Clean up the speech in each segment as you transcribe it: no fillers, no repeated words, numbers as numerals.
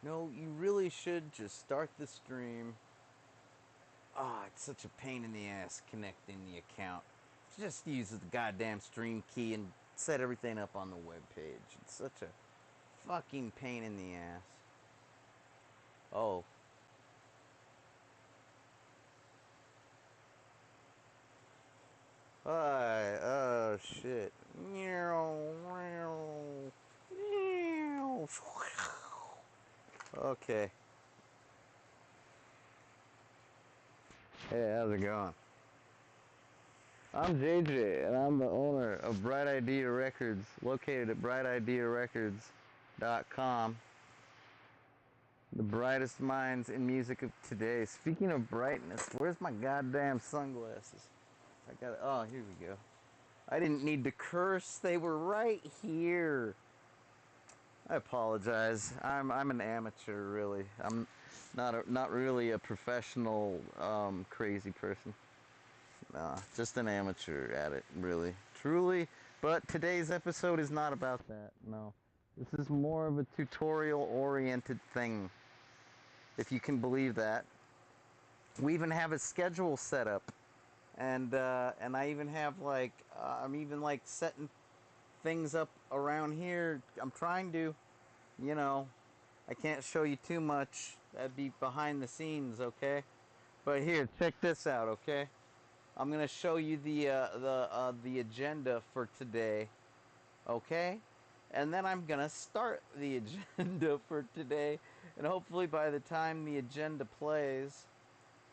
No, you really should just start the stream. Ah, it's such a pain in the ass connecting the account. Just use the goddamn stream key and set everything up on the web page. It's such a fucking pain in the ass. Oh. Hi. Oh shit. Okay. Hey, how's it going? I'm JJ, and I'm the owner of Bright Idea Records, located at brightidearecords.com. The brightest minds in music of today. Speaking of brightness, where's my goddamn sunglasses? I got. Oh, here we go. I didn't need to curse; they were right here. I apologize. I'm an amateur, really. I'm not really a professional crazy person. Nah, just an amateur at it, really. Truly. But today's episode is not about that, no. This is more of a tutorial-oriented thing, if you can believe that. We even have a schedule set up. And I even have, like, I'm even, like, setting things up around here. I'm trying to, you know, I can't show you too much. That'd be behind the scenes, okay? But here, check this out, okay? I'm gonna show you the agenda for today, okay? And then I'm gonna start the agenda for today, and hopefully by the time the agenda plays,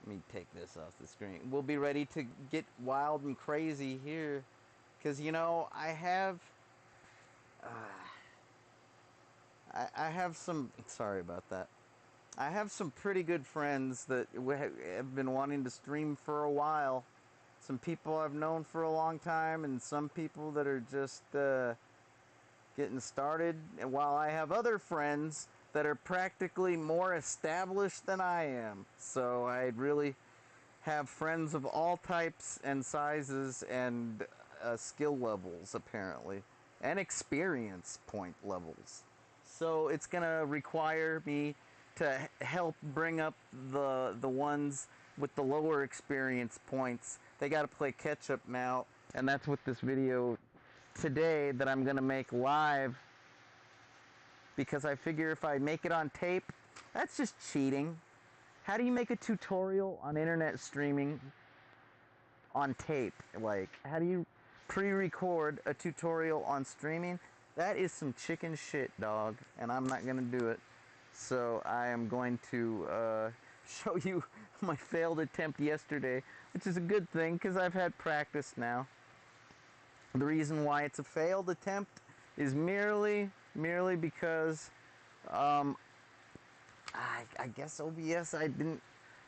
let me take this off the screen. We'll be ready to get wild and crazy here, because you know I have some. Sorry about that. I have some pretty good friends that have been wanting to stream for a while. Some people I've known for a long time, and some people that are just getting started. And while I have other friends that are practically more established than I am. So I really have friends of all types and sizes and skill levels, apparently. And experience point levels. So it's going to require me to help bring up the ones with the lower experience points. They got to play catch up now, and that's what this video today that I'm going to make live, because I figure if I make it on tape, that's just cheating. How do you make a tutorial on internet streaming on tape? Like, how do you pre-record a tutorial on streaming? That is some chicken shit, dog, and I'm not going to do it. So I am going to show you my failed attempt yesterday, which is a good thing because I've had practice now. The reason why it's a failed attempt is merely because I guess OBS,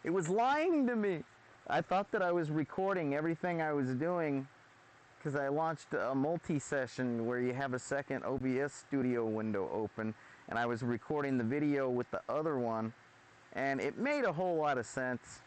it was lying to me. I thought that I was recording everything I was doing because I launched a multi-session where you have a second OBS studio window open, and I was recording the video with the other one, and it made a whole lot of sense.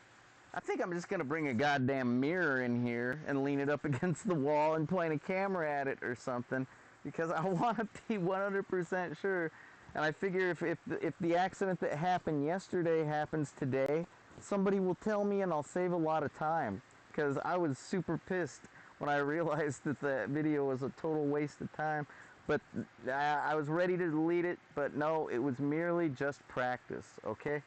I think I'm just going to bring a goddamn mirror in here and lean it up against the wall and point a camera at it or something, because I want to be 100% sure. And I figure if the accident that happened yesterday happens today, somebody will tell me and I'll save a lot of time, because I was super pissed when I realized that the video was a total waste of time. But I was ready to delete it, but no, it was merely just practice, okay?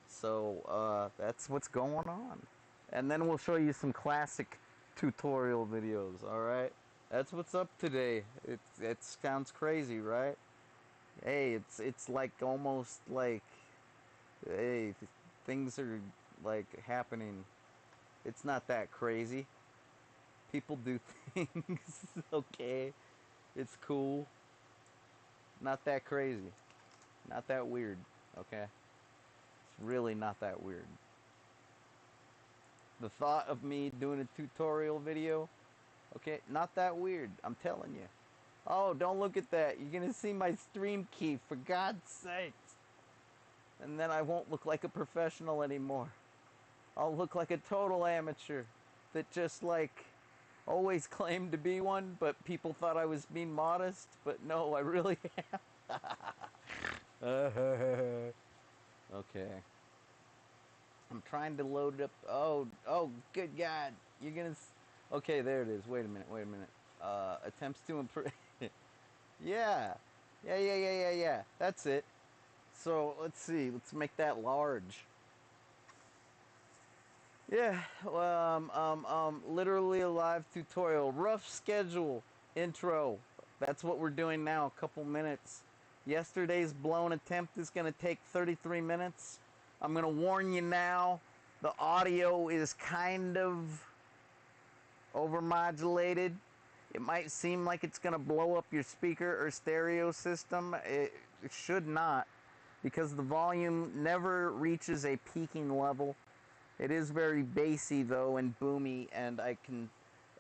So that's what's going on. And then we'll show you some classic tutorial videos, alright? That's what's up today. It sounds crazy, right? Hey, it's like almost like, hey, things are like happening. It's not that crazy. People do things, okay? It's cool. Not that crazy. Not that weird, okay? It's really not that weird. The thought of me doing a tutorial video, okay, not that weird, I'm telling you. Oh, don't look at that. You're going to see my stream key, for God's sakes. And then I won't look like a professional anymore. I'll look like a total amateur that just, like, always claimed to be one, but people thought I was being modest. But no, I really am. Okay. I'm trying to load it up. Oh, good God. You're gonna... Okay, there it is. Wait a minute. Attempts to improve... Yeah. Yeah. That's it. So, let's see. Let's make that large. Yeah, literally a live tutorial. Rough schedule. Intro. That's what we're doing now. A couple minutes. Yesterday's blown attempt is going to take 33 minutes. I'm going to warn you now. The audio is kind of overmodulated. It might seem like it's going to blow up your speaker or stereo system. It should not, because the volume never reaches a peaking level. It is very bassy though and boomy, and I can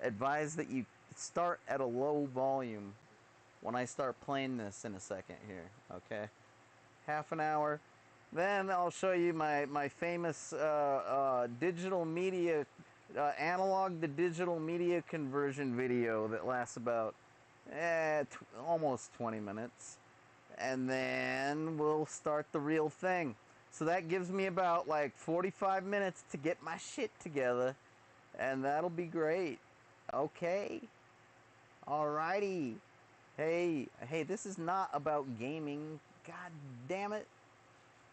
advise that you start at a low volume when I start playing this in a second here, okay? Half an hour. Then I'll show you my famous digital media, analog to digital media conversion video that lasts about almost 20 minutes. And then we'll start the real thing. So that gives me about like 45 minutes to get my shit together, and that'll be great. Okay. Alrighty. Hey, this is not about gaming. God damn it.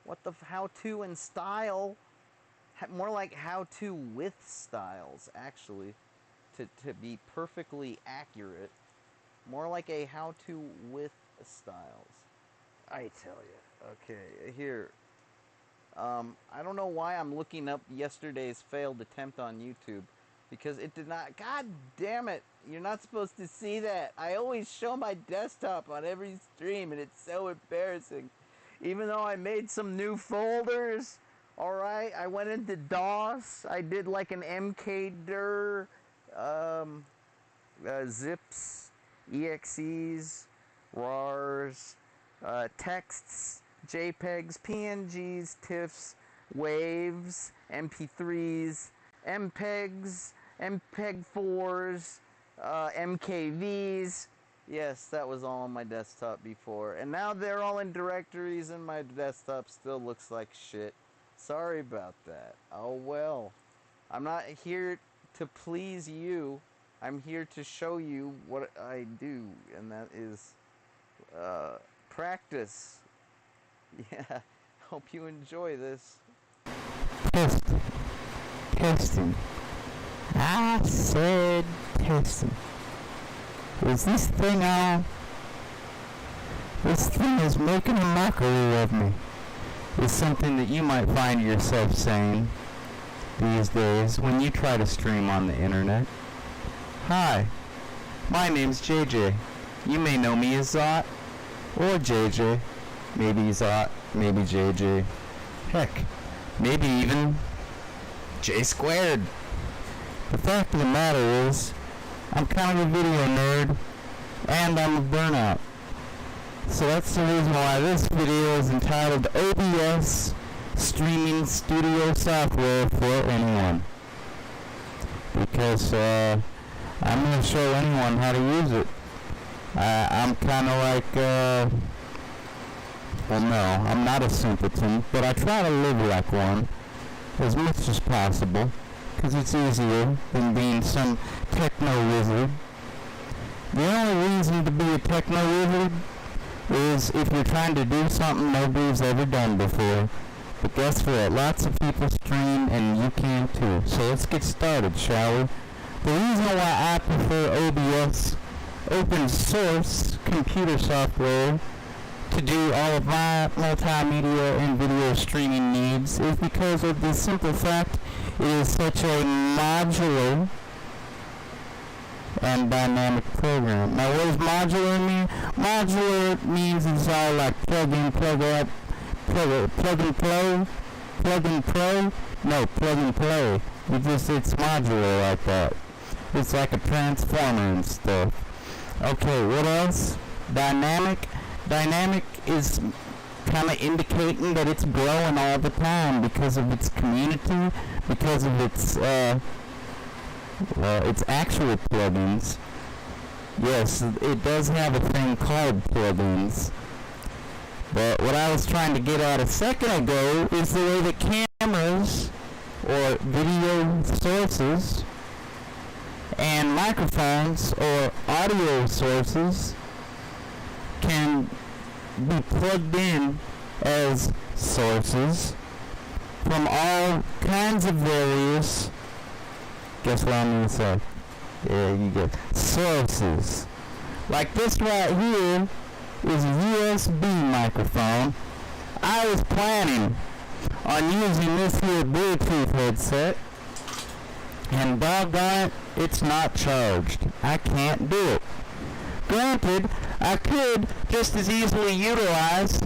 What the how-to and style? More like how-to with styles, actually. To be perfectly accurate. More like a how-to with styles. I tell you. Okay, here. I don't know why I'm looking up yesterday's failed attempt on YouTube, because it did not... God damn it! You're not supposed to see that. I always show my desktop on every stream, and it's so embarrassing. Even though I made some new folders, alright, I went into DOS, I did like an mkdir, zips, exes, rars, texts, JPEGs, PNGs, TIFFs, waves, MP3s, MPEGs, MPEG-4s, MKVs. Yes, that was all on my desktop before. And now they're all in directories and my desktop still looks like shit. Sorry about that. Oh well. I'm not here to please you. I'm here to show you what I do, and that is practice. Yeah, hope you enjoy this. Testing. I said testing. Is this thing on? This thing is making a mockery of me. Is something that you might find yourself saying these days when you try to stream on the internet. Hi, my name's JJ. You may know me as Zot or JJ. Maybe Zot, maybe JJ. Heck, maybe even J squared. The fact of the matter is, I'm kind of a video nerd, and I'm a burnout. So that's the reason why this video is entitled OBS Streaming Studio Software for Anyone. Because I'm going to show anyone how to use it. I'm kind of like, well, no, I'm not a simpleton, but I try to live like one as much as possible, because it's easier than being some techno-wizard. The only reason to be a techno-wizard is if you're trying to do something nobody's ever done before. But guess what? Lots of people stream, and you can too. So let's get started, shall we? The reason why I prefer OBS, open source computer software, to do all of my multimedia and video streaming needs is because of the simple fact it is such a modular and dynamic program. Now, what does modular mean? Modular means it's all like plug in, plug out, plug and play, plug and play. No, plug and play. It's modular like that. It's like a transformer and stuff. Okay, what else? Dynamic. Dynamic is kind of indicating that it's growing all the time because of its community, because of its actual plugins. Yes, it does have a thing called plugins. But what I was trying to get at a second ago is the way that cameras or video sources and microphones or audio sources can be plugged in as sources from all kinds of various, guess what I'm going to say? Yeah, you get sources. Like this right here is a USB microphone. I was planning on using this here Bluetooth headset, and doggone it, it's not charged. I can't do it. Granted, I could just as easily utilize,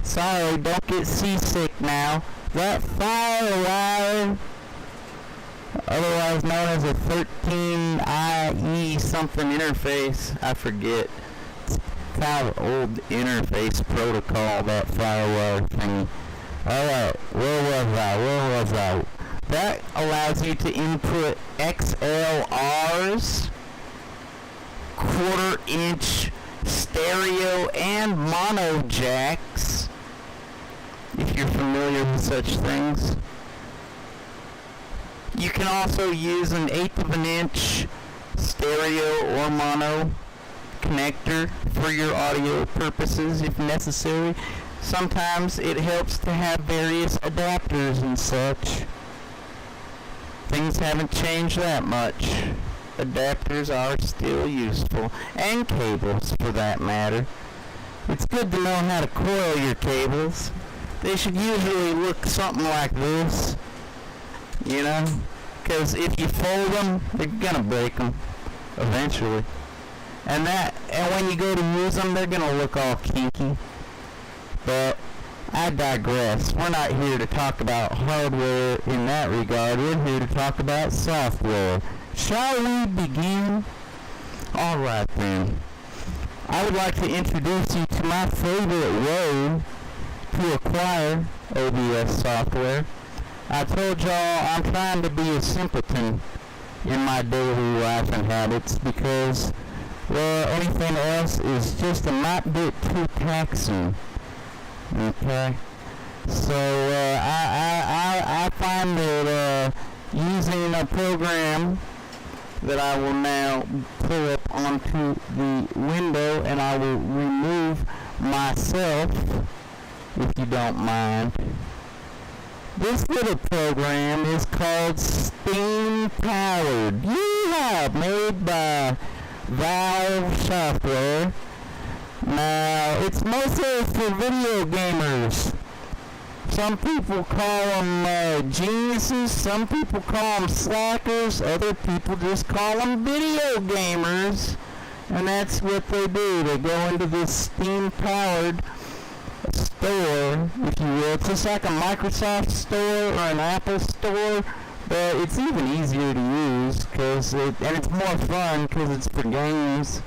sorry, don't get seasick now, that FireWire, otherwise known as a 13IE something interface. I forget. It's kind of old interface protocol, that FireWire thingy. Alright, where was I? That allows you to input XLRs, quarter-inch stereo and mono jacks, if you're familiar with such things. You can also use an 1/8 of an inch stereo or mono connector for your audio purposes if necessary. Sometimes it helps to have various adapters and such. Things haven't changed that much. Adapters are still useful, and cables for that matter. It's good to know how to coil your cables. They should usually look something like this, you know, because if you fold them, they're gonna break them eventually. And when you go to use them, they're gonna look all kinky. But I digress. We're not here to talk about hardware in that regard. We're here to talk about software. Shall we begin? Alright then. I would like to introduce you to my favorite way to acquire OBS software. I told y'all I'm trying to be a simpleton in my daily life and habits because, well, anything else is just a might bit too taxing. Okay? So, I find that using a program that I will now pull up onto the window, and I will remove myself, if you don't mind. This little program is called Steam Powered. Yeah, made by Valve Software. Now, it's mostly for video gamers. Some people call them geniuses, some people call them slackers, other people just call them video gamers. And that's what they do. They go into this Steam-powered store, if you will. It's just like a Microsoft store or an Apple store, but it's even easier to use, and it's more fun because it's for games.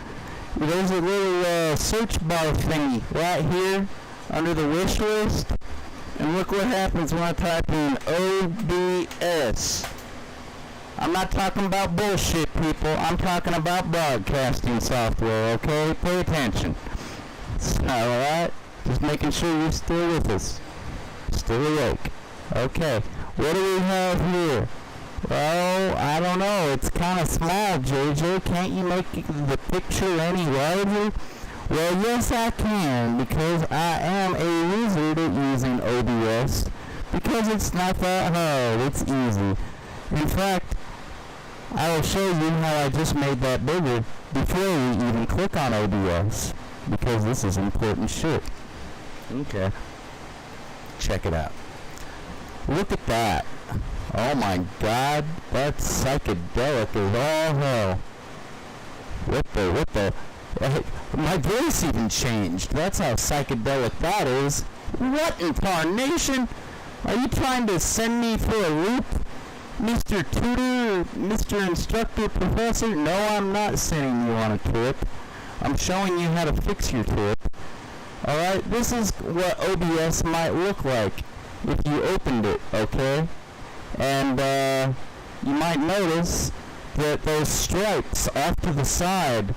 There's a little search bar thingy right here under the wish list. And look what happens when I type in OBS. I'm not talking about bullshit, people. I'm talking about broadcasting software, okay? Pay attention. Alright? Just making sure you're still with us. Still awake. Okay. What do we have here? Well, I don't know. It's kind of small, JJ. Can't you make the picture any larger? Well, yes, I can, because I am a wizard at using OBS, because it's not that hard. It's easy. In fact, I will show you how I just made that bigger before we even click on OBS, because this is important shit. Okay. Check it out. Look at that. Oh my god, that's psychedelic as all hell. What the? My voice even changed. That's how psychedelic that is. What in tarnation? Are you trying to send me for a loop, Mr. Tutor, Mr. Instructor, Professor? No, I'm not sending you on a trip. I'm showing you how to fix your trip. Alright, this is what OBS might look like if you opened it, okay? And you might notice that those stripes off to the side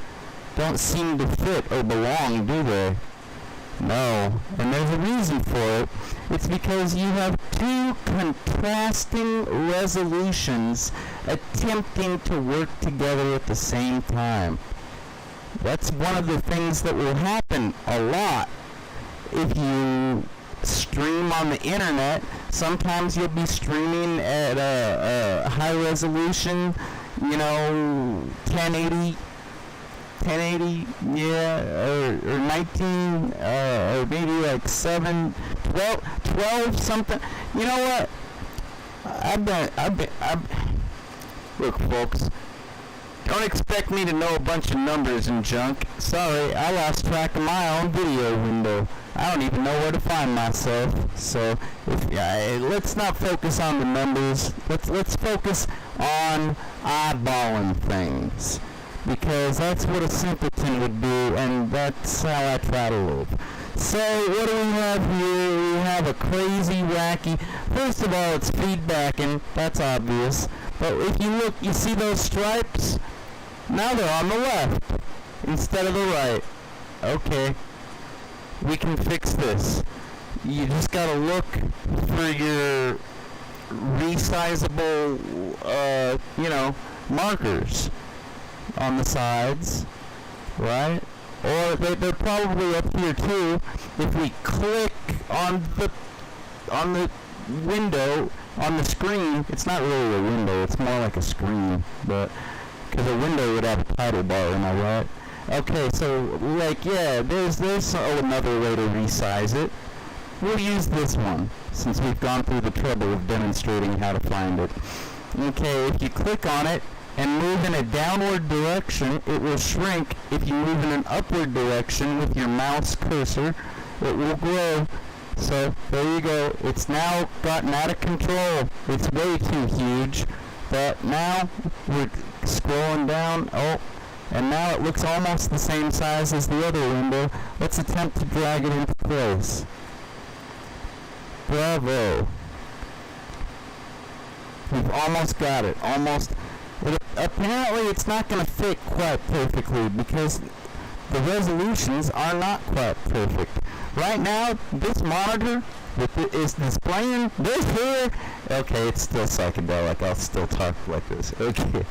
don't seem to fit or belong, do they? No, and there's a reason for it. It's because you have two contrasting resolutions attempting to work together at the same time. That's one of the things that will happen a lot if you stream on the internet. Sometimes you'll be streaming at a high resolution, 1080, or 19, or maybe like 12 something. You know what? Look, folks, don't expect me to know a bunch of numbers and junk. Sorry, I lost track of my own video window. I don't even know where to find myself. So, let's not focus on the numbers. Let's focus on eyeballing things, because that's what a simpleton would do, and that's how I try to live. So, what do we have here? We have a crazy, wacky... First of all, it's feedbacking. That's obvious. But if you look, you see those stripes? Now they're on the left instead of the right. Okay. We can fix this. You just gotta look for your resizable, markers on the sides, right? Or they're probably up here too. If we click on the window, on the screen, it's not really a window, it's more like a screen, but because a window would have a title bar, am I right? Okay, so there's another way to resize it. We'll use this one, since we've gone through the trouble of demonstrating how to find it. Okay, if you click on it and move in a downward direction, it will shrink. If you move in an upward direction with your mouse cursor, it will grow. So, there you go. It's now gotten out of control. It's way too huge. But now, we're scrolling down. Oh, and now it looks almost the same size as the other window. Let's attempt to drag it into place. Bravo. We've almost got it. Almost. Apparently it's not going to fit quite perfectly because the resolutions are not quite perfect. Right now, this monitor is displaying this here. Okay, it's still psychedelic. I'll still talk like this. Okay.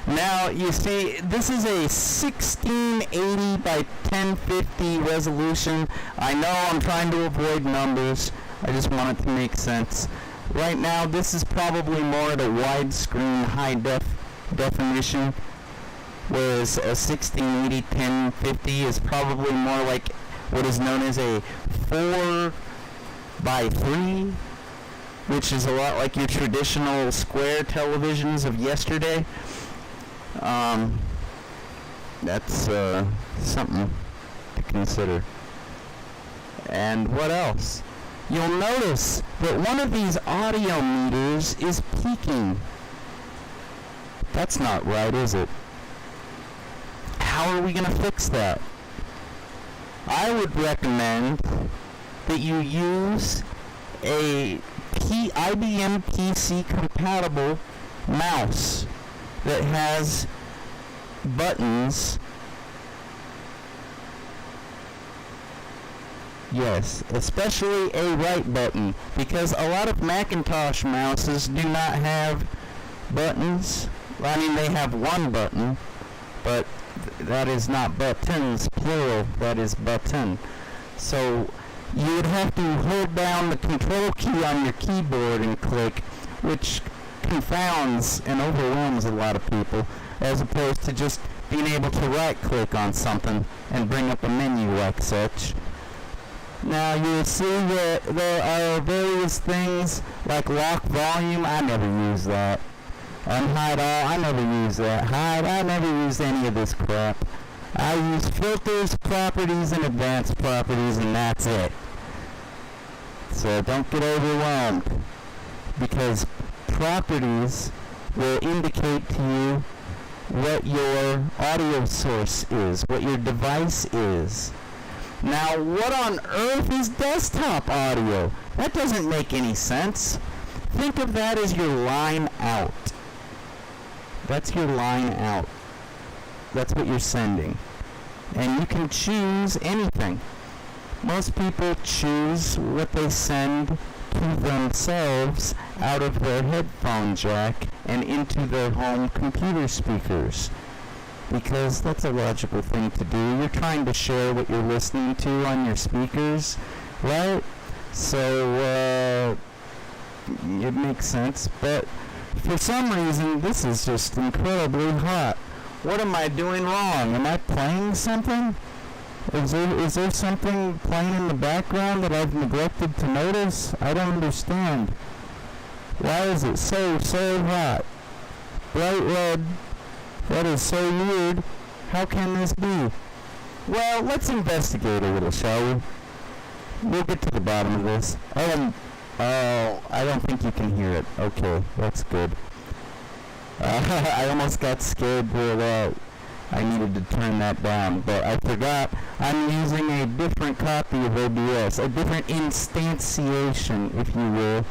Now, you see, this is a 1680 by 1050 resolution. I know I'm trying to avoid numbers. I just want it to make sense. Right now, this is probably more at a widescreen high definition, whereas a 1680 1050 is probably more like what is known as a 4 by 3, which is a lot like your traditional square televisions of yesterday. That's something to consider. And what else? You'll notice that one of these audio meters is peaking. That's not right, is it? How are we going to fix that? I would recommend that you use a IBM PC compatible mouse that has buttons. Yes, especially a right button, because a lot of Macintosh mouses do not have buttons. I mean, they have one button, but that is not buttons, plural, that is button. So you would have to hold down the control key on your keyboard and click, which confounds and overwhelms a lot of people, as opposed to just being able to right click on something and bring up a menu like such. Now you'll see that there are various things like lock volume. I never use that. Unhide all. I never use that. Hide. I never use any of this crap. I use filters, properties, and advanced properties, and that's it. So don't get overwhelmed, because properties will indicate to you what your audio source is, what your device is. Now, what on earth is desktop audio? That doesn't make any sense. Think of that as your line out. That's your line out. That's what you're sending. And you can choose anything. Most people choose what they send to themselves out of their headphone jack and into their home computer speakers, because that's a logical thing to do. You're trying to share what you're listening to on your speakers, right? So it makes sense, but for some reason this is just incredibly hot. What am I doing wrong? Am I playing something? Is there something playing in the background that I've neglected to notice? I don't understand. Why is it so hot? Bright red. That is so weird. How can this be? Well, let's investigate a little, shall we? We'll get to the bottom of this. Oh, I don't think you can hear it. Okay, that's good. I almost got scared where I needed to turn that down, but I forgot I'm using a different copy of OBS, a different instantiation, if you will,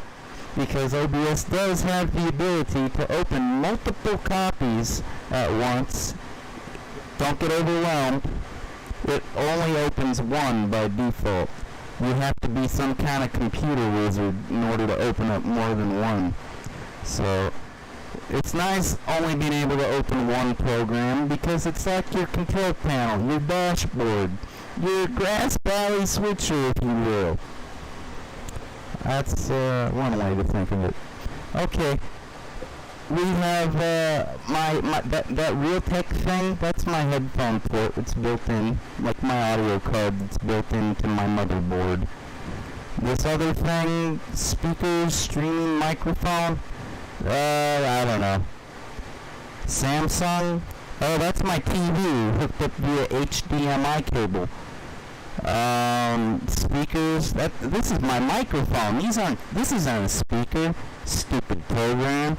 because OBS does have the ability to open multiple copies at once. Don't get overwhelmed. It only opens one by default. You have to be some kind of computer wizard in order to open up more than one. So it's nice only being able to open one program, because it's like your control panel, your dashboard, your Grass Valley switcher, if you will. That's one way to think of it. Okay, we have that Realtek thing. That's my headphone port. It's built in, like my audio card that's built into my motherboard. This other thing, speakers, streaming microphone. I don't know. Samsung. Oh, that's my TV hooked up via HDMI cable. Speakers. This is my microphone. This isn't a speaker. Stupid program.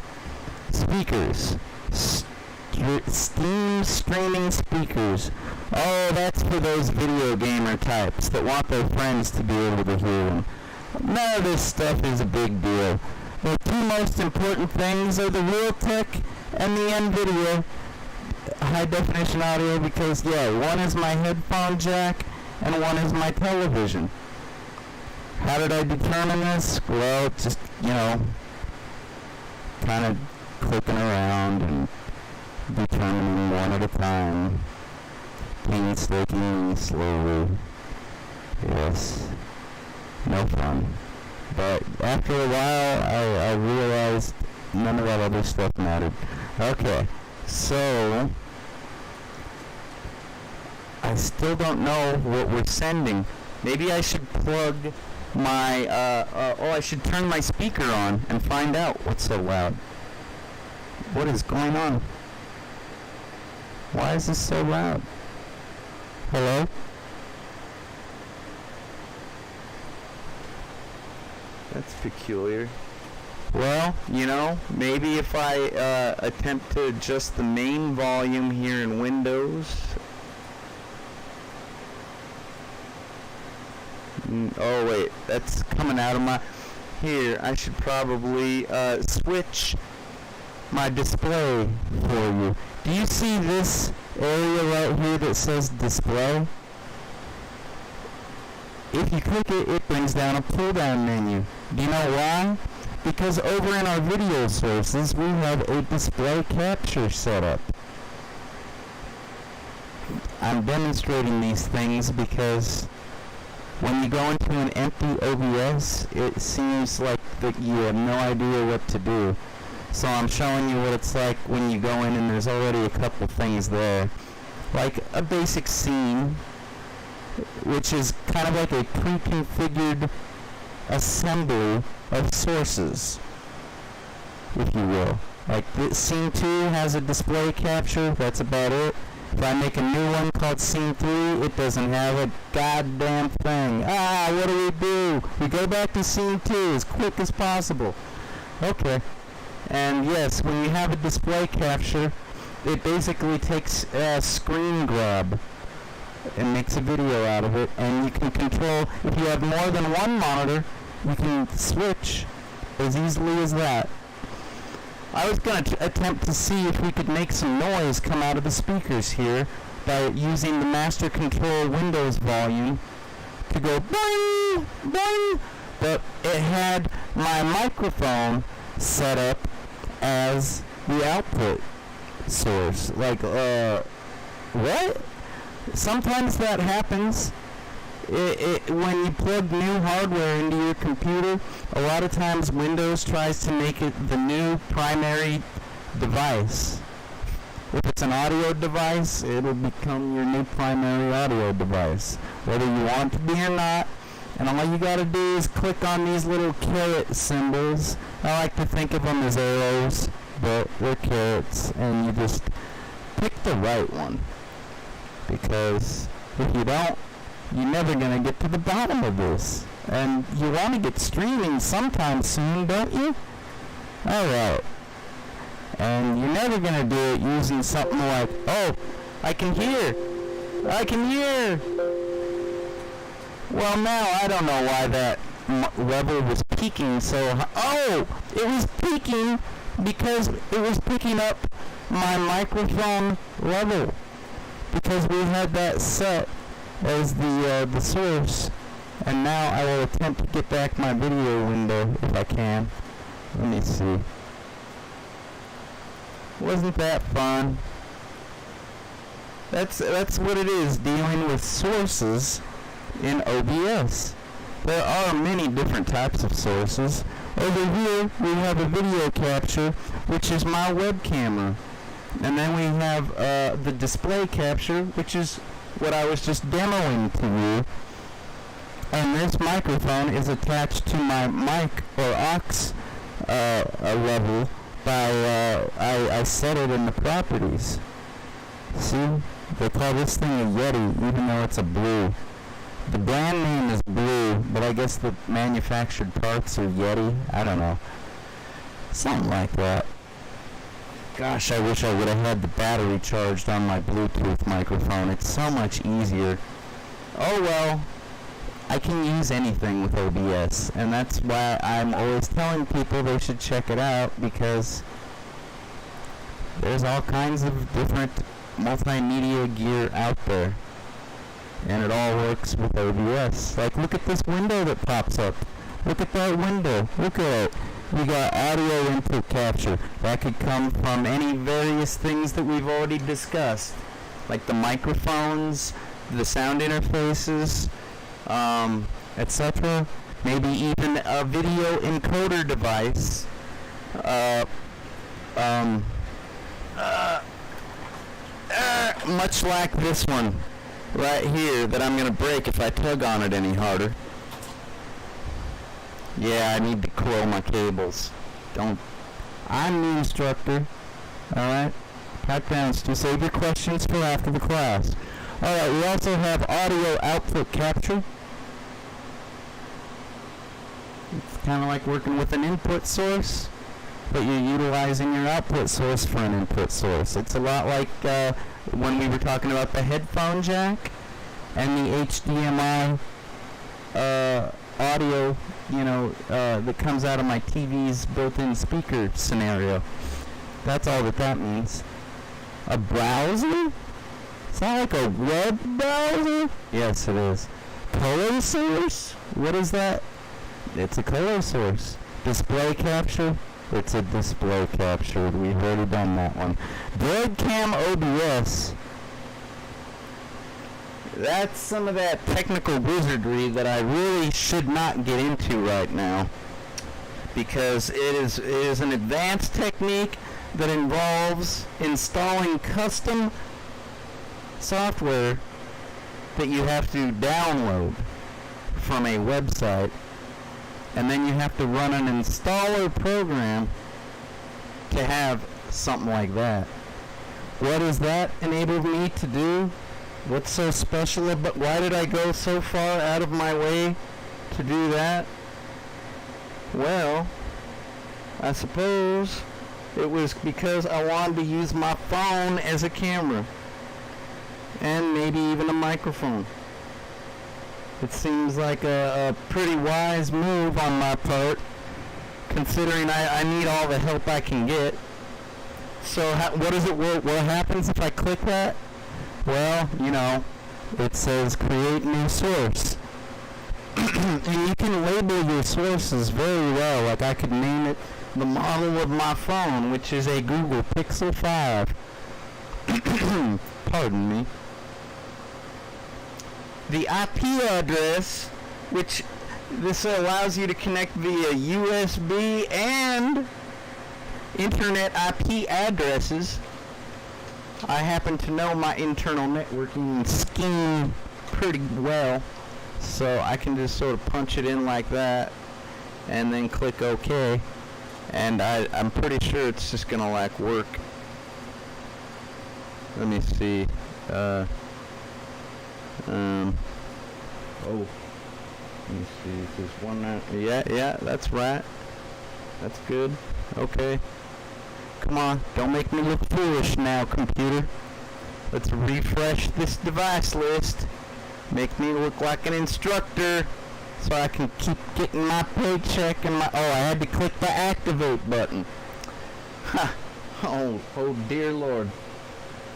Speakers. Steam streaming speakers. Oh, that's for those video gamer types that want their friends to be able to hear them. None of this stuff is a big deal. The two most important things are the Realtek and the NVIDIA high definition audio, because one is my headphone jack and one is my television. How did I determine this? Well, just, kind of clicking around and determining one at a time, painstakingly, slowly. Yes, no fun. But after a while, I realized none of that other stuff mattered. Okay, so I still don't know what we're sending. Maybe I should plug my, I should turn my speaker on and find out what's so loud. What is going on? Why is this so loud? Hello? That's peculiar. Well, maybe if I attempt to adjust the main volume here in Windows. Oh wait, that's coming out of my... Here, I should probably switch my display for you. Do you see this area right here that says display? If you click it, it brings down a pull-down menu. Do you know why? Because over in our video sources, we have a display capture setup. I'm demonstrating these things because when you go into an empty OBS, it seems like that you have no idea what to do. So I'm showing you what it's like when you go in and there's already a couple things there. Like a basic scene, which is kind of like a pre-configured assembly of sources, if you will. Like scene 2 has a display capture, that's about it. If I make a new one called scene 3, it doesn't have a goddamn thing. What do? We go back to scene 2 as quick as possible. Okay. And yes, when you have a display capture, it basically takes a screen grab and makes a video out of it, and you can control, if you have more than one monitor, you can switch as easily as that. I was going to attempt to see if we could make some noise come out of the speakers here by using the master control Windows volume, to go boing, boing, but it had my microphone set up as the output source. Like, what? Sometimes that happens. When you plug new hardware into your computer, a lot of times Windows tries to make it the new primary device. If it's an audio device, it'll become your new primary audio device, whether you want to be or not. And all you gotta do is click on these little caret symbols. I like to think of them as arrows, but they're carrots, and you just pick the right one. Because if you don't, you're never gonna get to the bottom of this. And you want to get streaming sometime soon, don't you? Alright. And you're never gonna do it using something like, oh, I can hear. Well, now I don't know why that level was peaking so high. Oh, it was peaking because it was picking up my microphone level, because we had that set as the source. And now I will attempt to get back my video window if I can. Let me see. Wasn't that fun? That's what it is, dealing with sources in OBS. There are many different types of sources. Over here we have a video capture, which is my web camera. And then we have the display capture, which is what I was just demoing to you. And this microphone is attached to my mic or aux level by, I set it in the properties. See? They call this thing a Yeti, even though it's a Blue. The brand name is Blue, but I guess the manufactured parts are Yeti. I don't know. Something like that. Gosh, I wish I would have had the battery charged on my Bluetooth microphone. It's so much easier. Oh well. I can use anything with OBS, and that's why I'm always telling people they should check it out, because there's all kinds of different multimedia gear out there, and it all works with OBS. Like, look at this window that pops up. Look at that window. Look at it. We got audio input capture. That could come from any various things that we've already discussed, like the microphones, the sound interfaces, etc. Maybe even a video encoder device. Much like this one right here that I'm gonna break if I tug on it any harder. Yeah, I need to coil my cables. I'm the instructor. Alright? Pat down. Save your questions for after the class. Alright, we also have audio output capture. It's kind of like working with an input source, but you're utilizing your output source for an input source. It's a lot like when we were talking about the headphone jack and the HDMI audio, that comes out of my TV's built-in speaker scenario. That's all that means. A browser? Is that like a web browser? Yes, it is. Color source? What is that? It's a color source. Display capture? It's a display capture. We've already done that one. Broadcam OBS. That's some of that technical wizardry that I really should not get into right now, because it is an advanced technique that involves installing custom software that you have to download from a website, and then you have to run an installer program to have something like that. What does that enable me to do? What's so special about, why did I go so far out of my way to do that? Well, I suppose it was because I wanted to use my phone as a camera, and maybe even a microphone. It seems like a pretty wise move on my part, considering I need all the help I can get. So what happens if I click that? Well, it says create new source. And you can label your sources very well. Like I could name it the model of my phone, which is a Google Pixel 5. Pardon me. The IP address, which this allows you to connect via USB and Internet IP addresses. I happen to know my internal networking scheme pretty well, so I can just sort of punch it in like that and then click OK, and I'm pretty sure it's just gonna like work. Let me see. Oh, let me see. There's one. Yeah, that's right. That's good. Okay. Come on, don't make me look foolish now, computer. Let's refresh this device list. Make me look like an instructor so I can keep getting my paycheck and my... Oh, I had to click the activate button. Ha! Oh dear Lord.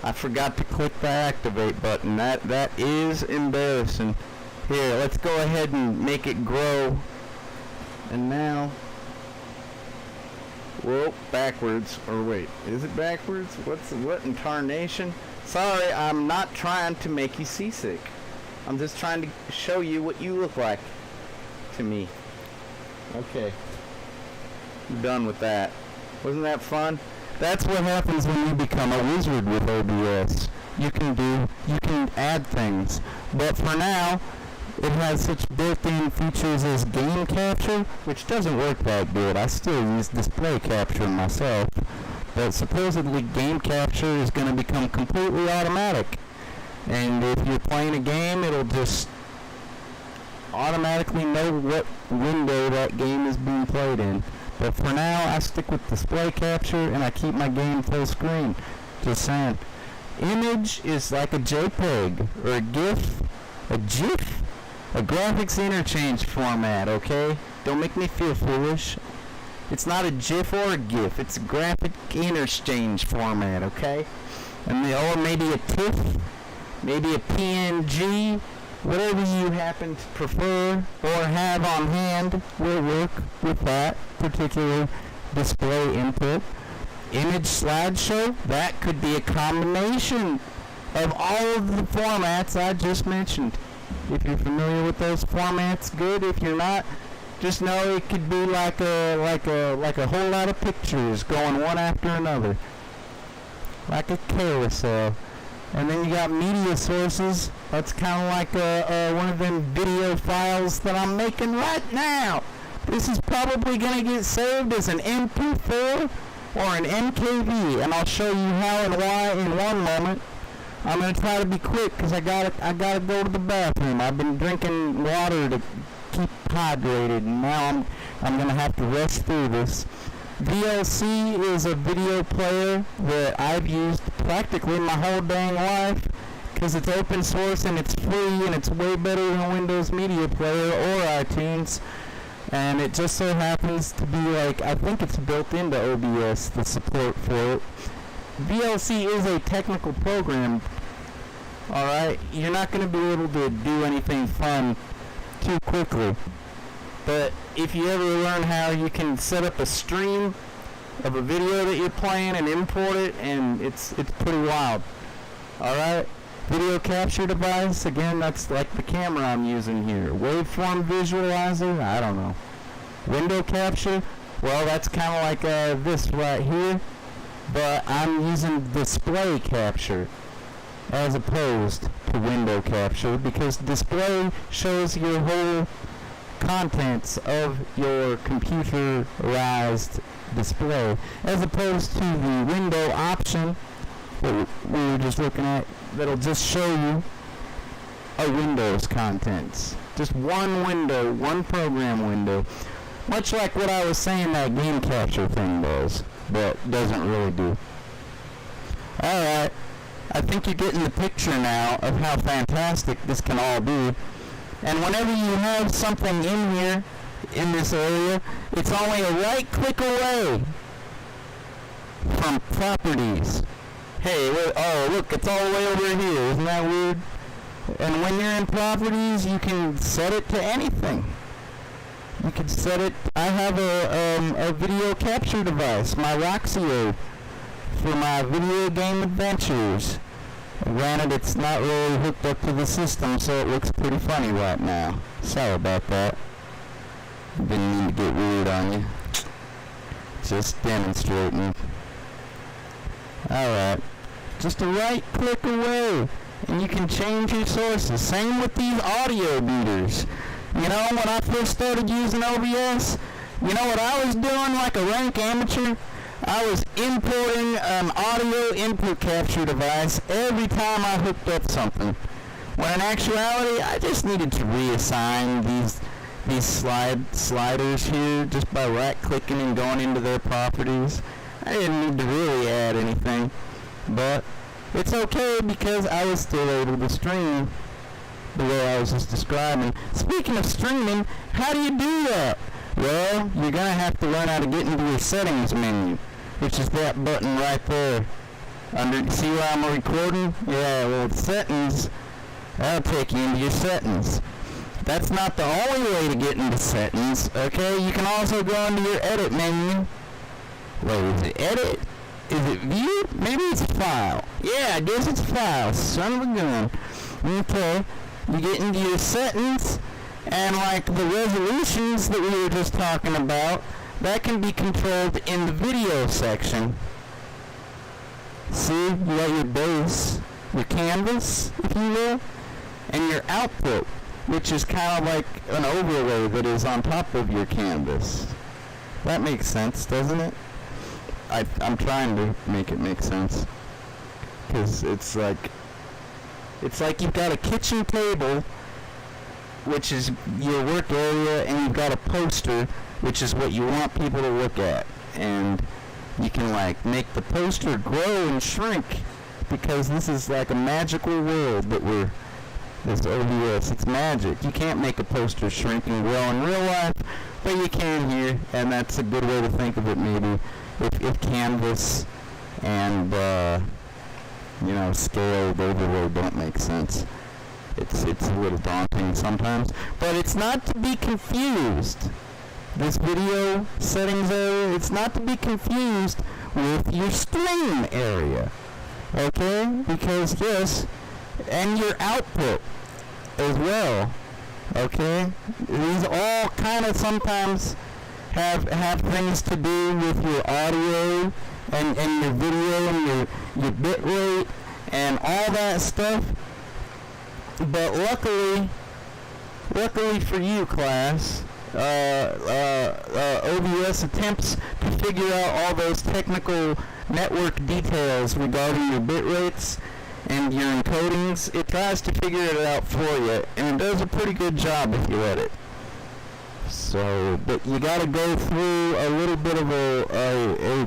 I forgot to click the activate button. That is embarrassing. Here, let's go ahead and make it grow. And now... Whoa, backwards. Or wait, is it backwards? What in tarnation? Sorry, I'm not trying to make you seasick. I'm just trying to show you what you look like to me. Okay. I'm done with that. Wasn't that fun? That's what happens when you become a wizard with OBS. You can add things. But for now, it has such built-in features as game capture, which doesn't work that good. I still use display capture myself. But supposedly game capture is going to become completely automatic. And if you're playing a game, it'll just automatically know what window that game is being played in. But for now, I stick with display capture and I keep my game full screen. Just saying. Image is like a JPEG or a GIF, a graphics interchange format, okay? Don't make me feel foolish. It's not a GIF or a GIF, it's a graphic interchange format, okay? And or maybe a TIFF, maybe a PNG, whatever you happen to prefer or have on hand will work with that particular display input. Image slideshow, that could be a combination of all of the formats I just mentioned. If you're familiar with those formats, good. If you're not, just know it could be like a whole lot of pictures going one after another, like a carousel. And then you got media sources. That's kind of like one of them video files that I'm making right now. This is probably going to get saved as an MP4 or an MKV, and I'll show you how and why in one moment. I'm going to try to be quick because I gotta go to the bathroom. I've been drinking water to keep hydrated, and now I'm going to have to rush through this. VLC is a video player that I've used practically my whole dang life because it's open source and it's free and it's way better than Windows Media Player or iTunes. And it just so happens to be like, I think it's built into OBS, the support for it. VLC is a technical program, alright? You're not going to be able to do anything fun too quickly. But if you ever learn how you can set up a stream of a video that you're playing and import it, and it's pretty wild. Alright? Video capture device, again, that's like the camera I'm using here. Waveform visualizer, I don't know. Window capture, well, that's kind of like this right here. But I'm using display capture as opposed to window capture because display shows your whole contents of your computerized display as opposed to the window option that we were just looking at that'll just show you a window's contents. Just one window, one program window. Much like what I was saying that game capture thing does, but doesn't really do. Alright, I think you're getting the picture now of how fantastic this can all be. And whenever you have something in here, in this area, it's only a right click away from properties. Hey, oh look, it's all the way over here, isn't that weird? And when you're in properties, you can set it to anything. You can set it. I have a video capture device, my Roxio, for my video game adventures. Granted, it's not really hooked up to the system, so it looks pretty funny right now. Sorry about that. Didn't mean to get weird on you. Just demonstrating. Alright. Just a right click away, and you can change your sources. Same with these audio beaters. You know, when I first started using OBS, you know what I was doing like a rank amateur? I was importing an audio input capture device every time I hooked up something. When in actuality, I just needed to reassign these sliders here just by right-clicking and going into their properties. I didn't need to really add anything, but it's okay because I was still able to stream the way I was just describing. Speaking of streaming, how do you do that? Well, you're going to have to learn how to get into your settings menu, which is that button right there. See where I'm recording? Yeah, well, settings, that'll take you into your settings. That's not the only way to get into settings, okay? You can also go into your edit menu. Wait, is it edit? Is it view? Maybe it's file. Yeah, I guess it's file. Son of a gun. Okay. You get into your settings, and like the resolutions that we were just talking about, that can be controlled in the video section. See, you got your base, your canvas, if you will, and your output, which is kind of like an overlay that is on top of your canvas. That makes sense, doesn't it? I'm trying to make it make sense, because it's like you've got a kitchen table, which is your work area, and you've got a poster, which is what you want people to look at. And you can like make the poster grow and shrink, because this is like a magical world that this OBS, it's magic. You can't make a poster shrink and grow in real life, but you can here, and that's a good way to think of it maybe. If canvas and scaled overlay don't make sense. It's a little daunting sometimes, but it's not to be confused. This video settings area, it's not to be confused with your stream area, okay? Because yes, and your output as well, okay? These all kind of sometimes have things to do with your audio and your video and your bit rate and all that stuff. But luckily for you, class, OBS attempts to figure out all those technical network details regarding your bit rates and your encodings. It tries to figure it out for you, and it does a pretty good job if you let it. So, but you got to go through a little bit of a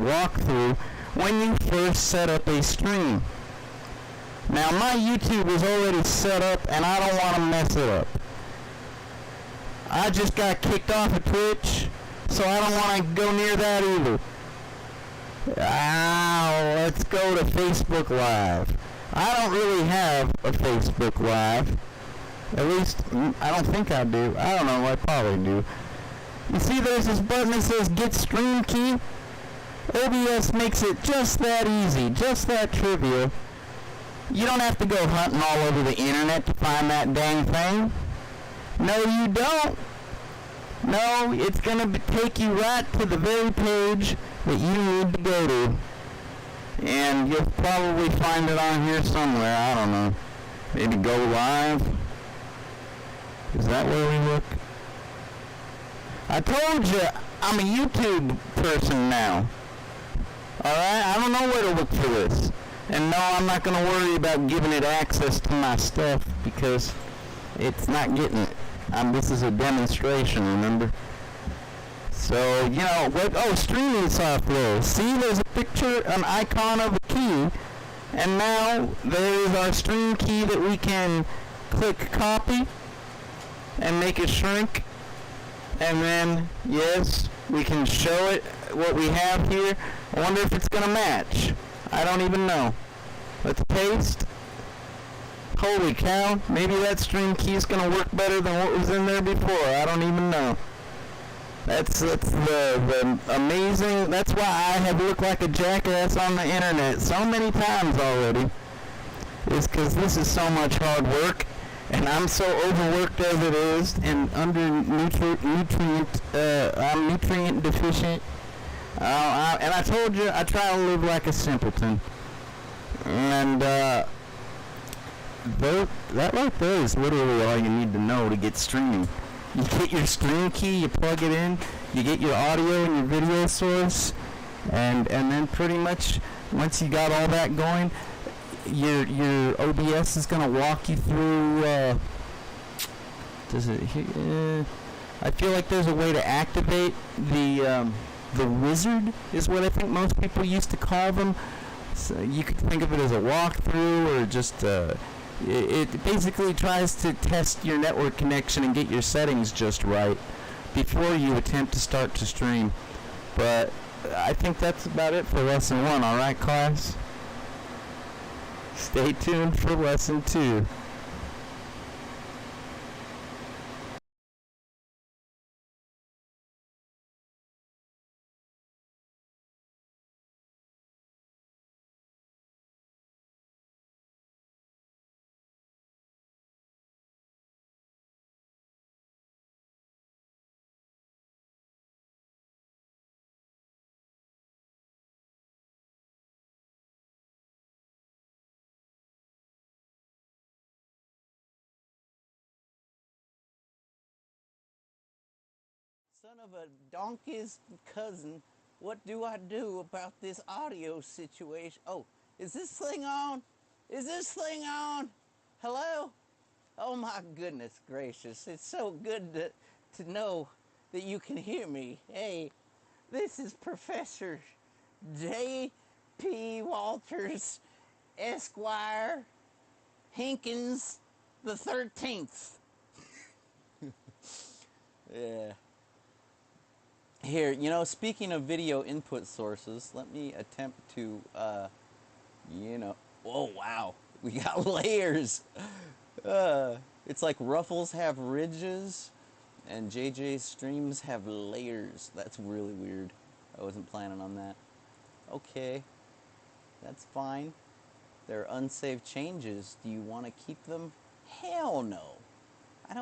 walkthrough when you first set up a stream. Now, my YouTube is already set up, and I don't want to mess it up. I just got kicked off of Twitch, so I don't want to go near that either. Let's go to Facebook Live. I don't really have a Facebook Live. At least, I don't think I do. I don't know, I probably do. You see there's this button that says Get Stream Key? OBS makes it just that easy, just that trivial. You don't have to go hunting all over the internet to find that dang thing. No, you don't. No, it's going to take you right to the very page that you need to go to. And you'll probably find it on here somewhere. I don't know. Maybe go live. Is that where we look? I told you, I'm a YouTube person now. Alright? I don't know where to look for this. And no, I'm not going to worry about giving it access to my stuff, because it's not getting it. This is a demonstration, remember? So, streaming software. See, there's a picture, an icon of a key. And now, there's our stream key that we can click copy and make it shrink. And then, yes, we can show it what we have here. I wonder if it's going to match. I don't even know. Let's paste. Holy cow, maybe that stream key is going to work better than what was in there before. I don't even know. That's the amazing, that's why I have looked like a jackass on the internet so many times already. Is because this is so much hard work, and I'm so overworked as it is, and I'm nutrient deficient. And I told you, I try to live like a simpleton. And that right there is literally all you need to know to get streaming. You get your stream key, you plug it in, you get your audio and your video source, and then pretty much once you got all that going, your OBS is gonna walk you through. I feel like there's a way to activate the wizard, is what I think most people used to call them. So you could think of it as a walkthrough, or just it basically tries to test your network connection and get your settings just right before you attempt to start to stream. But I think that's about it for lesson 1. All right, class? Stay tuned for lesson 2. Son of a donkey's cousin, what do I do about this audio situation? Oh, is this thing on? Is this thing on? Hello? Oh my goodness gracious. It's so good to know that you can hear me. Hey, this is Professor J.P. Walters, Esquire, Hinkins the 13th. Yeah. Here, you know, speaking of video input sources, let me attempt to, oh wow, we got layers. It's like Ruffles have ridges, and JJ's streams have layers. That's really weird. I wasn't planning on that. Okay, that's fine. They're unsaved changes. Do you want to keep them? Hell no. I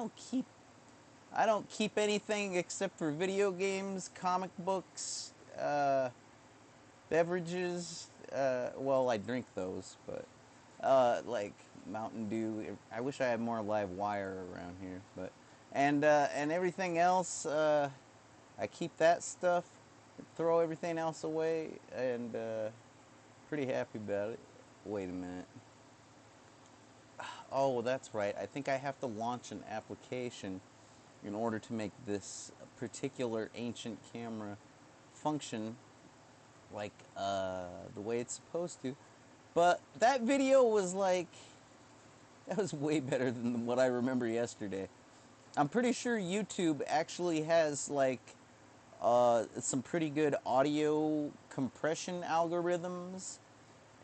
don't keep anything except for video games, comic books, beverages. Well, I drink those, but like Mountain Dew. I wish I had more live wire around here, but and everything else. I keep that stuff. Throw everything else away, and pretty happy about it. Wait a minute. Oh, that's right. I think I have to launch an application in order to make this particular ancient camera function like the way it's supposed to. But that video was like, that was way better than what I remember yesterday. I'm pretty sure YouTube actually has like some pretty good audio compression algorithms,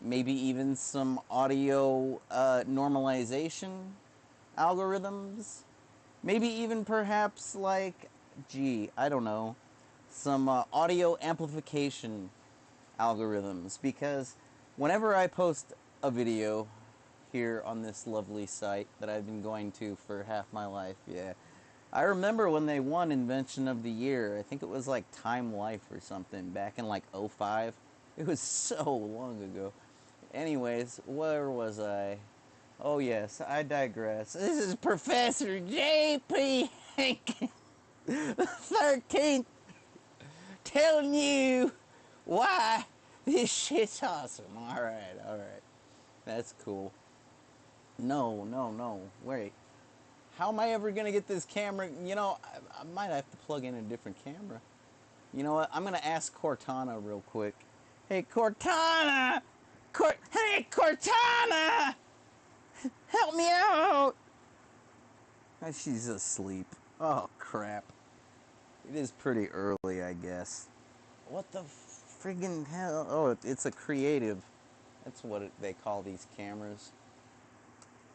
maybe even some audio normalization algorithms. Maybe even perhaps like, I don't know, some audio amplification algorithms. Because whenever I post a video here on this lovely site that I've been going to for half my life, yeah, I remember when they won Invention of the Year. I think it was like Time Life or something back in like 2005. It was so long ago. Anyways, where was I? Oh yes, I digress. This is Professor J.P. Hankins, the 13th, telling you why this shit's awesome. Alright. That's cool. No. Wait. How am I ever going to get this camera? You know, I might have to plug in a different camera. You know what? I'm going to ask Cortana real quick. Hey, Cortana! Hey, Cortana! Help me out! She's asleep. Oh, crap. It is pretty early, I guess. What the friggin' hell? Oh, it's a creative. That's what they call these cameras.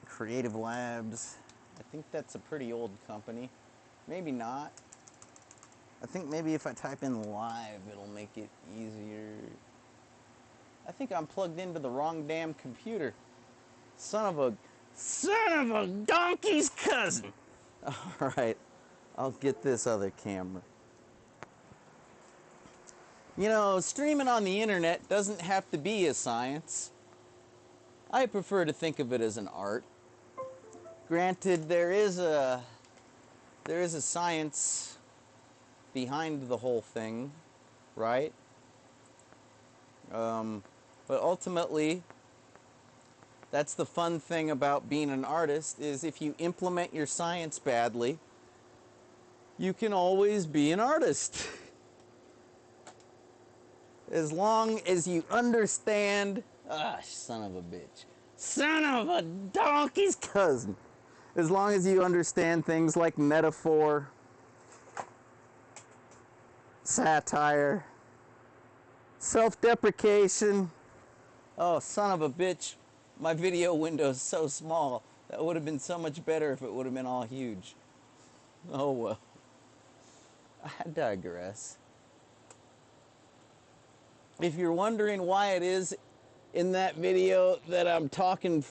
Creative Labs. I think that's a pretty old company. Maybe not. I think maybe if I type in live, it'll make it easier. I think I'm plugged into the wrong damn computer. Son of a donkey's cousin. All right, I'll get this other camera. You know, streaming on the internet doesn't have to be a science. I prefer to think of it as an art. Granted, there is a science behind the whole thing, right? But ultimately, that's the fun thing about being an artist, is if you implement your science badly, you can always be an artist. As long as you understand, son of a bitch. Son of a donkey's cousin. As long as you understand things like metaphor, satire, self-deprecation. Oh, son of a bitch. My video window is so small. That would have been so much better if it would have been all huge. Oh well. I digress. If you're wondering why it is in that video that I'm talking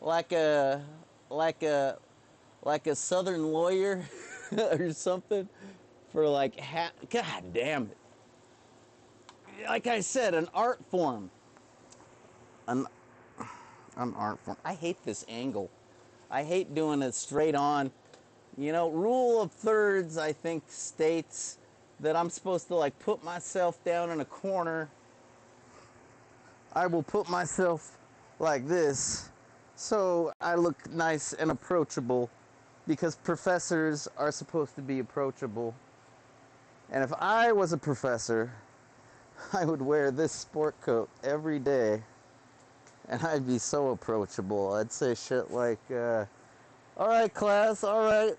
like a southern lawyer or something for like God damn it. Like I said, an art form. An art form. I hate this angle. I hate doing it straight on. You know, rule of thirds, I think, states that I'm supposed to like put myself down in a corner. I will put myself like this so I look nice and approachable, because professors are supposed to be approachable. And if I was a professor, I would wear this sport coat every day, and I'd be so approachable. I'd say shit like, all right, class, all right,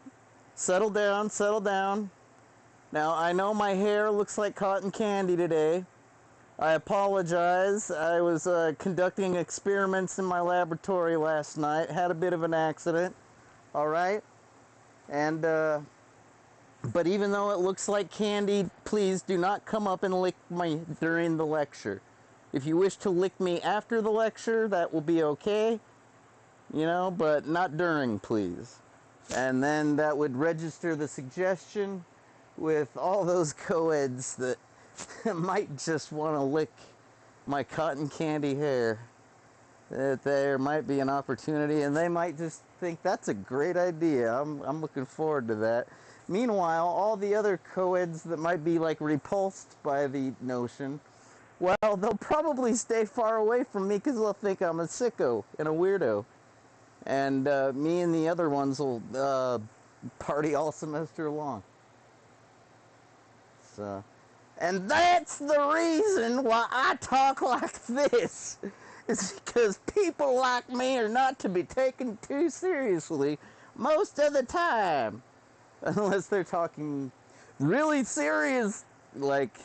settle down, settle down. Now, I know my hair looks like cotton candy today. I apologize. I was conducting experiments in my laboratory last night, had a bit of an accident, all right? And, but even though it looks like candy, please do not come up and lick me during the lecture. If you wish to lick me after the lecture, that will be okay, you know, but not during, please. And then that would register the suggestion with all those co-eds that might just want to lick my cotton candy hair. That there might be an opportunity, and they might just think that's a great idea. I'm looking forward to that. Meanwhile, all the other co-eds that might be like repulsed by the notion, well, they'll probably stay far away from me because they'll think I'm a sicko and a weirdo. And me and the other ones will party all semester long. So, and that's the reason why I talk like this. It's because people like me are not to be taken too seriously most of the time. Unless they're talking really serious. Like,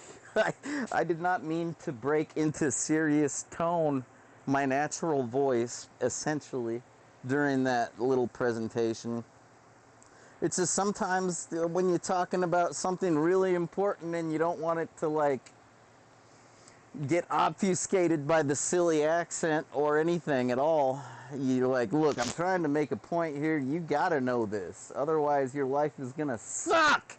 I did not mean to break into serious tone, my natural voice, essentially, during that little presentation. It's just sometimes when you're talking about something really important and you don't want it to, like, get obfuscated by the silly accent or anything at all, you're like, look, I'm trying to make a point here. You gotta know this. Otherwise, your life is gonna suck.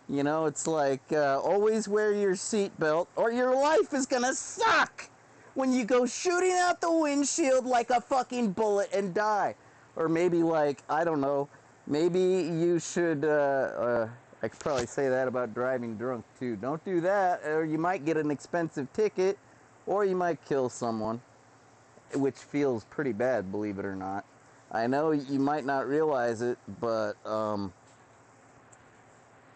You know, it's like, always wear your seatbelt or your life is gonna suck when you go shooting out the windshield like a fucking bullet and die. Or maybe, like, I don't know, maybe you should, I could probably say that about driving drunk too. Don't do that, or you might get an expensive ticket, or you might kill someone, which feels pretty bad, believe it or not. I know you might not realize it, but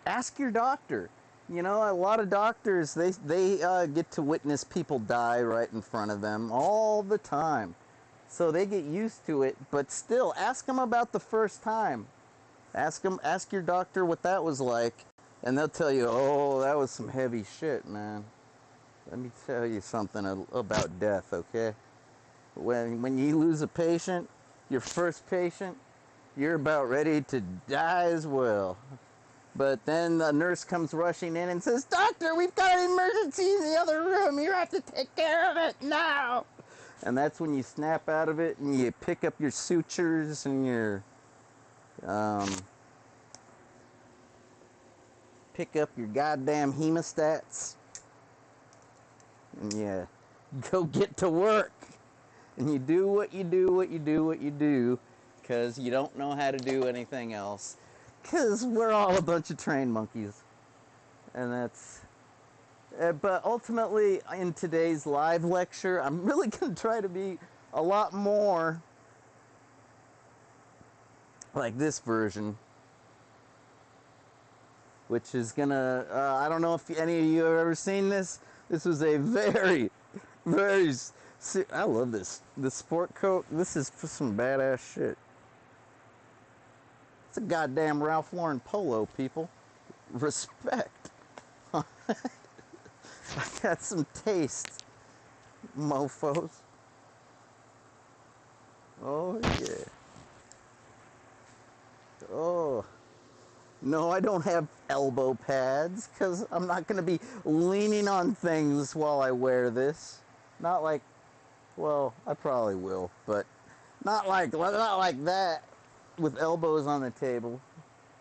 ask your doctor. You know, a lot of doctors, they get to witness people die right in front of them all the time. So they get used to it, but still, ask them about the first time. Ask your doctor what that was like, and they'll tell you, oh, that was some heavy shit, man. Let me tell you something about death, okay? When you lose a patient, your first patient, you're about ready to die as well. But then the nurse comes rushing in and says, "Doctor, we've got an emergency in the other room. You have to take care of it now." And that's when you snap out of it and you pick up your sutures and your pick up your goddamn hemostats and you go get to work. And you do what you do because you don't know how to do anything else. Because we're all a bunch of trained monkeys. And that's... but ultimately, in today's live lecture, I'm really going to try to be a lot more like this version. Which is going to... I don't know if any of you have ever seen this. This was a very, very... I love this. The sport coat. This is for some badass shit. It's a goddamn Ralph Lauren polo, people. Respect. I got some taste, mofos. Oh, yeah. Oh. No, I don't have elbow pads, because I'm not going to be leaning on things while I wear this. Not like, well, I probably will, but not like that. With elbows on the table.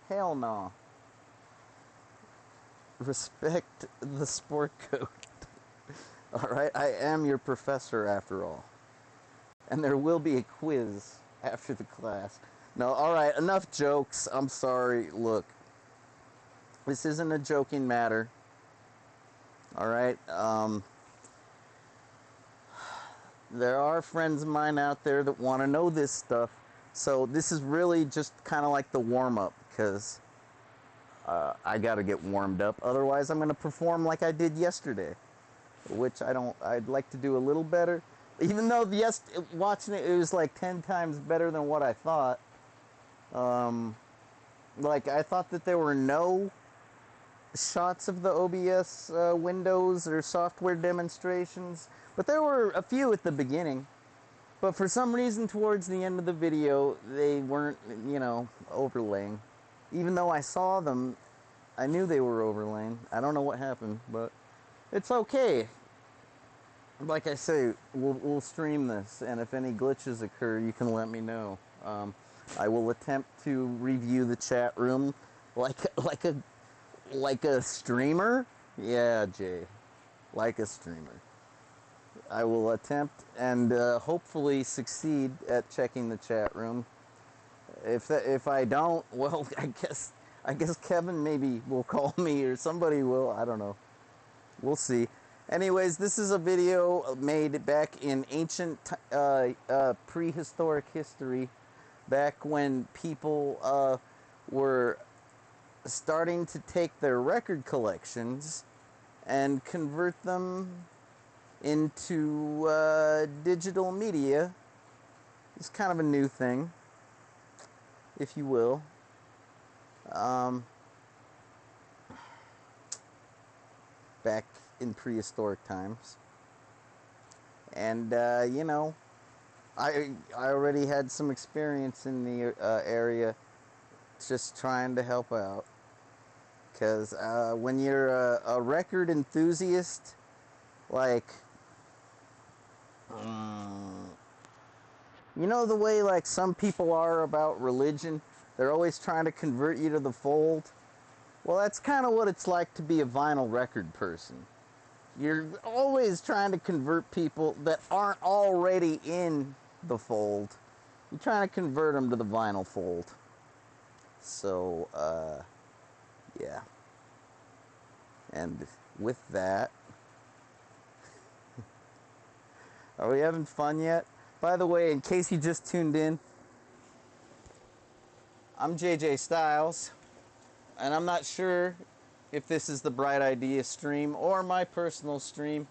Hell no. Respect the sport coat. Alright, I am your professor after all. And there will be a quiz after the class. No, alright, enough jokes. I'm sorry. Look, this isn't a joking matter. Alright, there are friends of mine out there that want to know this stuff. So this is really just kind of like the warm-up, because I got to get warmed up. Otherwise, I'm going to perform like I did yesterday, which I'd like to do a little better. Even though, watching it was like 10 times better than what I thought. Like, I thought that there were no shots of the OBS windows or software demonstrations, but there were a few at the beginning. But for some reason, towards the end of the video, they weren't, overlaying. Even though I saw them, I knew they were overlaying. I don't know what happened, but it's okay. Like I say, we'll stream this, and if any glitches occur, you can let me know. I will attempt to review the chat room like a streamer. Yeah, Jay, like a streamer. I will attempt and hopefully succeed at checking the chat room. If I don't, well, I guess Kevin maybe will call me, or somebody will. I don't know. We'll see. Anyways, this is a video made back in ancient prehistoric history, back when people were starting to take their record collections and convert them into digital media. It's kind of a new thing, if you will. Back in prehistoric times. And, I already had some experience in the area, just trying to help out. Because when you're a record enthusiast, like, you know the way like some people are about religion? They're always trying to convert you to the fold. Well, that's kind of what it's like to be a vinyl record person. You're always trying to convert people that aren't already in the fold. You're trying to convert them to the vinyl fold. So, yeah. And with that, are we having fun yet? By the way, in case you just tuned in, I'm JJ Styles, and I'm not sure if this is the Bright Idea stream or my personal stream.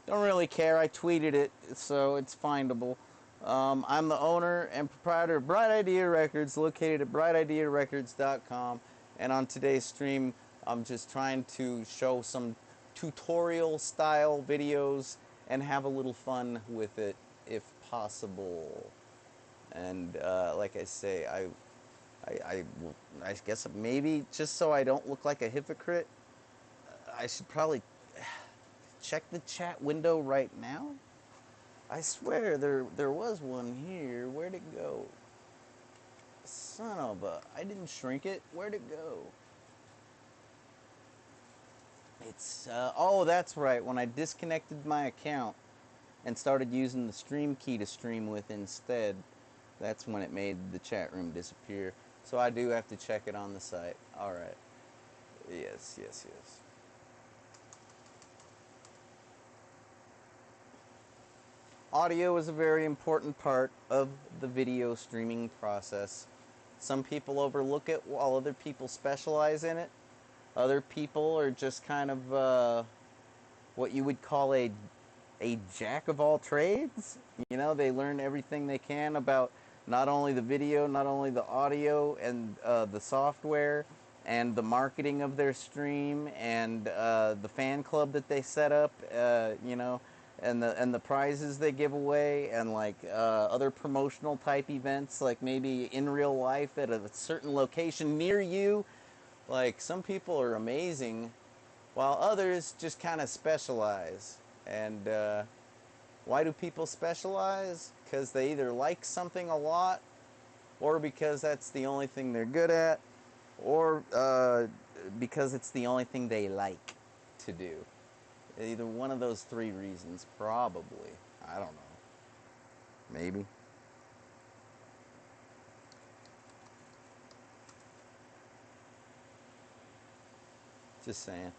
Don't really care. I tweeted it, so it's findable. I'm the owner and proprietor of Bright Idea Records, located at brightidearecords.com, and on today's stream, I'm just trying to show some tutorial-style videos and have a little fun with it, if possible. And like I say, I guess maybe just so I don't look like a hypocrite, I should probably check the chat window right now. I swear there was one here. Where'd it go? Son of a... I didn't shrink it. Where'd it go? It's... oh, that's right. When I disconnected my account and started using the stream key to stream with instead, that's when it made the chat room disappear. So I do have to check it on the site. All right. Yes. Audio is a very important part of the video streaming process. Some people overlook it while other people specialize in it. Other people are just kind of what you would call a jack of all trades. You know, they learn everything they can about not only the video, not only the audio and the software and the marketing of their stream and the fan club that they set up, you know, and the prizes they give away, and like other promotional type events, like maybe in real life at a certain location near you. Like, some people are amazing, while others just kind of specialize. And why do people specialize? Because they either like something a lot, or because that's the only thing they're good at, or because it's the only thing they like to do. Either one of those three reasons, probably. I don't know. Maybe. Just saying.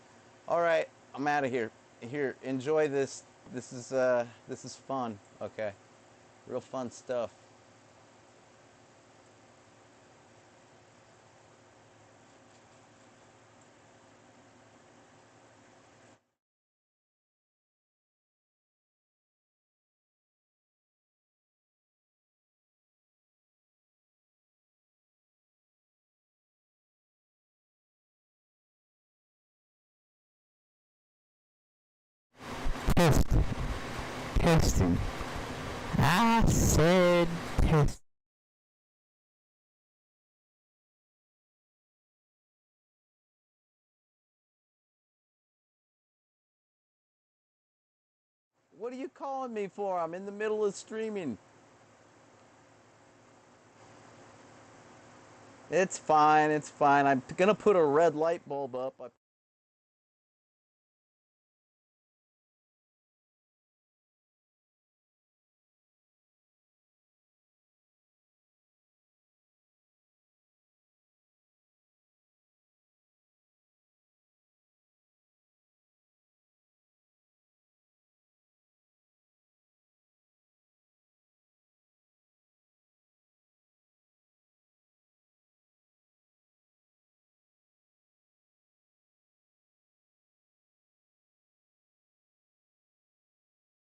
All right, I'm out of here. Here, enjoy this. This is fun. Okay, real fun stuff. Testing. I said test. What are you calling me for? I'm in the middle of streaming. It's fine. It's fine. I'm gonna put a red light bulb up.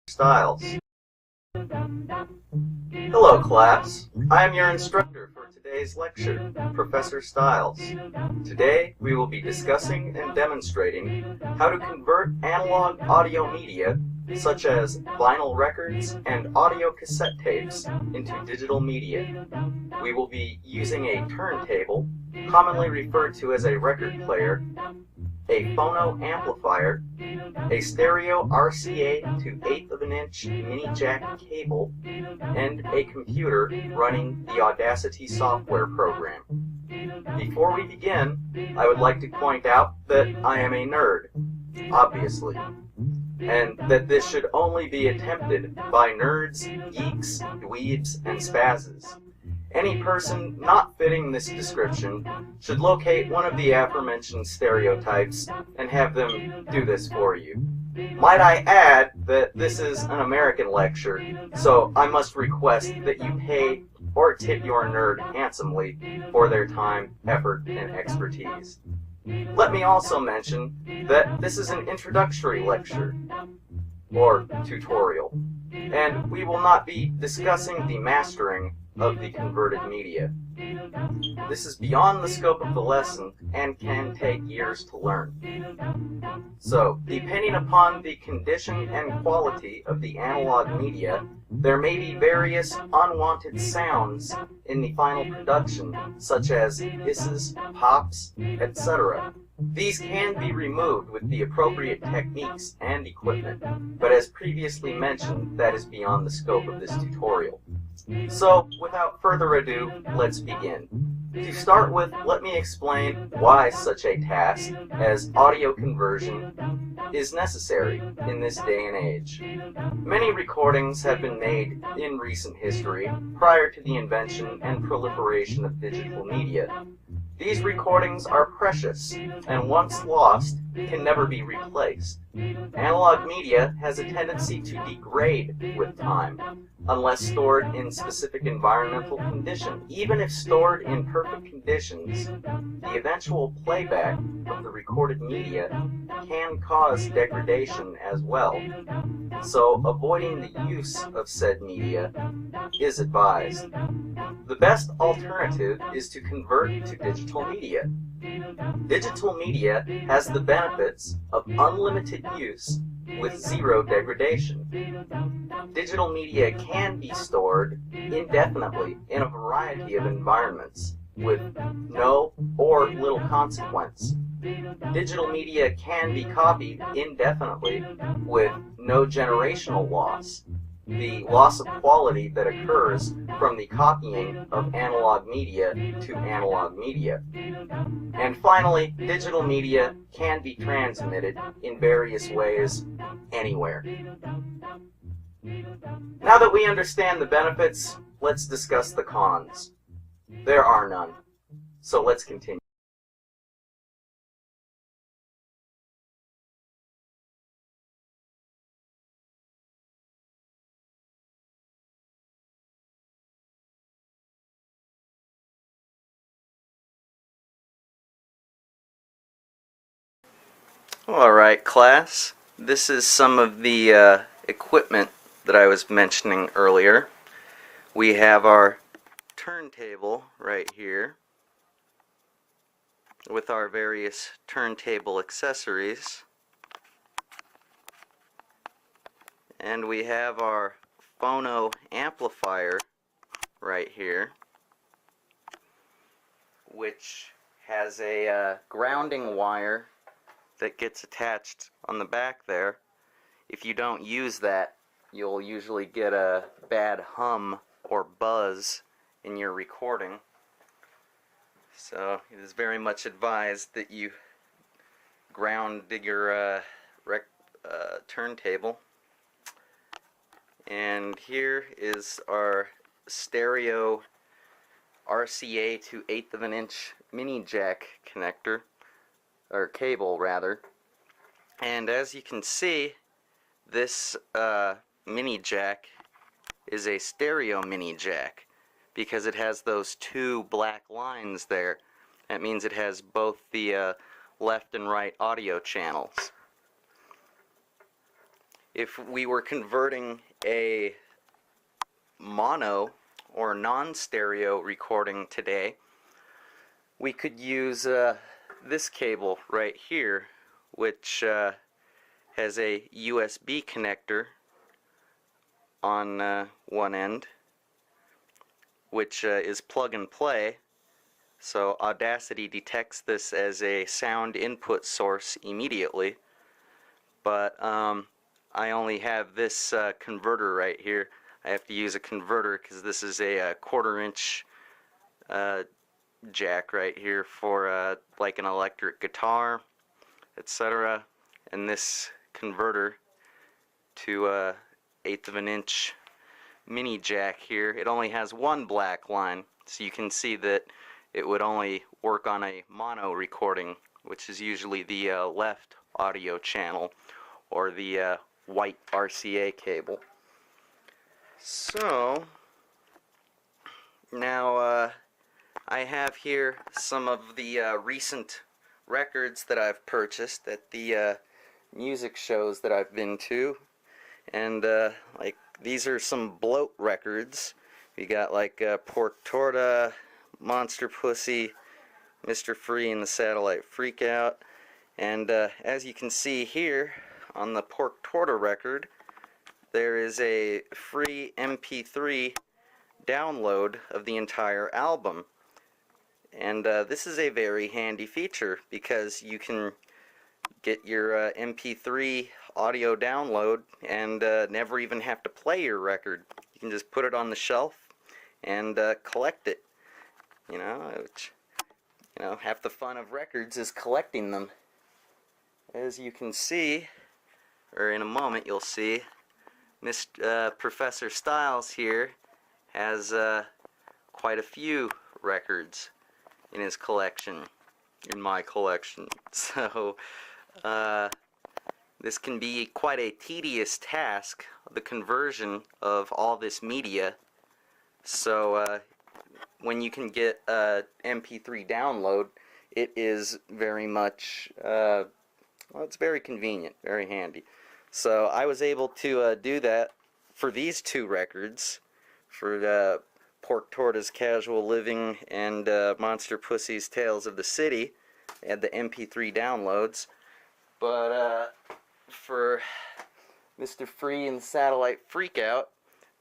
Styles. Hello class, I am your instructor for today's lecture, Professor Styles. Today we will be discussing and demonstrating how to convert analog audio media, such as vinyl records and audio cassette tapes, into digital media. We will be using a turntable, commonly referred to as a record player, a phono amplifier, a stereo RCA to 1/8 of an inch mini jack cable, and a computer running the Audacity software program. Before we begin, I would like to point out that I am a nerd, obviously, and that this should only be attempted by nerds, geeks, dweebs, and spazzes. Any person not fitting this description should locate one of the aforementioned stereotypes and have them do this for you. Might I add that this is an American lecture, so I must request that you pay or tip your nerd handsomely for their time, effort, and expertise. Let me also mention that this is an introductory lecture, or tutorial, and we will not be discussing the mastering of the converted media. This is beyond the scope of the lesson and can take years to learn. So, depending upon the condition and quality of the analog media, there may be various unwanted sounds in the final production, such as hisses, pops, etc. These can be removed with the appropriate techniques and equipment, but as previously mentioned, that is beyond the scope of this tutorial. So, without further ado, let's begin. To start with, let me explain why such a task as audio conversion is necessary in this day and age. Many recordings have been made in recent history prior to the invention and proliferation of digital media. These recordings are precious, and once lost, can never be replaced. Analog media has a tendency to degrade with time, unless stored in specific environmental conditions. Even if stored in perfect conditions, the eventual playback of the recorded media can cause degradation as well. So, avoiding the use of said media is advised. The best alternative is to convert to digital media. Digital media has the benefits of unlimited use with zero degradation. Digital media can be stored indefinitely in a variety of environments with no or little consequence. Digital media can be copied indefinitely with no generational loss, the loss of quality that occurs from the copying of analog media to analog media. And finally, digital media can be transmitted in various ways anywhere. Now that we understand the benefits, let's discuss the cons. There are none. So let's continue. Alright, class. This is some of the equipment that I was mentioning earlier. We have our turntable right here with our various turntable accessories. And we have our phono amplifier right here, which has a grounding wire that gets attached on the back there. If you don't use that, you'll usually get a bad hum or buzz in your recording. So it is very much advised that you ground your turntable. And here is our stereo RCA to 1/8 of an inch mini jack connector, or cable rather. And as you can see, this mini jack is a stereo mini jack because it has those two black lines there. That means it has both the left and right audio channels. If we were converting a mono or non-stereo recording today, we could use this cable right here, which has a USB connector on one end, which is plug and play. So Audacity detects this as a sound input source immediately, but I only have this converter right here. I have to use a converter because this is a 1/4 inch jack right here for like an electric guitar, etc. And this converter to 1/8 of an inch mini jack here, it only has one black line, so you can see that it would only work on a mono recording, which is usually the left audio channel or the white RCA cable. So now I have here some of the recent records that I've purchased at the music shows that I've been to, and like these are some bloat records. We got like Pork Torta, Monster Pussy, Mr. Free, and the Satellite Freakout. And as you can see here on the Pork Torta record, there is a free MP3 download of the entire album. And this is a very handy feature because you can get your MP3 audio download and never even have to play your record. You can just put it on the shelf and collect it. Which, half the fun of records is collecting them. As you can see, or in a moment you'll see, Professor Styles here has quite a few records in his collection, in my collection. So this can be quite a tedious task, the conversion of all this media. So when you can get a MP3 download, it is very much, it's very convenient, very handy. So I was able to do that for these two records, for Pork Torta's Casual Living and Monster Pussy's Tales of the City, and the MP3 downloads. But for Mr. Free and Satellite Freakout,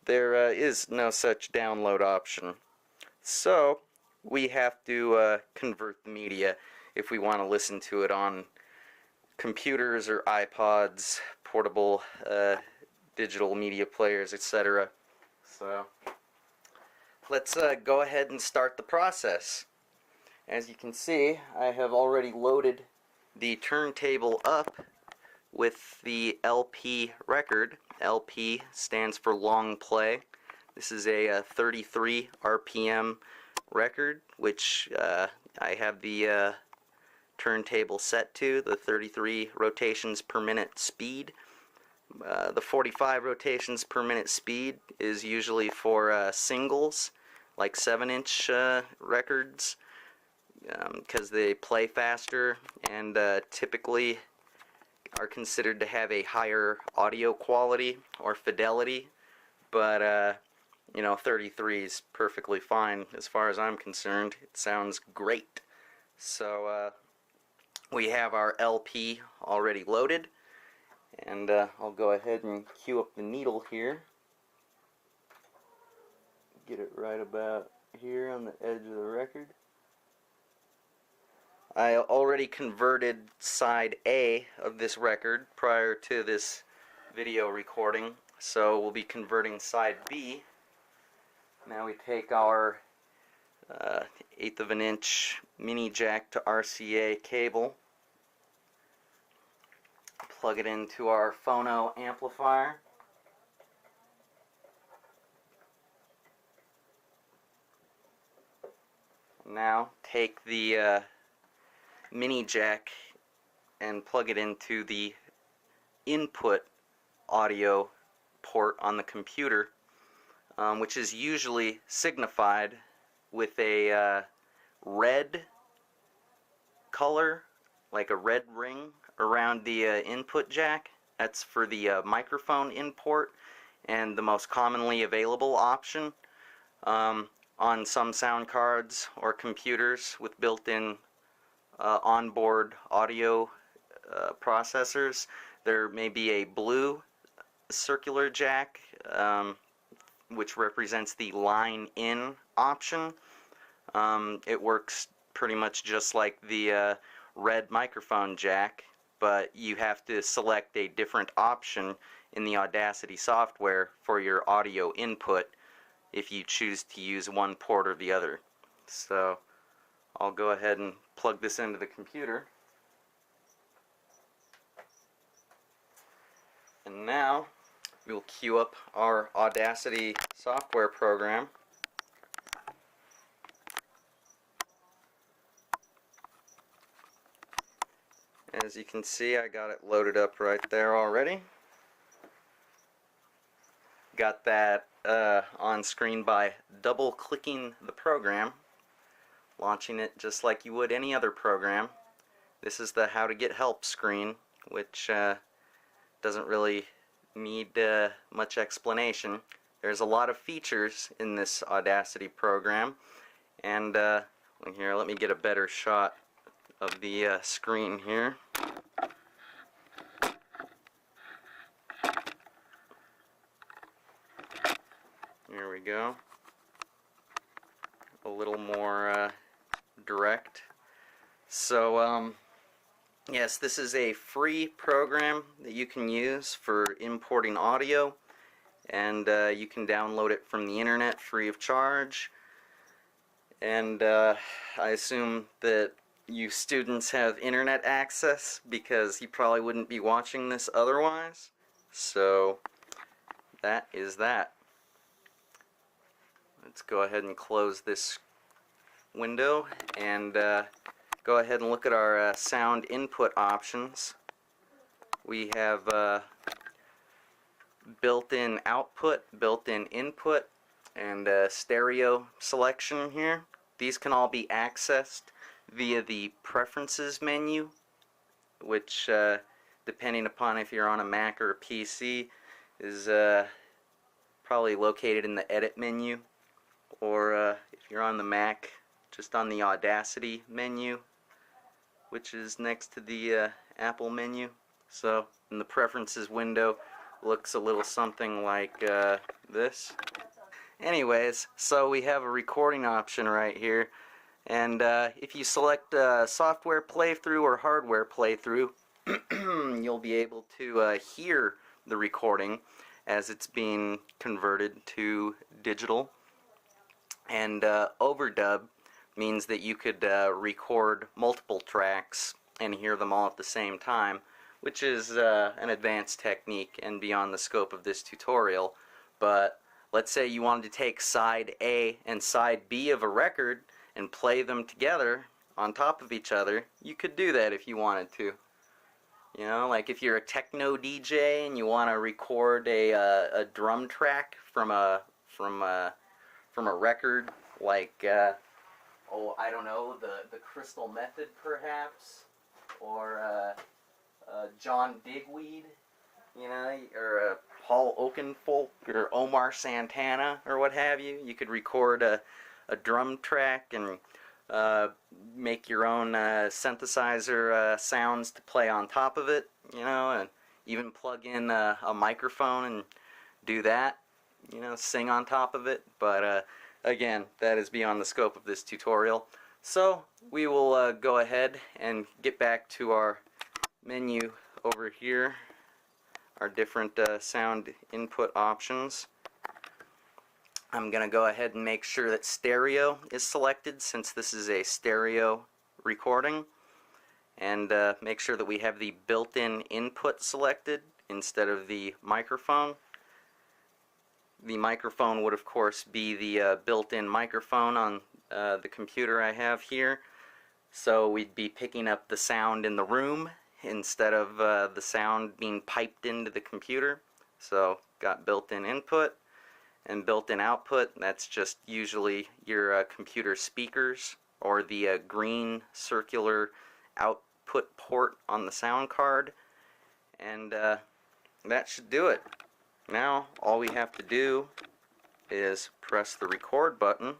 there is no such download option. So we have to convert the media if we want to listen to it on computers or iPods, portable digital media players, etc. So let's go ahead and start the process. As you can see, I have already loaded the turntable up with the LP record. LP stands for long play. This is a 33 RPM record, which I have the turntable set to, the 33 rotations per minute speed. The 45 rotations per minute speed is usually for singles, like 7-inch records, because they play faster and typically are considered to have a higher audio quality or fidelity. But 33 is perfectly fine as far as I'm concerned. It sounds great. So we have our LP already loaded, and I'll go ahead and cue up the needle here. Get it right about here on the edge of the record. I already converted side A of this record prior to this video recording, so we'll be converting side B. Now we take our 1/8 of an inch mini jack to RCA cable, plug it into our phono amplifier, now take the mini jack and plug it into the input audio port on the computer, which is usually signified with a red color, like a red ring around the input jack. That's for the microphone import, and the most commonly available option on some sound cards or computers with built-in onboard audio processors. There may be a blue circular jack, which represents the line in option. It works pretty much just like the red microphone jack, but you have to select a different option in the Audacity software for your audio input if you choose to use one port or the other. So I'll go ahead and plug this into the computer. And now we'll queue up our Audacity software program. As you can see, I got it loaded up right there already. Got that on screen by double clicking the program, launching it just like you would any other program. This is the how to get help screen, which doesn't really need much explanation. There's a lot of features in this Audacity program, And here, let me get a better shot of the screen here. There we go. A little more direct. So, yes, this is a free program that you can use for importing audio, and you can download it from the internet free of charge. And I assume that you students have internet access, because you probably wouldn't be watching this otherwise. So that is that. Let's go ahead and close this window and go ahead and look at our sound input options. We have built-in output, built-in input, and stereo selection here. These can all be accessed via the preferences menu, which depending upon if you're on a Mac or a PC is probably located in the edit menu, or if you're on the Mac, just on the Audacity menu, which is next to the Apple menu. So in the preferences window, looks a little something like this. Anyways, so we have a recording option right here, and if you select software playthrough or hardware playthrough, you'll be able to hear the recording as it's being converted to digital. And overdub means that you could record multiple tracks and hear them all at the same time, which is an advanced technique and beyond the scope of this tutorial. But let's say you wanted to take side A and side B of a record and play them together on top of each other. You could do that if you wanted to. You know, like if you're a techno DJ and you want to record a drum track from a record, like oh, I don't know, the Crystal Method perhaps, or John Digweed, you know, or Paul Oakenfold, or Omar Santana, or what have you. You could record a drum track and make your own synthesizer sounds to play on top of it, you know, and even plug in a microphone and do that, you know, sing on top of it. But again, that is beyond the scope of this tutorial. So we will go ahead and get back to our menu over here, our different sound input options. I'm going to go ahead and make sure that stereo is selected, since this is a stereo recording, and make sure that we have the built-in input selected instead of the microphone. The microphone would of course be the built-in microphone on the computer I have here, so we'd be picking up the sound in the room instead of the sound being piped into the computer. So got built-in input and built-in output. That's just usually your computer speakers or the green circular output port on the sound card, and that should do it. Now all we have to do is press the record button.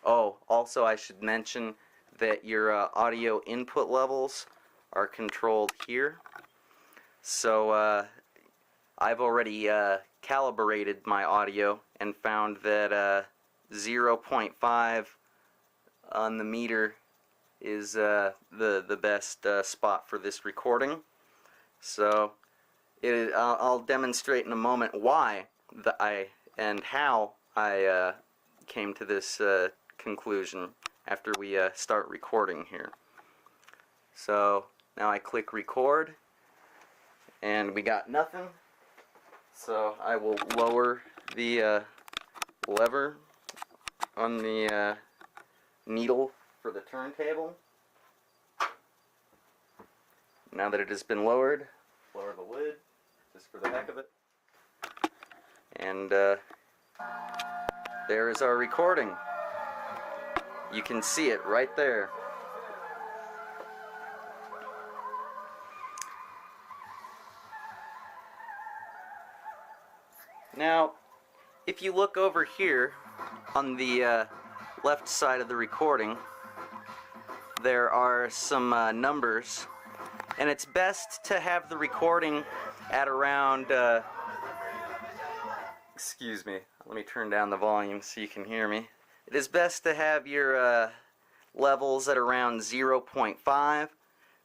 Oh, also I should mention that your audio input levels are controlled here. So I've already calibrated my audio and found that 0.5 on the meter is the best spot for this recording. So I'll demonstrate in a moment why and how I came to this conclusion after we start recording here. So now I click record, and we got nothing. So I will lower the lever on the needle for the turntable. Now that it has been lowered, lower the lid just for the heck of it. And there is our recording. You can see it right there. Now, if you look over here on the left side of the recording, there are some numbers, and it's best to have the recording at around, excuse me, let me turn down the volume so you can hear me. It is best to have your levels at around 0.5,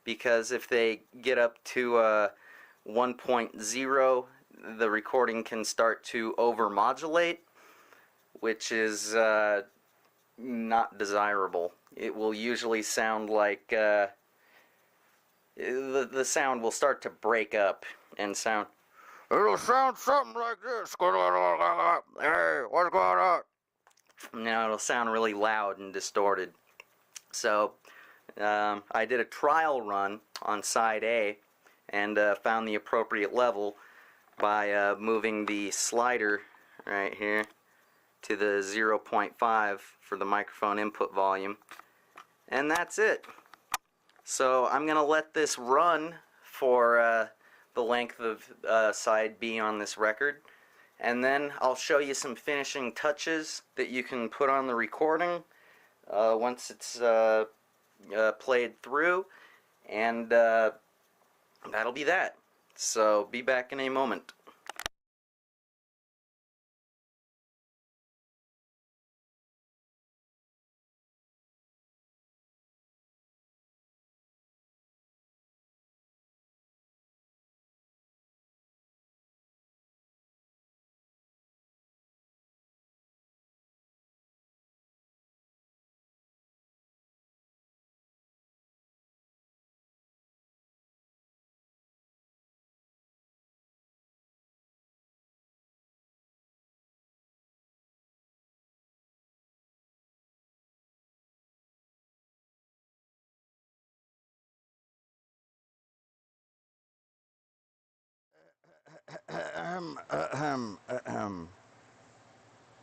because if they get up to 1.0, the recording can start to overmodulate, which is not desirable. It will usually sound like the sound will start to break up and sound. It'll sound something like this. Hey, what's going on? Now it'll sound really loud and distorted. So I did a trial run on side A and found the appropriate level by moving the slider right here to the 0.5 for the microphone input volume, and that's it. So I'm gonna let this run for the length of side B on this record, and then I'll show you some finishing touches that you can put on the recording once it's played through, and that'll be that. So be back in a moment.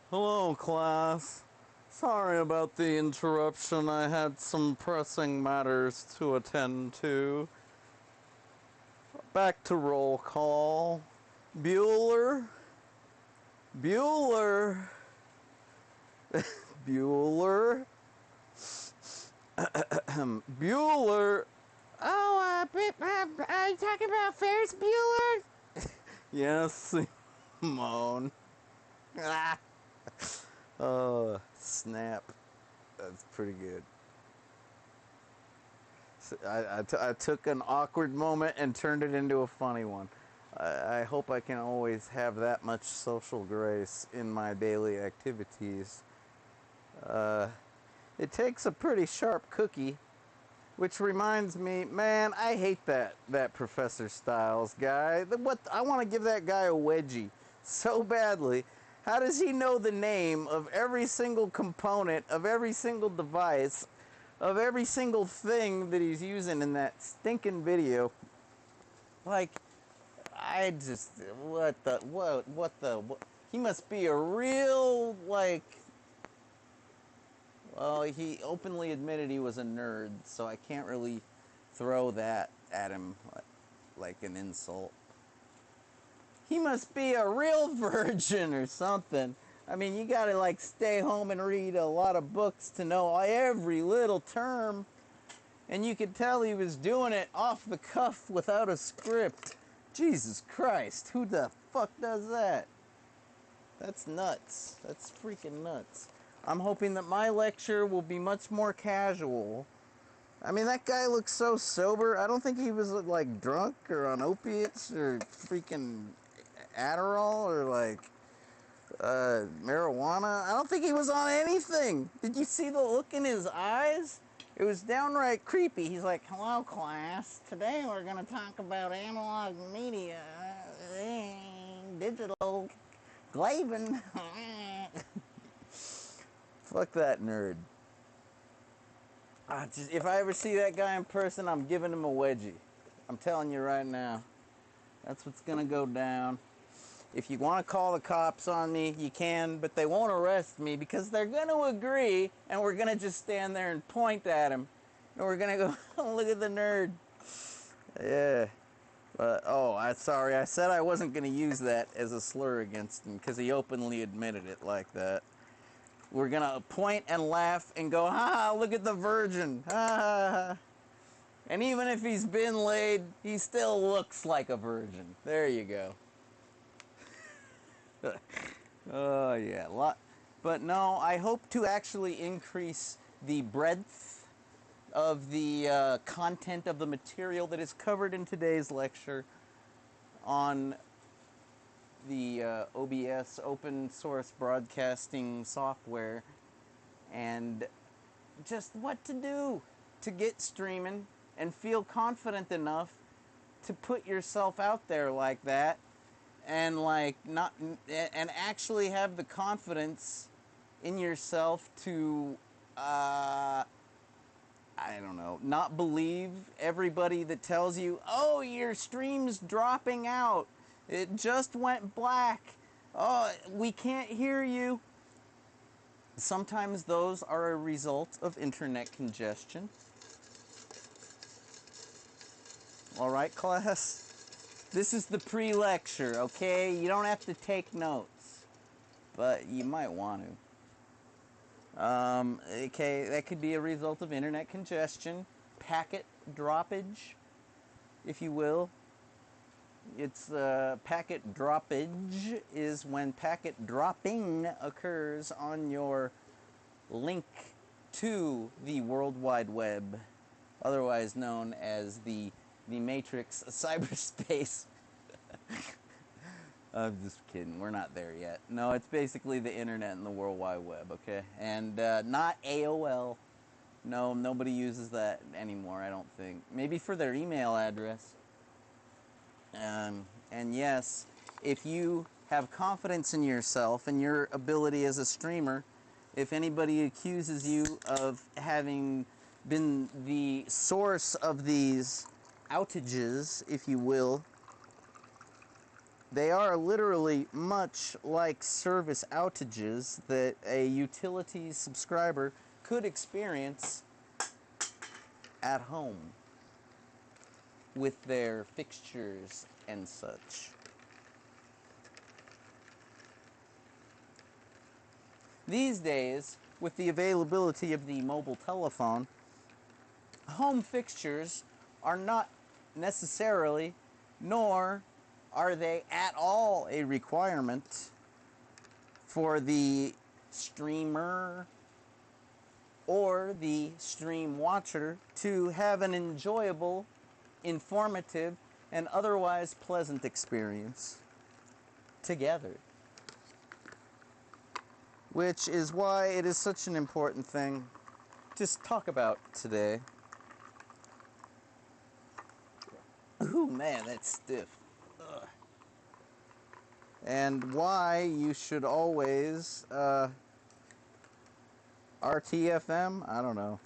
Hello, class. Sorry about the interruption. I had some pressing matters to attend to. Back to roll call. Bueller. Bueller. Bueller. Bueller. Oh, are you talking about Ferris Bueller? Yes, Simone. Ah. Oh, snap. That's pretty good. So I took an awkward moment and turned it into a funny one. I hope I can always have that much social grace in my daily activities. It takes a pretty sharp cookie, which reminds me, man, I hate that Professor Styles guy. I want to give that guy a wedgie so badly. How does he know the name of every single component, of every single device, of every single thing that he's using in that stinking video? Like, I just, what, he must be a real, like, well, he openly admitted he was a nerd, so I can't really throw that at him like an insult. He must be a real virgin or something. I mean, you gotta like stay home and read a lot of books to know every little term. And you could tell he was doing it off the cuff without a script. Jesus Christ, who the fuck does that? That's nuts. That's freaking nuts. I'm hoping that my lecture will be much more casual. I mean, that guy looks so sober. I don't think he was like drunk or on opiates or freaking Adderall or like marijuana. I don't think he was on anything. Did you see the look in his eyes? It was downright creepy. He's like, hello, class. Today we're going to talk about analog media, digital glavin. Fuck that nerd. If I ever see that guy in person, I'm giving him a wedgie. I'm telling you right now. That's what's going to go down. If you want to call the cops on me, you can, but they won't arrest me because they're going to agree, and we're going to just stand there and point at him. And we're going to go, oh, look at the nerd. Yeah. Sorry. I said I wasn't going to use that as a slur against him because he openly admitted it like that. We're gonna point and laugh and go, ha, look at the virgin, ha. And even if he's been laid, he still looks like a virgin. There you go. Oh, yeah. But no, I hope to actually increase the breadth of the content of the material that is covered in today's lecture on the OBS, open source broadcasting software, and just what to do to get streaming and feel confident enough to put yourself out there like that, and and actually have the confidence in yourself to I don't know, not believe everybody that tells you, oh, your stream's dropping out, it just went black, oh, we can't hear you. Sometimes those are a result of internet congestion. All right, class? This is the pre-lecture, okay? You don't have to take notes, but you might want to. Okay, that could be a result of internet congestion, packet droppage, if you will. It's packet droppage is when packet dropping occurs on your link to the World Wide Web, otherwise known as the matrix of cyberspace. I'm just kidding. We're not there yet. No, it's basically the internet and the World Wide Web, okay? And not AOL. No, nobody uses that anymore, I don't think. Maybe for their email address. And yes, if you have confidence in yourself and your ability as a streamer, if anybody accuses you of having been the source of these outages, if you will, they are literally much like service outages that a utilities subscriber could experience at home with their fixtures and such. These days, with the availability of the mobile telephone, home fixtures are not necessarily, nor are they at all a requirement for the streamer or the stream watcher to have an enjoyable, informative, and otherwise pleasant experience together. Which is why it is such an important thing to talk about today. Ooh, man, that's stiff. Ugh. And why you should always RTFM? I don't know.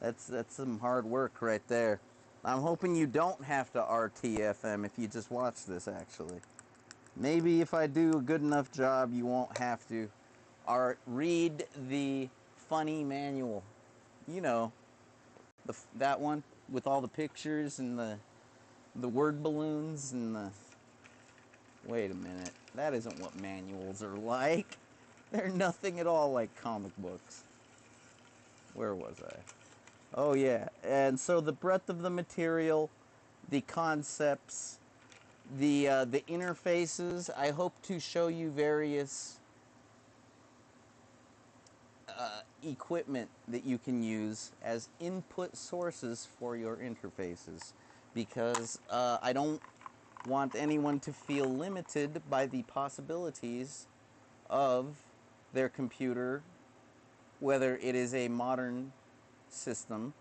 That's some hard work right there. I'm hoping you don't have to RTFM if you just watch this, actually. Maybe if I do a good enough job, you won't have to read the funny manual. You know, that one with all the pictures and the word balloons and the... Wait a minute. That isn't what manuals are like. They're nothing at all like comic books. Where was I? Oh, yeah. And so the breadth of the material, the concepts, the interfaces. I hope to show you various equipment that you can use as input sources for your interfaces, because I don't want anyone to feel limited by the possibilities of their computer, whether it is a modern system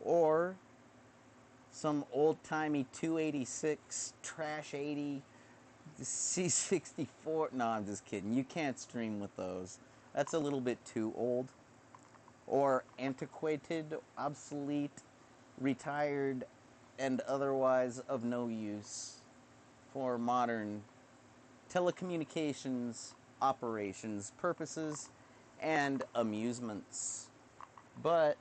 or some old-timey 286 trash 80 C64. No, I'm just kidding. You can't stream with those. That's a little bit too old, or antiquated, obsolete, retired, and otherwise of no use for modern telecommunications operations purposes and amusements. But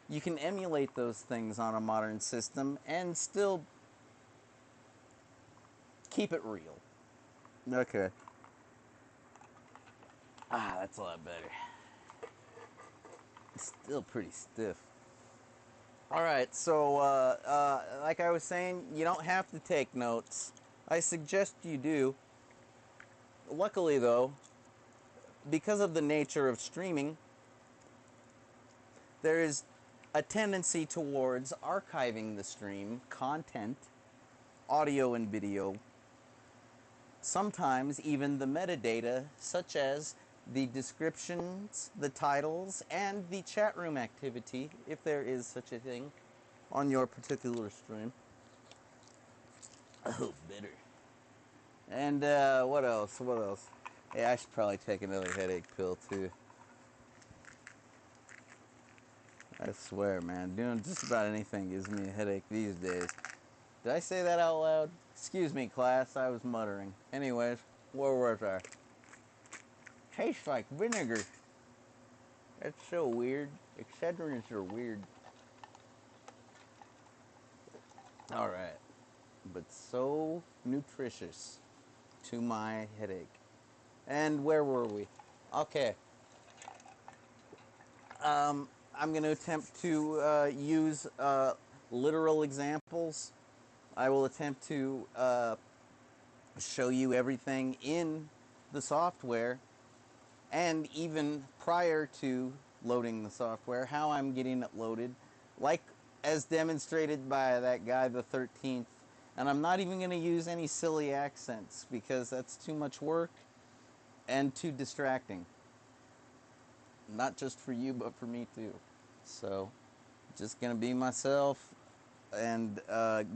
you can emulate those things on a modern system and still keep it real. Okay. Ah, that's a lot better. It's still pretty stiff. All right, so like I was saying, you don't have to take notes. I suggest you do. Luckily, though, because of the nature of streaming, there is a tendency towards archiving the stream content, audio and video, sometimes even the metadata, such as the descriptions, the titles, and the chat room activity, if there is such a thing, on your particular stream. Oh, bitter. And what else? What else? Hey, I should probably take another headache pill, too. I swear, man, doing just about anything gives me a headache these days. Did I say that out loud? Excuse me, class, I was muttering. Anyways, where was I? Tastes like vinegar. That's so weird. Excedrins are weird. Alright. But so nutritious to my headache. And where were we? Okay. I'm going to attempt to use literal examples. I will attempt to show you everything in the software, and even prior to loading the software, how I'm getting it loaded, like as demonstrated by that guy, the 13th. And I'm not even going to use any silly accents, because that's too much work and too distracting. Not just for you, but for me too. So, just going to be myself and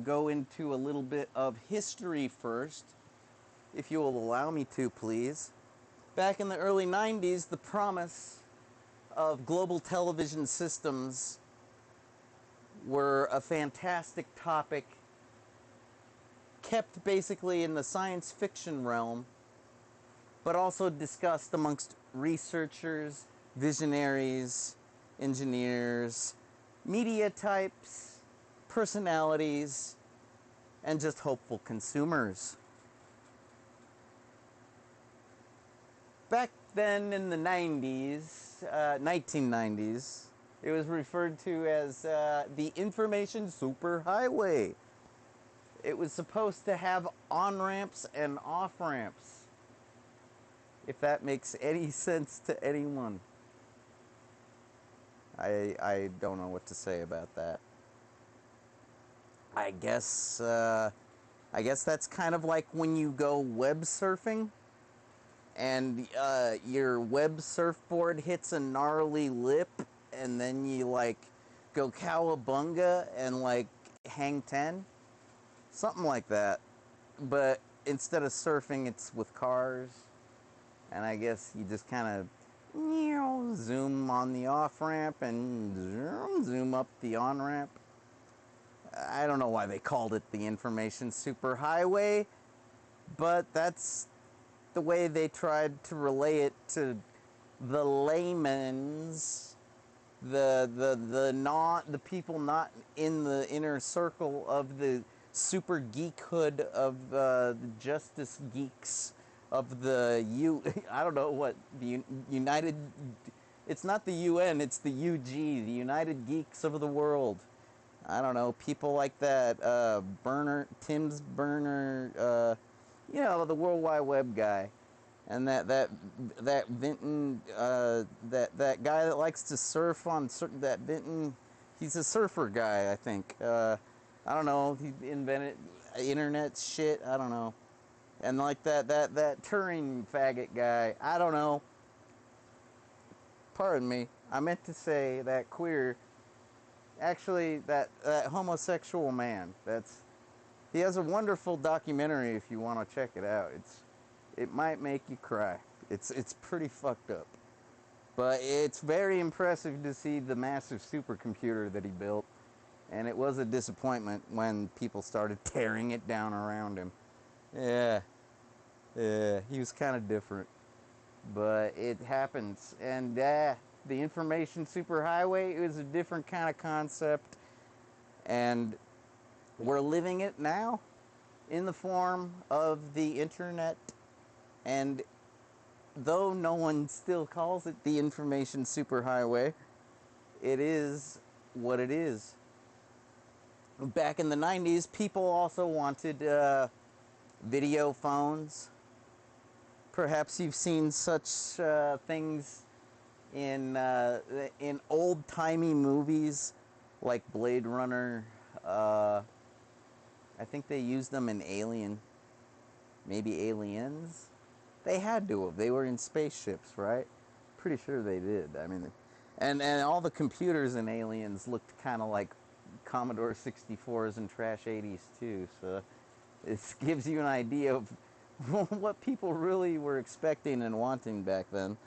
go into a little bit of history first, if you will allow me to, please. Back in the early 90s, the promise of global television systems were a fantastic topic, kept basically in the science fiction realm, but also discussed amongst researchers, visionaries, engineers, media types, personalities, and just hopeful consumers. Back then in the 90s, 1990s, it was referred to as the information superhighway. It was supposed to have on-ramps and off-ramps, if that makes any sense to anyone. I don't know what to say about that. I guess that's kind of like when you go web surfing and your web surfboard hits a gnarly lip, and then you like go cowabunga and like hang 10, something like that. But instead of surfing, it's with cars, and I guess you just kind of zoom on the off ramp and zoom up the on ramp. I don't know why they called it the information superhighway, but that's the way they tried to relay it to the layman's, the people not in the inner circle of the super geekhood of the justice geeks of the I don't know what the United. It's not the UN. It's the UG, the United Geeks of the World. I don't know, people like that, Tim's Burner, the World Wide Web guy, and that Vinton, that guy that likes to surf on that Vinton, he's a surfer guy, I think. I don't know, he invented internet shit, I don't know. And like that Turing faggot guy, I don't know. Pardon me, I meant to say that queer. Actually, that homosexual man. He has a wonderful documentary if you want to check it out. It might make you cry. It's pretty fucked up, but it's very impressive to see the massive supercomputer that he built. And it was a disappointment when people started tearing it down around him. Yeah, he was kind of different, but it happens. And the information superhighway, it was a different kind of concept, and we're living it now in the form of the internet and though no one still calls it the information superhighway, it is what it is. Back in the 90s, people also wanted video phones. Perhaps you've seen such things in old-timey movies like Blade Runner. I think they used them in Alien. Maybe Aliens? They had to have. They were in spaceships, right? Pretty sure they did. I mean, and all the computers in Aliens looked kind of like Commodore 64s and trash 80s too. So it gives you an idea of what people really were expecting and wanting back then.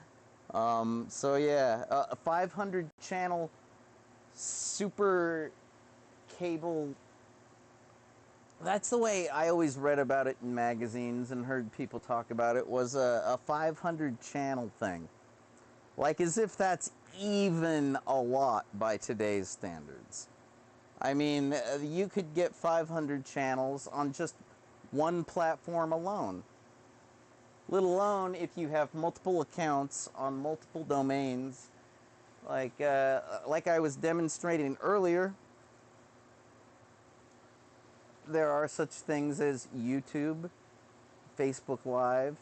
So yeah, a 500 channel super cable. That's the way I always read about it in magazines and heard people talk about it, was a 500 channel thing. Like as if that's even a lot by today's standards. I mean, you could get 500 channels on just one platform alone. Let alone if you have multiple accounts on multiple domains. Like I was demonstrating earlier, there are such things as YouTube, Facebook Live,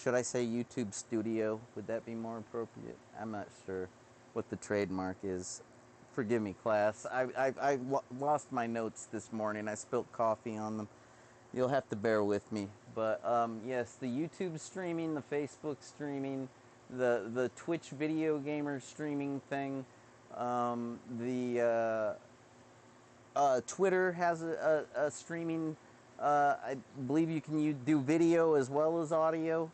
should I say YouTube Studio? Would that be more appropriate? I'm not sure what the trademark is. Forgive me, class. I lost my notes this morning. I spilled coffee on them. You'll have to bear with me. But yes, the YouTube streaming, the Facebook streaming, the Twitch video gamer streaming thing, Twitter has a streaming. I believe you can do video as well as audio.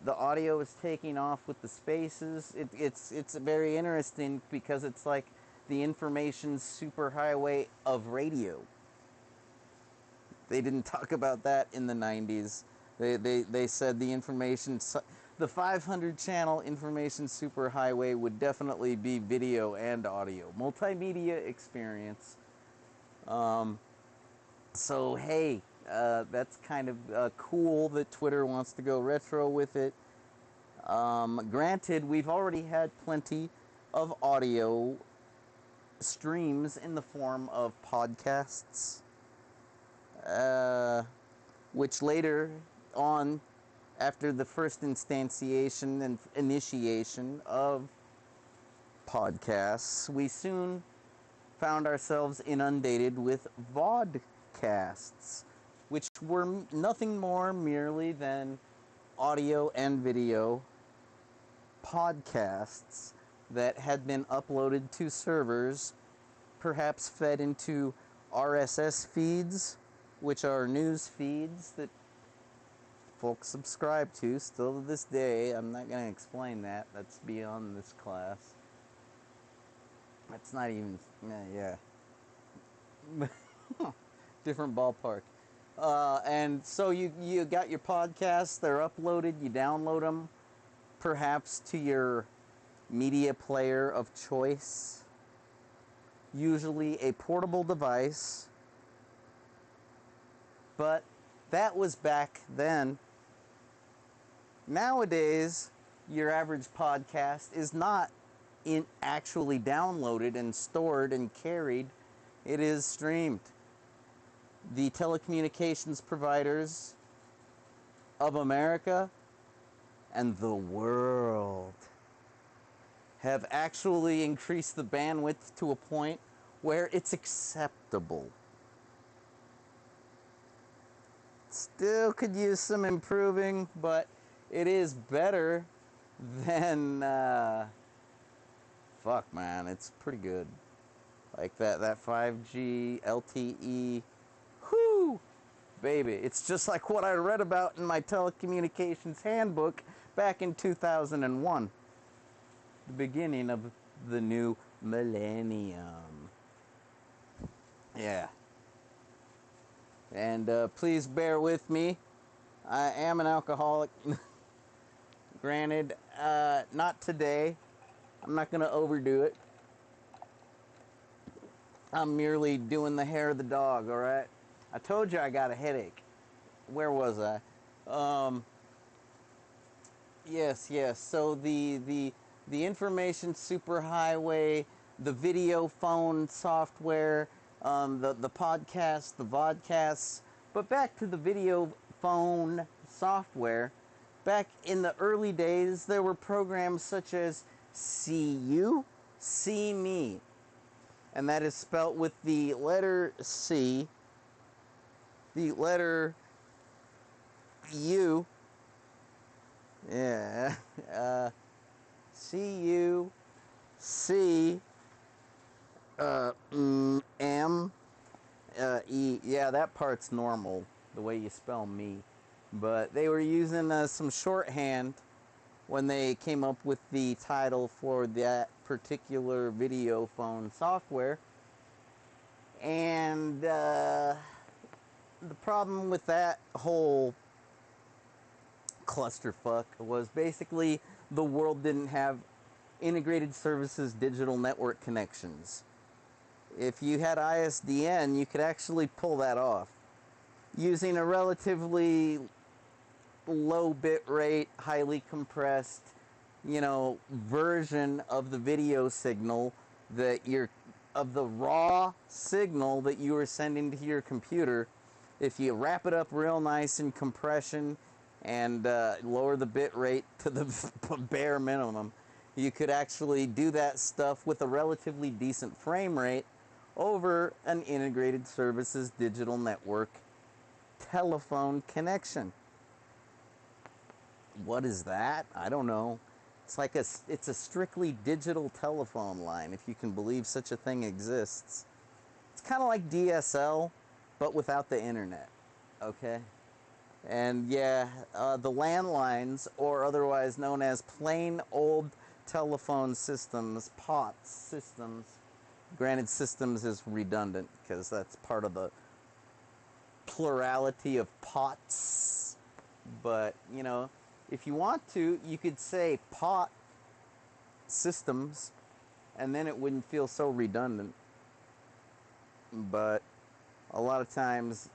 The audio is taking off with the spaces. It's very interesting because it's like the information superhighway of radio. They didn't talk about that in the 90s. They said the 500 channel information superhighway would definitely be video and audio. Multimedia experience. So hey, that's kind of cool that Twitter wants to go retro with it. Granted, we've already had plenty of audio streams in the form of podcasts, which later on, after the first instantiation and initiation of podcasts, we soon found ourselves inundated with vodcasts, which were nothing more merely than audio and video podcasts that had been uploaded to servers, perhaps fed into RSS feeds, which are news feeds that folks subscribe to still to this day. I'm not going to explain that. That's beyond this class. That's not even, yeah. Different ballpark. And so you got your podcasts, they're uploaded, you download them, perhaps to your media player of choice, usually a portable device, but that was back then. Nowadays, your average podcast is not actually downloaded and stored and carried. It is streamed. The telecommunications providers of America and the world have actually increased the bandwidth to a point where it's acceptable. Still could use some improving, but it is better than fuck, man, it's pretty good. Like that 5G LTE, whoo, baby. It's just like what I read about in my telecommunications handbook back in 2001. The beginning of the new millennium. Yeah. And please bear with me. I am an alcoholic. Granted, not today. I'm not going to overdo it. I'm merely doing the hair of the dog, all right? I told you I got a headache. Where was I? Yes, yes. So the information superhighway, the video phone software, the podcast, the vodcasts. But back to the video phone software. Back in the early days, there were programs such as See You, See Me, and that is spelt with the letter C, the letter U. Yeah. C-U, C, M, E. Yeah, that part's normal, the way you spell me. But they were using some shorthand when they came up with the title for that particular video phone software. And the problem with that whole clusterfuck was basically the world didn't have integrated services digital network connections. If you had ISDN, you could actually pull that off using a relatively low bit rate, highly compressed, version of the video signal of the raw signal that you were sending to your computer. If you wrap it up real nice in compression and lower the bit rate to the bare minimum, you could actually do that stuff with a relatively decent frame rate over an integrated services digital network telephone connection. What is that? I don't know. It's a strictly digital telephone line, if you can believe such a thing exists. It's kind of like DSL, but without the internet. Okay? And yeah, the landlines, or otherwise known as plain old telephone systems, POTS systems. Granted, systems is redundant because that's part of the plurality of POTS. But, if you want to, you could say POT systems, and then it wouldn't feel so redundant. But a lot of times,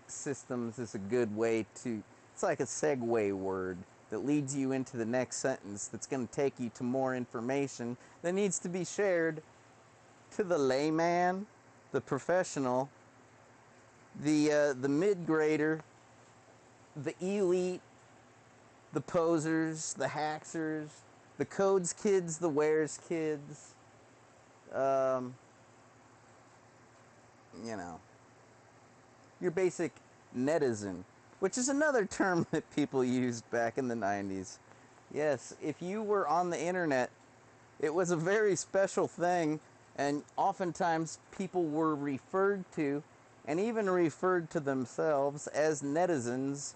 systems is a good way to, it's like a segue word that leads you into the next sentence that's going to take you to more information that needs to be shared to the layman, the professional, the mid-grader, the elite, the posers, the hacksers, the codes kids, the wares kids, your basic netizen, which is another term that people used back in the 90s. Yes, if you were on the internet, it was a very special thing, and oftentimes people were referred to, and even referred to themselves as netizens,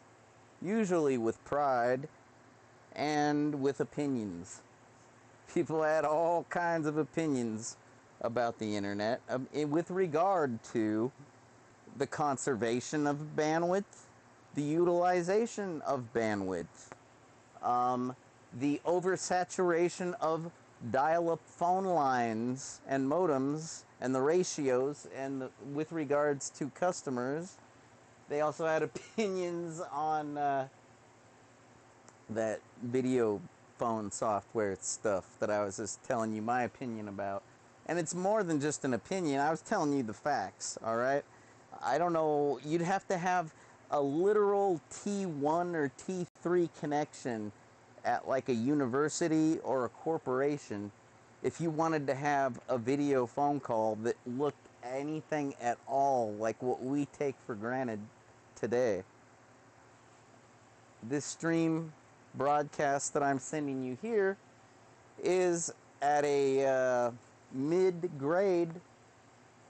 usually with pride and with opinions. People had all kinds of opinions about the internet with regard to the conservation of bandwidth, the utilization of bandwidth, the oversaturation of dial-up phone lines and modems, and the ratios, and with regards to customers. They also had opinions on that video phone software stuff that I was just telling you my opinion about. And it's more than just an opinion. I was telling you the facts, all right? I don't know. You'd have to have a literal T1 or T3 connection at like a university or a corporation if you wanted to have a video phone call that looked anything at all like what we take for granted today. This stream broadcast that I'm sending you here is at a mid-grade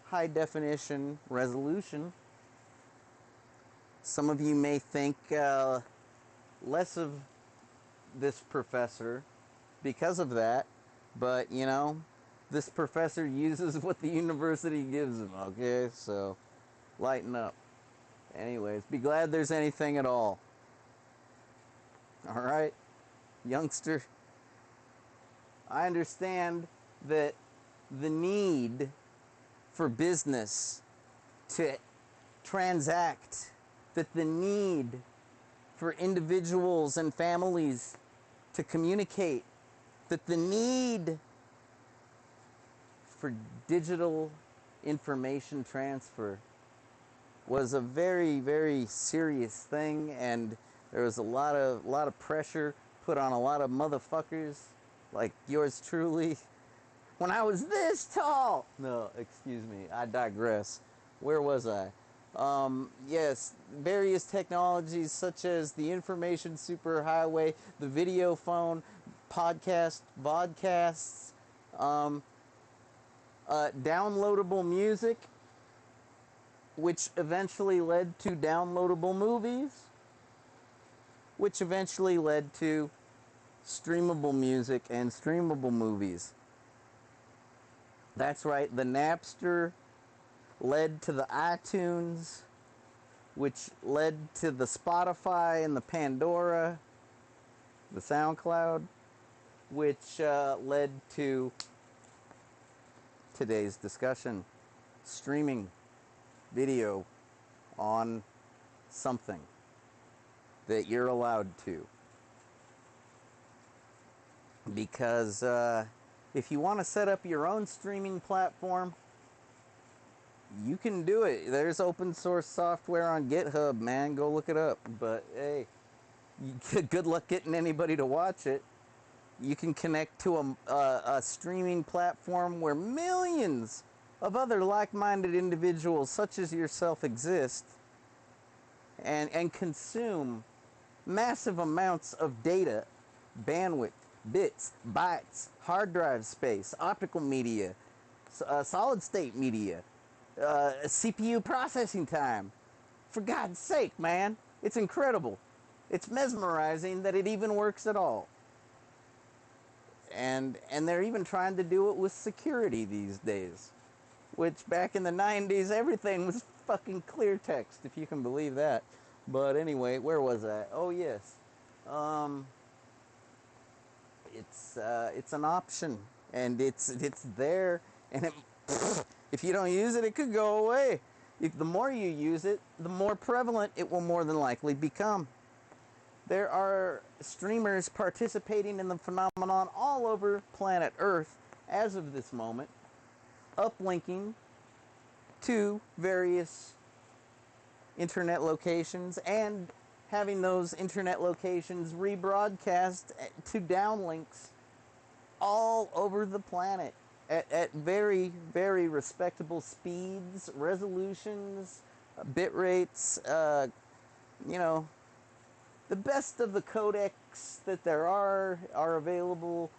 high definition resolution. Some of you may think less of this professor because of that, but this professor uses what the university gives him, okay? So lighten up. Anyways, be glad there's anything at all. All right, youngster. I understand that the need for business to transact, that the need for individuals and families to communicate that the need for digital information transfer was a very, very serious thing, and there was a lot of pressure put on a lot of motherfuckers like yours truly. When I was this tall. No, excuse me, I digress. Where was I? Yes, various technologies such as the information superhighway, the video phone, podcast, vodcasts, downloadable music, which eventually led to downloadable movies, which eventually led to streamable music and streamable movies. That's right, the Napster led to the iTunes, which led to the Spotify and the Pandora, the SoundCloud, which led to today's discussion, streaming video on something that you're allowed to. Because if you want to set up your own streaming platform, you can do it. There's open source software on GitHub, man. Go look it up. But hey, good luck getting anybody to watch it. You can connect to a streaming platform where millions of other like-minded individuals such as yourself exist and consume massive amounts of data, bandwidth, bits, bytes, hard drive space, optical media, solid state media, CPU processing time. For God's sake, man, it's incredible. It's mesmerizing that it even works at all. And they're even trying to do it with security these days, which back in the 90s, everything was fucking clear text, if you can believe that. But anyway, where was I? Oh yes, it's an option, and it's there, and it, if you don't use it, it could go away. The more you use it, the more prevalent it will more than likely become. There are streamers participating in the phenomenon all over planet Earth as of this moment, uplinking to various internet locations and having those internet locations rebroadcast to downlinks all over the planet at very, very respectable speeds, resolutions, bit rates, you know, the best of the codecs that there are available.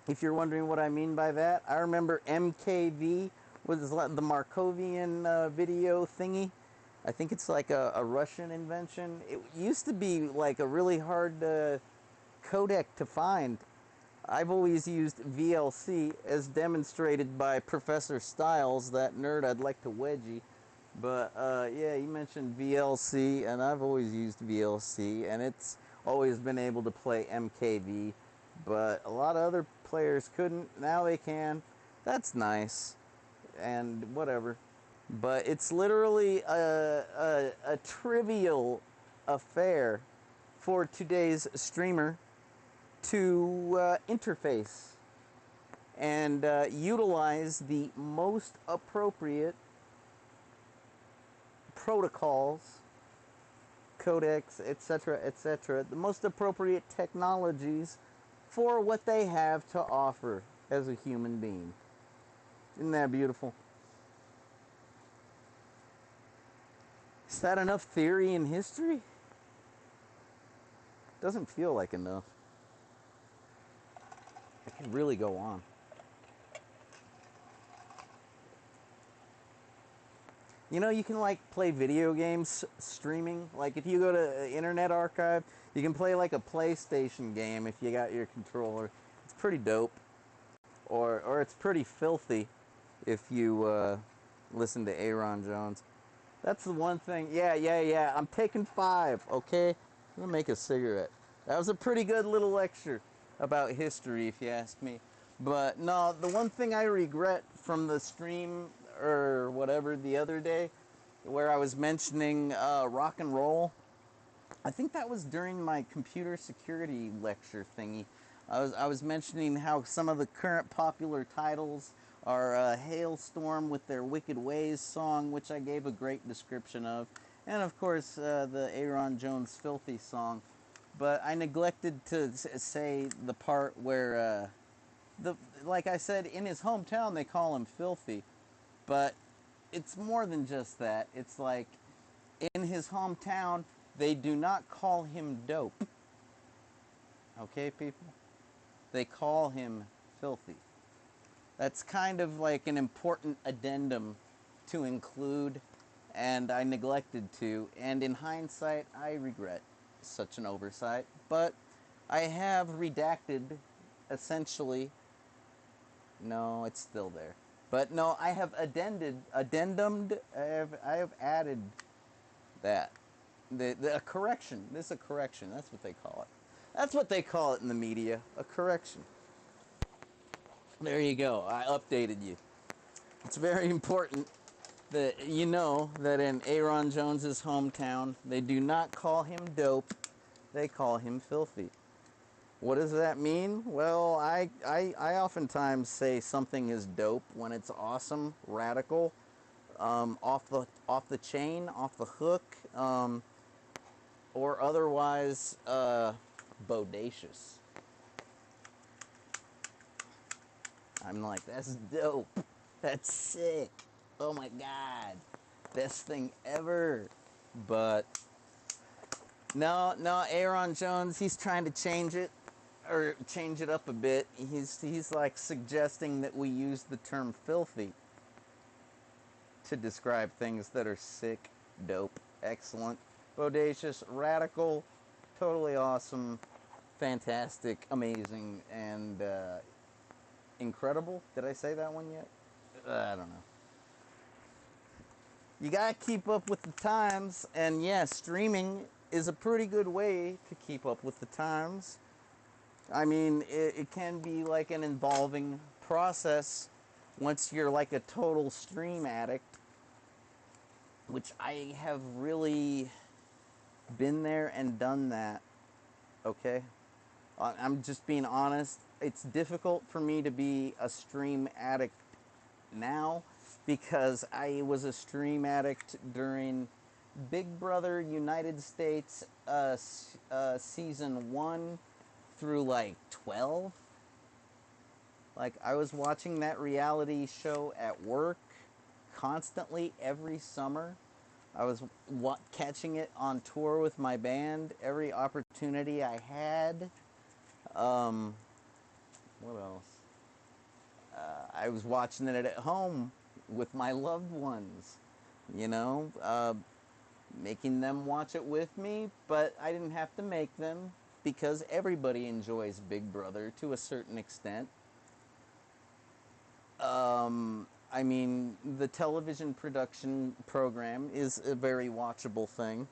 If you're wondering what I mean by that, I remember MKV was the Markovian video thingy. I think it's like a Russian invention. It used to be like a really hard codec to find. I've always used VLC as demonstrated by Professor Stiles, that nerd I'd like to wedgie. But yeah, you mentioned VLC, and I've always used VLC, and it's always been able to play MKV, but a lot of other players couldn't. Now they can. That's nice, and whatever. But it's literally a trivial affair for today's streamer to interface and utilize the most appropriate protocols, codecs, etc., the most appropriate technologies for what they have to offer as a human being. Isn't that beautiful? Is that enough theory and history? Doesn't feel like enough. I could really go on. You know, you can like play video games streaming. Like if you go to Internet Archive, you can play like a PlayStation game if you got your controller. It's pretty dope. Or it's pretty filthy if you listen to Aaron Jones. That's the one thing. Yeah. I'm taking 5, okay? I'm gonna make a cigarette. That was a pretty good little lecture about history, if you ask me. But no, the one thing I regret from the stream or whatever the other day, where I was mentioning rock and roll, I think that was during my computer security lecture thingy. I was mentioning how some of the current popular titles are Hailstorm with their Wicked Ways song, which I gave a great description of, and of course the Aaron Jones Filthy song. But I neglected to say the part where, like I said, in his hometown they call him Filthy, but it's more than just that. It's like in his hometown they do not call him dope. Okay, people? They call him filthy. That's kind of like an important addendum to include, and I neglected to, and in hindsight, I regret such an oversight. But I have redacted, essentially. No, it's still there. But no, I have addendumed, I have added that. A correction. This is a correction. That's what they call it. That's what they call it in the media, a correction. There you go. I updated you. It's very important that you know that in Aaron Jones's hometown, they do not call him dope. They call him filthy. What does that mean? Well, I oftentimes say something is dope when it's awesome, radical, off the chain, off the hook, or otherwise bodacious. I'm like, that's dope. That's sick. Oh my god. Best thing ever. But no, Aaron Jones, he's trying to change it up a bit. He's like suggesting that we use the term filthy to describe things that are sick, dope, excellent, bodacious, radical, totally awesome, fantastic, amazing, and incredible. Did I say that one yet? I don't know. You gotta keep up with the times, and yeah, streaming is a pretty good way to keep up with the times. I mean, it can be like an involving process once you're like a total stream addict, which I have really been there and done that, okay? I'm just being honest. It's difficult for me to be a stream addict now because I was a stream addict during Big Brother United States season 1 through like 12. Like I was watching that reality show at work constantly every summer. I was catching it on tour with my band every opportunity I had. What else? I was watching it at home with my loved ones, you know, making them watch it with me, but I didn't have to make them because everybody enjoys Big Brother to a certain extent. I mean, the television production program is a very watchable thing.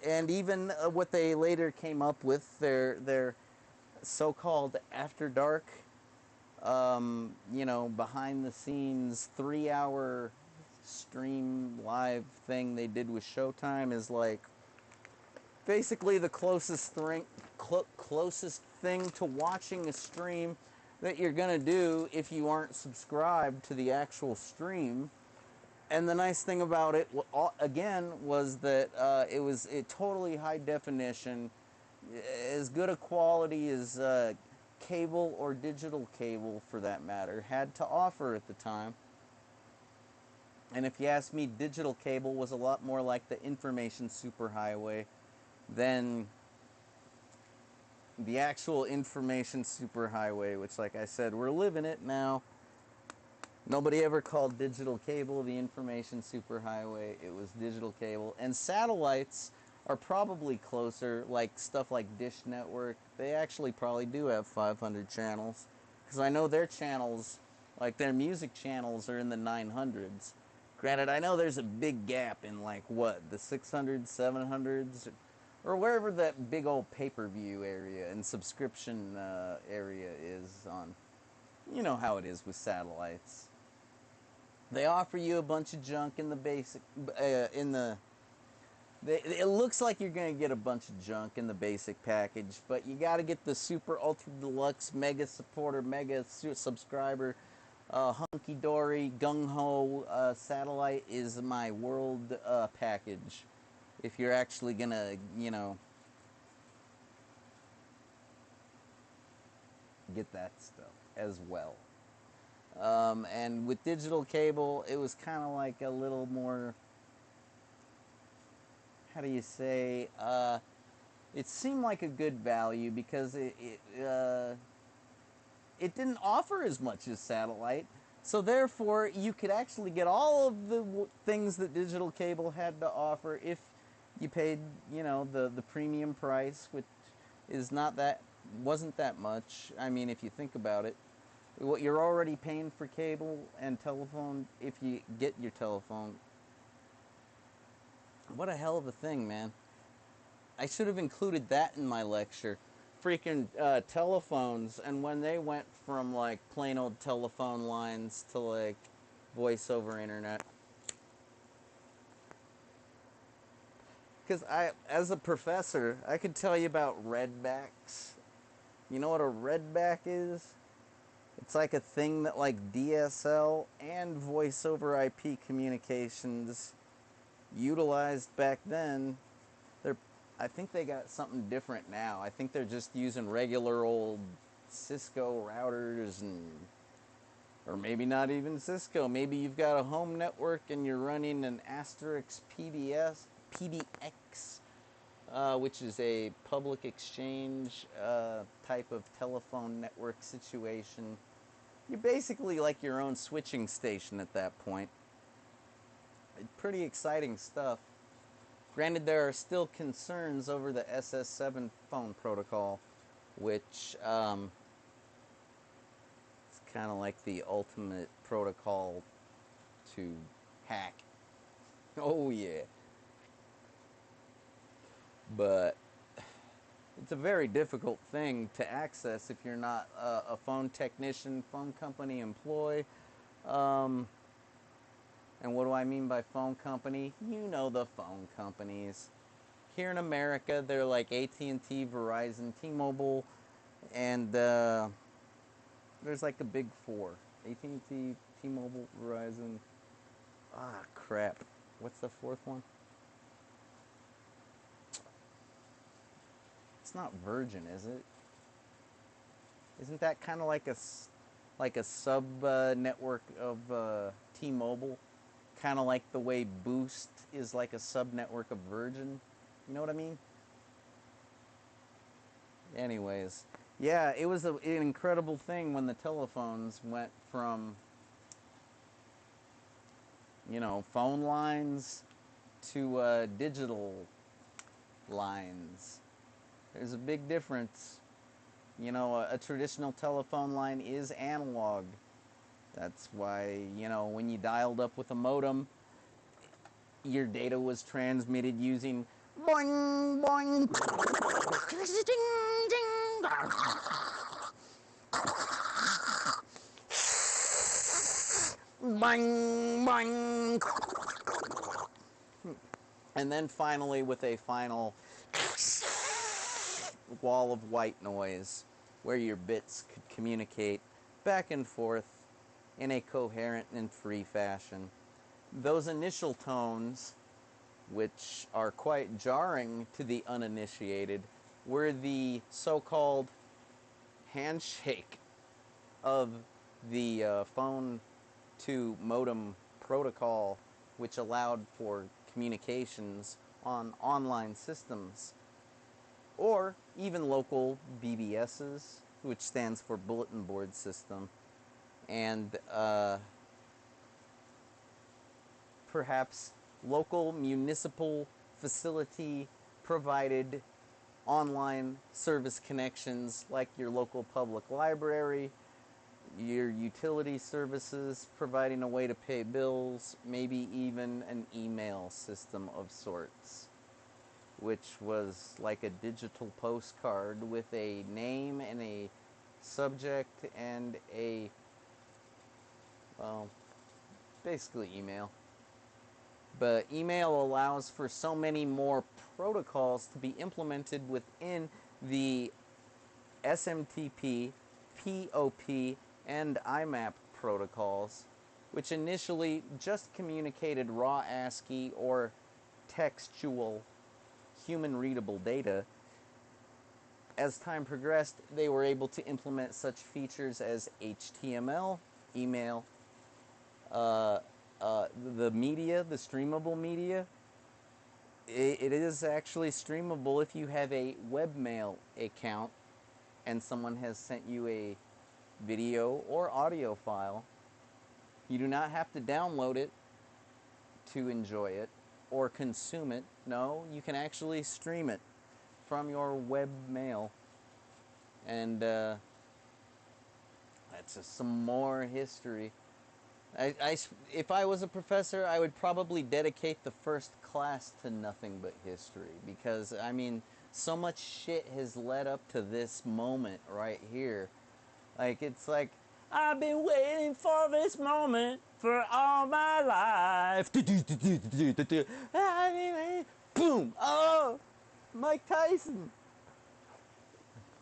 And even what they later came up with, their so-called After Dark, behind the scenes 3-hour stream live thing they did with Showtime is like basically the closest thing to watching a stream that you're gonna do if you aren't subscribed to the actual stream. And the nice thing about it, again, was that it was totally high definition, as good a quality as cable or digital cable, for that matter, had to offer at the time. And if you ask me, digital cable was a lot more like the information superhighway than the actual information superhighway, which, like I said, we're living it now. Nobody ever called digital cable the information superhighway. It was digital cable. And satellites are probably closer, like stuff like Dish Network. They actually probably do have 500 channels. Because I know their channels, like their music channels, are in the 900s. Granted, I know there's a big gap in like what, the 600s, 700s, or wherever that big old pay-per-view area and subscription area is on. You know how it is with satellites. They offer you a bunch of junk in the basic, in the It looks like you're going to get a bunch of junk in the basic package, but you got to get the super ultra deluxe mega supporter, mega subscriber, hunky dory, gung ho satellite is my world package. If you're actually going to, get that stuff as well. And with digital cable, it was kind of like a little more, how do you say, it seemed like a good value because it didn't offer as much as satellite. So therefore, you could actually get all of the things that digital cable had to offer if you paid, the premium price, which is wasn't that much. I mean, if you think about it, what you're already paying for cable and telephone, if you get your telephone, what a hell of a thing, man. I should have included that in my lecture. Freaking telephones, and when they went from like plain old telephone lines to like voice over internet. Because as a professor, I could tell you about redbacks. You know what a redback is? It's like a thing that like DSL and voice over IP communications utilized back then. I think they got something different now. I think they're just using regular old Cisco routers, or maybe not even Cisco. Maybe you've got a home network and you're running an asterisk PBX, which is a public exchange type of telephone network situation. You're basically like your own switching station at that point. Pretty exciting stuff. Granted, there are still concerns over the SS7 phone protocol, which is kind of like the ultimate protocol to hack. Oh yeah. But it's a very difficult thing to access if you're not a phone technician, phone company employee. And what do I mean by phone company? You know the phone companies. Here in America, they're like AT&T, Verizon, T-Mobile, and there's like a big four. AT&T, T-Mobile, Verizon. Ah, crap. What's the fourth one? It's not Virgin, is it? Isn't that kind of like a sub network of T-Mobile? Kind of like the way Boost is like a sub-network of Virgin. You know what I mean? Anyways, yeah, it was an incredible thing when the telephones went from, phone lines to digital lines. There's a big difference. A traditional telephone line is analog. That's why, when you dialed up with a modem, your data was transmitted using boing, boing, ding, ding, boing, boing. And then finally with a final wall of white noise where your bits could communicate back and forth in a coherent and free fashion. Those initial tones, which are quite jarring to the uninitiated, were the so-called handshake of the phone to modem protocol, which allowed for communications on online systems, or even local BBSs, which stands for Bulletin Board System, and perhaps local municipal facility provided online service connections like your local public library, your utility services, providing a way to pay bills, maybe even an email system of sorts, which was like a digital postcard with a name and a subject and a, well, basically email. But email allows for so many more protocols to be implemented within the SMTP, POP, and IMAP protocols, which initially just communicated raw ASCII or textual human-readable data. As time progressed, they were able to implement such features as HTML, email, the media, the streamable media. It is actually streamable if you have a webmail account and someone has sent you a video or audio file. You do not have to download it to enjoy it or consume it. No, you can actually stream it from your webmail. And that's just some more history. If I was a professor, I would probably dedicate the first class to nothing but history, because, I mean, so much shit has led up to this moment right here. Like, it's like, I've been waiting for this moment for all my life. Boom! Oh! Mike Tyson!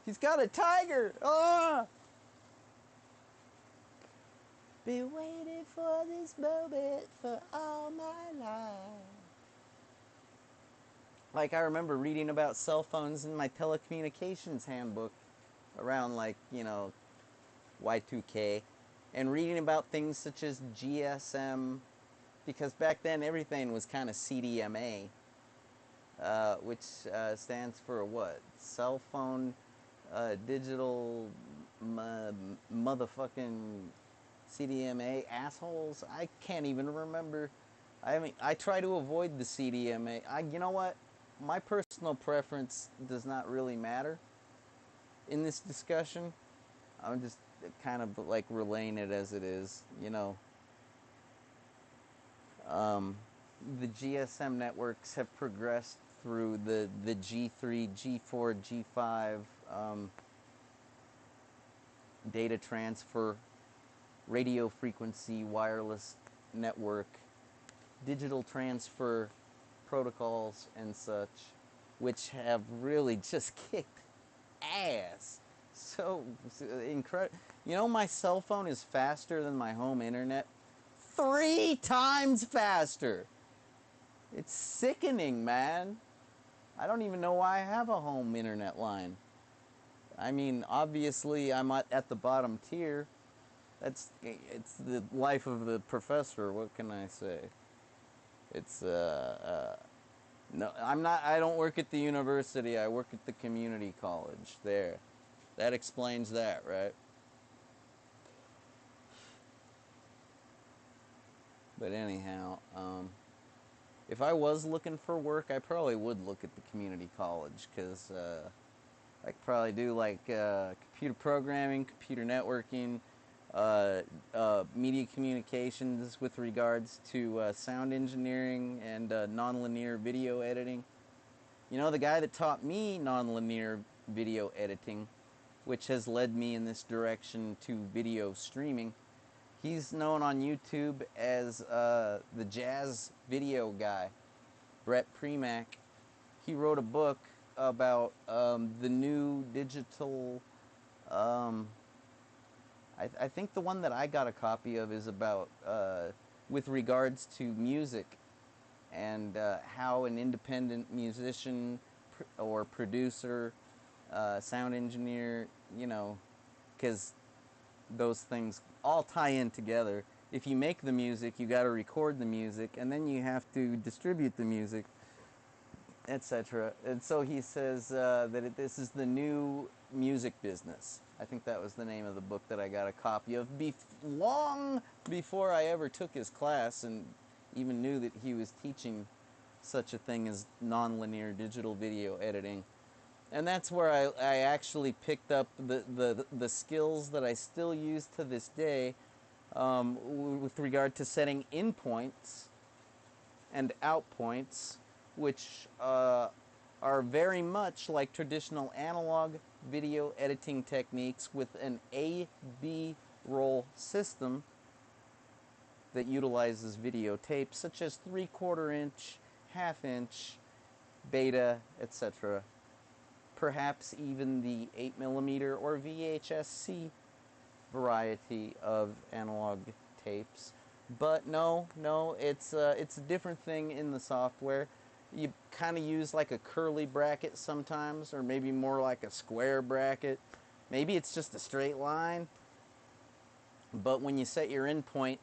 He's got a tiger! Oh! Been waiting for this moment for all my life. Like, I remember reading about cell phones in my telecommunications handbook around, like, you know, Y2K, and reading about things such as GSM, because back then everything was kind of CDMA, which stands for what? Cell phone digital motherfucking CDMA assholes. I can't even remember. I mean, I try to avoid the CDMA. You know what? My personal preference does not really matter in this discussion. I'm just kind of like relaying it as it is, you know. The GSM networks have progressed through the G3, G4, G5 data transfer, radio frequency, wireless network, digital transfer protocols and such, which have really just kicked ass. So incredible. You know, my cell phone is faster than my home internet. 3 times faster. It's sickening, man. I don't even know why I have a home internet line. I mean, obviously I'm at the bottom tier. It's the life of the professor. What can I say? It's no, I don't work at the university. I work at the community college. There. That explains that, right? But anyhow, if I was looking for work, I probably would look at the community college, because I could probably do like computer programming, computer networking, media communications with regards to sound engineering and nonlinear video editing. You know, the guy that taught me nonlinear video editing, which has led me in this direction to video streaming, he's known on YouTube as the jazz video guy, Brett Premack. He wrote a book about the new digital... I think the one that I got a copy of is about with regards to music and how an independent musician or producer, sound engineer, you know, because those things all tie in together. If you make the music, you got to record the music, and then you have to distribute the music, etc. And so he says that this is the new music business. I think that was the name of the book that I got a copy of long before I ever took his class and even knew that he was teaching such a thing as nonlinear digital video editing. And that's where I actually picked up the skills that I still use to this day with regard to setting in points and out points, which are very much like traditional analog video editing techniques with an A-B roll system. that utilizes videotape, such as 3/4 inch, half inch, beta, etc. Perhaps even the 8mm or VHS-C variety of analog tapes. But no, it's a different thing in the software. You kind of use like a curly bracket sometimes, or maybe more like a square bracket. Maybe it's just a straight line. But when you set your endpoint,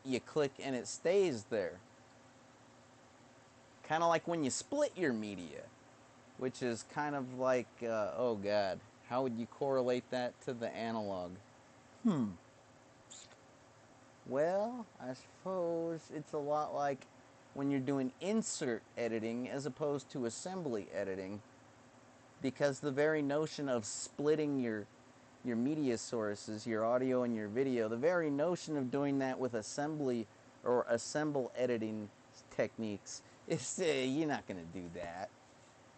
you click and it stays there. Kind of like when you split your media, which is kind of like, oh God, how would you correlate that to the analog? Well, I suppose it's a lot like when you're doing insert editing as opposed to assembly editing, because the very notion of splitting your media sources, your audio and your video, the very notion of doing that with assembly or assemble editing techniques is, you're not going to do that.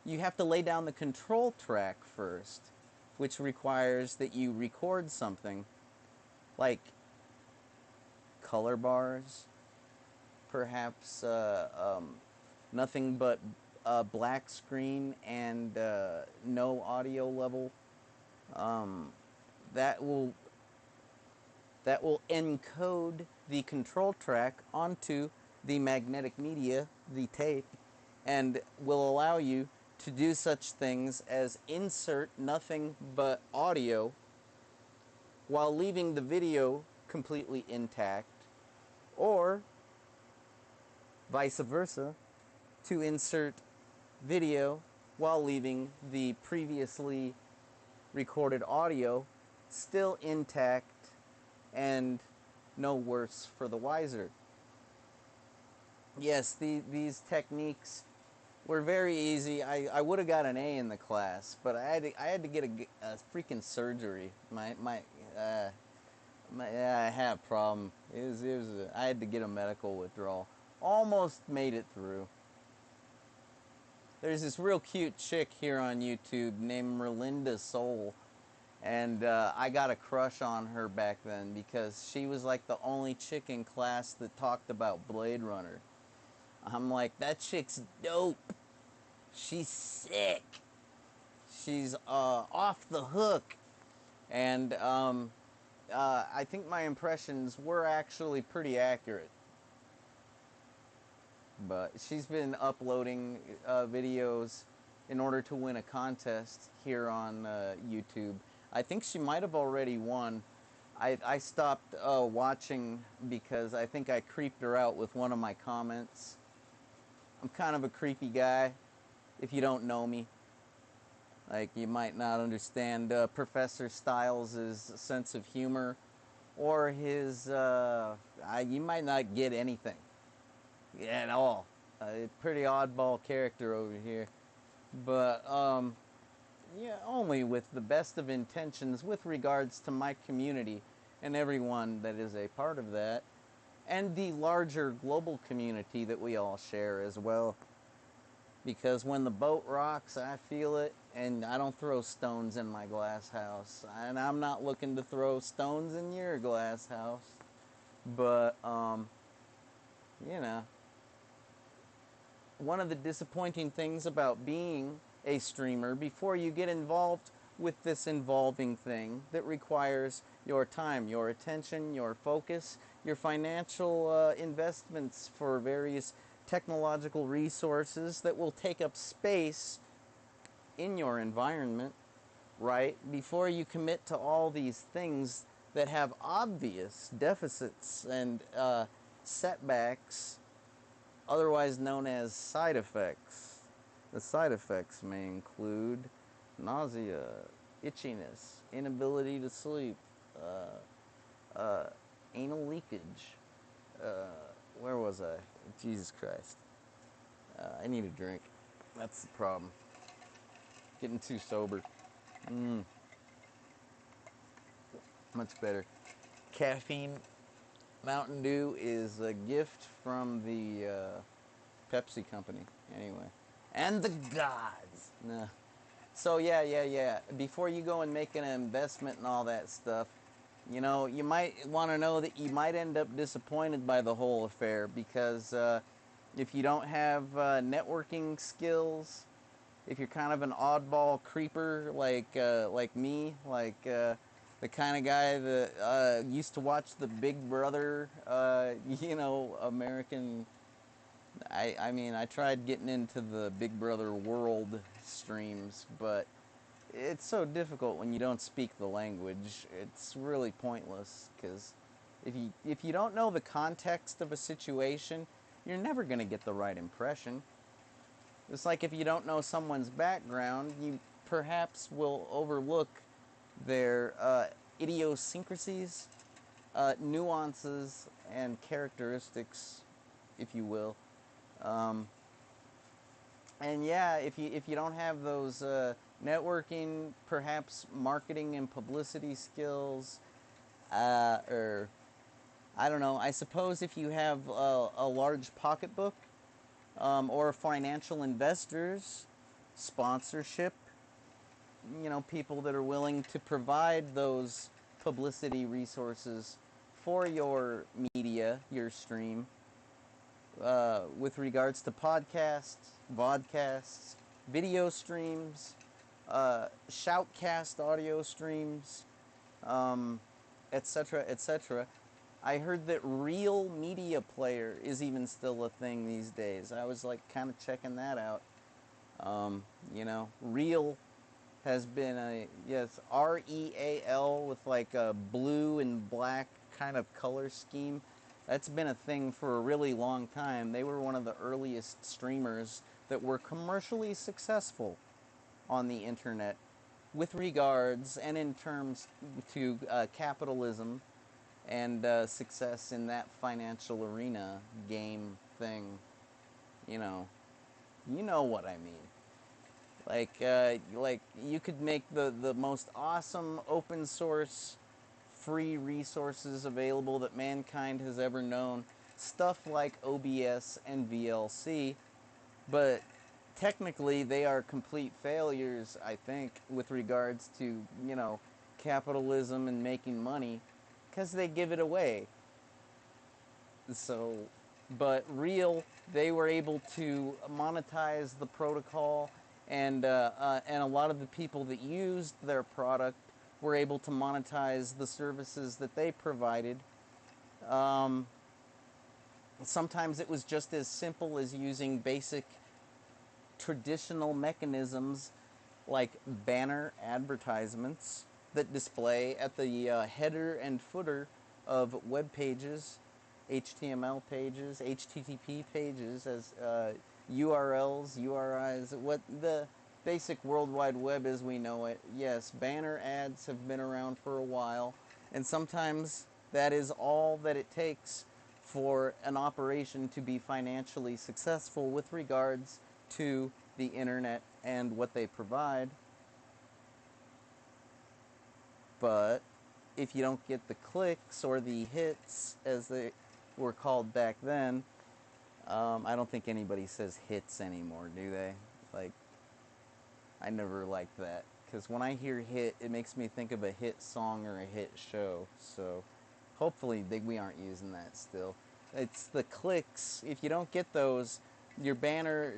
You have to lay down the control track first, which requires that you record something like color bars, perhaps nothing but black screen and no audio level. That will encode the control track onto the magnetic media, the tape, and will allow you to do such things as insert nothing but audio while leaving the video completely intact, or vice versa, to insert video while leaving the previously recorded audio still intact and no worse for the wiser. Yes, these techniques were very easy. I would have got an A in the class, but I had to get a freaking surgery. I had a problem. I had to get a medical withdrawal. Almost made it through. There's this real cute chick here on YouTube named Merlinda Soul, and I got a crush on her back then because she was like the only chick in class that talked about Blade Runner. I'm like, that chick's dope. She's sick. She's off the hook. And I think my impressions were actually pretty accurate. But she's been uploading videos in order to win a contest here on YouTube. I think she might have already won. I stopped watching because I think I creeped her out with one of my comments. I'm kind of a creepy guy, if you don't know me. Like, you might not understand Professor Stiles' sense of humor, or his, you might not get anything at all. Pretty oddball character over here. But, yeah, only with the best of intentions with regards to my community and everyone that is a part of that, and the larger global community that we all share as well. Because when the boat rocks, I feel it, and I don't throw stones in my glass house. And I'm not looking to throw stones in your glass house. But, you know, one of the disappointing things about being a streamer, before you get involved with this involving thing that requires your time, your attention, your focus, your financial investments for various technological resources that will take up space in your environment, right? Before you commit to all these things that have obvious deficits and setbacks, otherwise known as side effects. The side effects may include nausea, itchiness, inability to sleep, anal leakage. Where was I? Jesus Christ. I need a drink. That's the problem. Getting too sober. Much better. Caffeine Mountain Dew is a gift from the Pepsi company, anyway. And the gods. No. So yeah. Before you go and make an investment and all that stuff, You know, you might want to know that you might end up disappointed by the whole affair because if you don't have networking skills, if you're kind of an oddball creeper like me, the kind of guy that used to watch the Big Brother, American. I mean, I tried getting into the Big Brother world streams, but it's so difficult when you don't speak the language. It's really pointless because if you don't know the context of a situation, you're never going to get the right impression. It's like if you don't know someone's background, you perhaps will overlook their idiosyncrasies, nuances, and characteristics, if you will. And yeah, if you don't have those networking, perhaps marketing and publicity skills, or I don't know. I suppose if you have a large pocketbook, or financial investors, sponsorship, people that are willing to provide those publicity resources for your media, your stream, with regards to podcasts, vodcasts, video streams, shoutcast audio streams, etc., etc. I heard that Real Media Player is even still a thing these days. I was like kind of checking that out. Real has been REAL with like a blue and black kind of color scheme. That's been a thing for a really long time. They were one of the earliest streamers that were commercially successful on the internet with regards and in terms to capitalism and success in that financial arena game thing. You know what I mean. Like you could make the most awesome open source free resources available that mankind has ever known. Stuff like OBS and VLC, but technically they are complete failures, I think, with regards to, capitalism and making money, because they give it away. So, but Real, they were able to monetize the protocol, and a lot of the people that used their product were able to monetize the services that they provided. Sometimes it was just as simple as using basic traditional mechanisms like banner advertisements that display at the header and footer of web pages, HTML pages, HTTP pages, as URLs, URIs, what the basic World Wide Web as we know it. Yes, banner ads have been around for a while, and sometimes that is all that it takes for an operation to be financially successful with regards to the internet and what they provide. But if you don't get the clicks or the hits, as they were called back then, I don't think anybody says hits anymore, do they? Like, I never liked that, because when I hear hit, it makes me think of a hit song or a hit show. So hopefully we aren't using that still. It's the clicks. If you don't get those, your banner,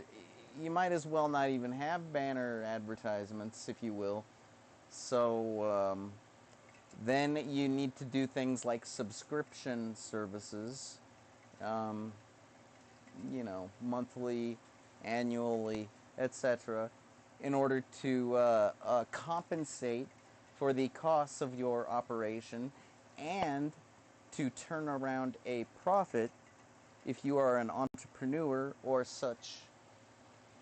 you might as well not even have banner advertisements, if you will. So then you need to do things like subscription services, monthly, annually, etc., in order to compensate for the costs of your operation and to turn around a profit if you are an entrepreneur or such,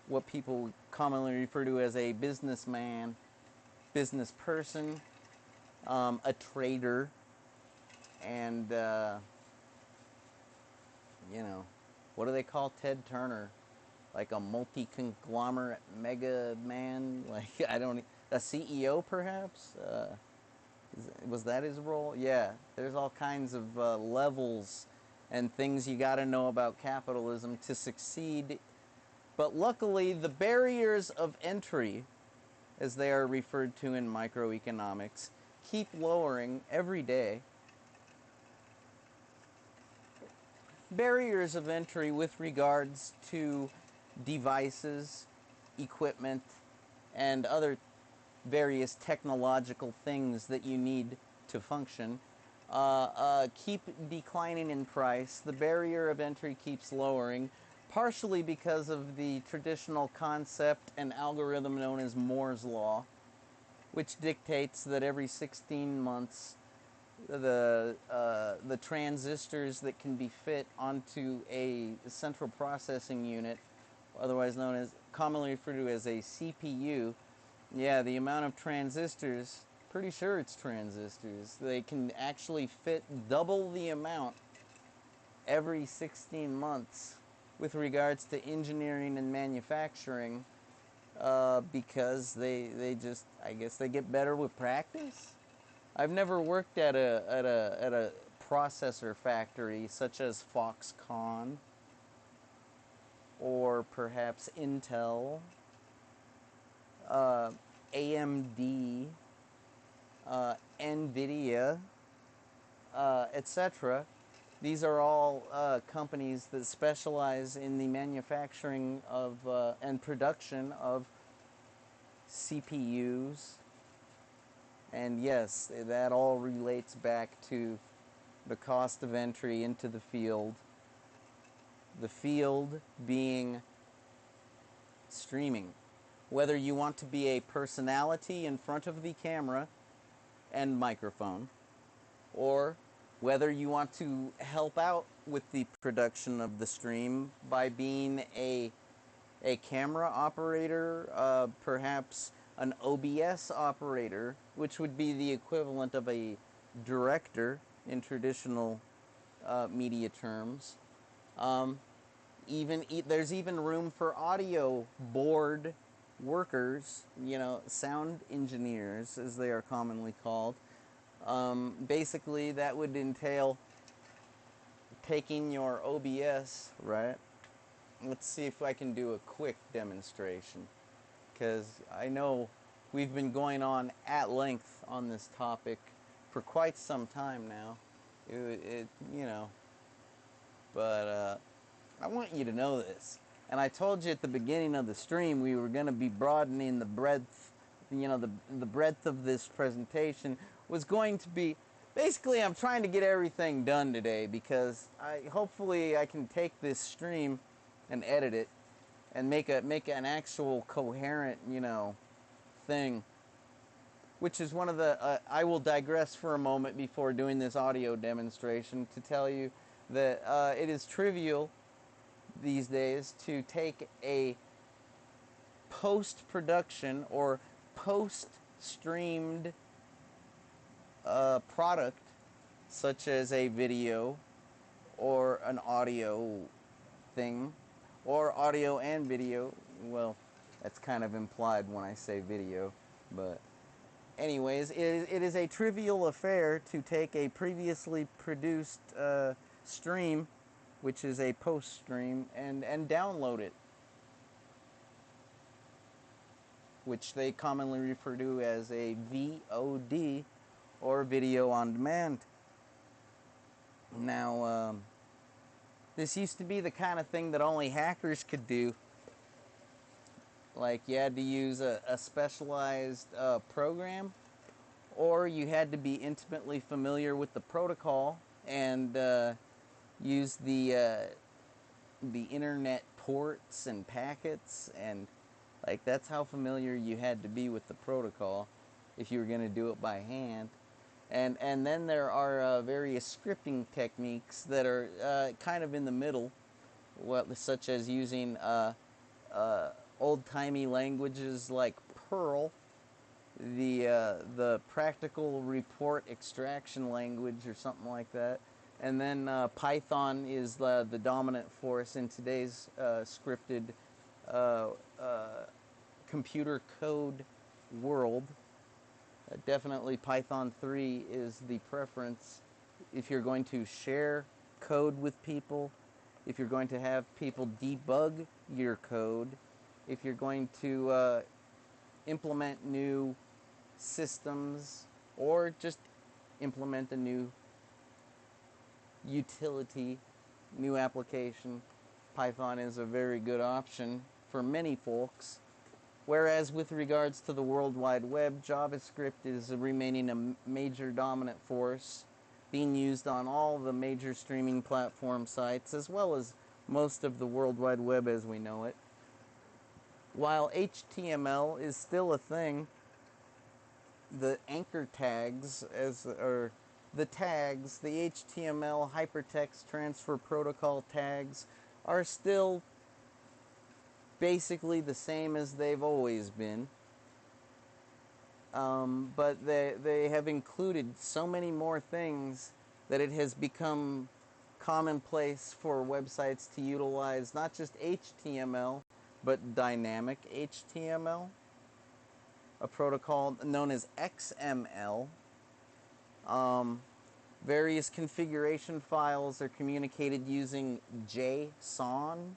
what people commonly refer to as a businessman, business person, a trader, and, what do they call Ted Turner? Like a multi-conglomerate mega man? Like, a CEO perhaps? Was that his role? Yeah, there's all kinds of levels and things you got to know about capitalism to succeed. But luckily, the barriers of entry, as they are referred to in microeconomics, keep lowering every day. Barriers of entry with regards to devices, equipment, and other various technological things that you need to function keep declining in price. The barrier of entry keeps lowering, partially because of the traditional concept and algorithm known as Moore's Law, which dictates that every 16 months the transistors that can be fit onto a central processing unit, otherwise known as, commonly referred to as a CPU, yeah, the amount of transistors, pretty sure it's transistors, they can actually fit double the amount every 16 months with regards to engineering and manufacturing, because they just, I guess they get better with practice. I've never worked at a processor factory such as Foxconn or perhaps Intel, AMD, NVIDIA, etc. These are all companies that specialize in the manufacturing of and production of CPUs. And yes, that all relates back to the cost of entry into the field. The field being streaming. Whether you want to be a personality in front of the camera and microphone, or whether you want to help out with the production of the stream by being a camera operator, perhaps an OBS operator, which would be the equivalent of a director in traditional media terms. There's even room for audio board workers, sound engineers, as they are commonly called. Basically, that would entail taking your OBS, right? Let's see if I can do a quick demonstration, because I know we've been going on at length on this topic for quite some time now. But I want you to know this. And I told you at the beginning of the stream we were going to be broadening the breadth, the breadth of this presentation was going to be, basically I'm trying to get everything done today, because hopefully I can take this stream and edit it and make an actual coherent, thing. Which is one of the, I will digress for a moment before doing this audio demonstration to tell you that it is trivial these days to take a post-production or post-streamed product, such as a video or an audio thing, or audio and video. Well, that's kind of implied when I say video, but anyways, it is a trivial affair to take a previously produced stream, which is a post stream, and download it, which they commonly refer to as a VOD, or video on demand. Now, this used to be the kind of thing that only hackers could do. Like, you had to use a specialized program, or you had to be intimately familiar with the protocol and use the internet ports and packets, and that's how familiar you had to be with the protocol if you were going to do it by hand. And then there are various scripting techniques that are kind of in the middle, such as using old-timey languages like Perl, the practical report extraction language or something like that. And then Python is the dominant force in today's scripted computer code world. Definitely Python 3 is the preference if you're going to share code with people, if you're going to have people debug your code, if you're going to implement new systems or just implement a new utility, new application. Python is a very good option for many folks. Whereas with regards to the World Wide Web, JavaScript is remaining a major dominant force, being used on all the major streaming platform sites, as well as most of the World Wide Web as we know it. While HTML is still a thing, the anchor tags, the tags, the HTML hypertext transfer protocol tags, are still basically the same as they've always been. But they have included so many more things that it has become commonplace for websites to utilize not just HTML, but dynamic HTML, a protocol known as XML. Various configuration files are communicated using JSON,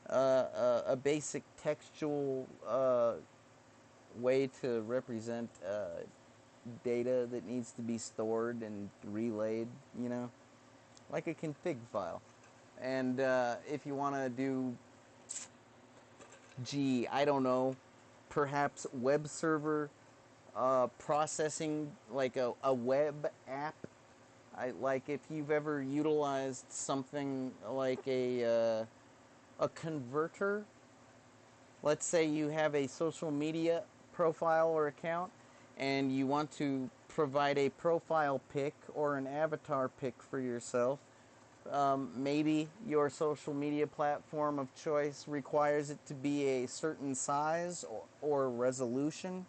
a basic textual way to represent data that needs to be stored and relayed, you know, like a config file. And if you want to do, I don't know, perhaps web server processing, like a web app. Like if you've ever utilized something like a converter. Let's say you have a social media profile or account and you want to provide a profile pic or an avatar pic for yourself. Maybe your social media platform of choice requires it to be a certain size or resolution.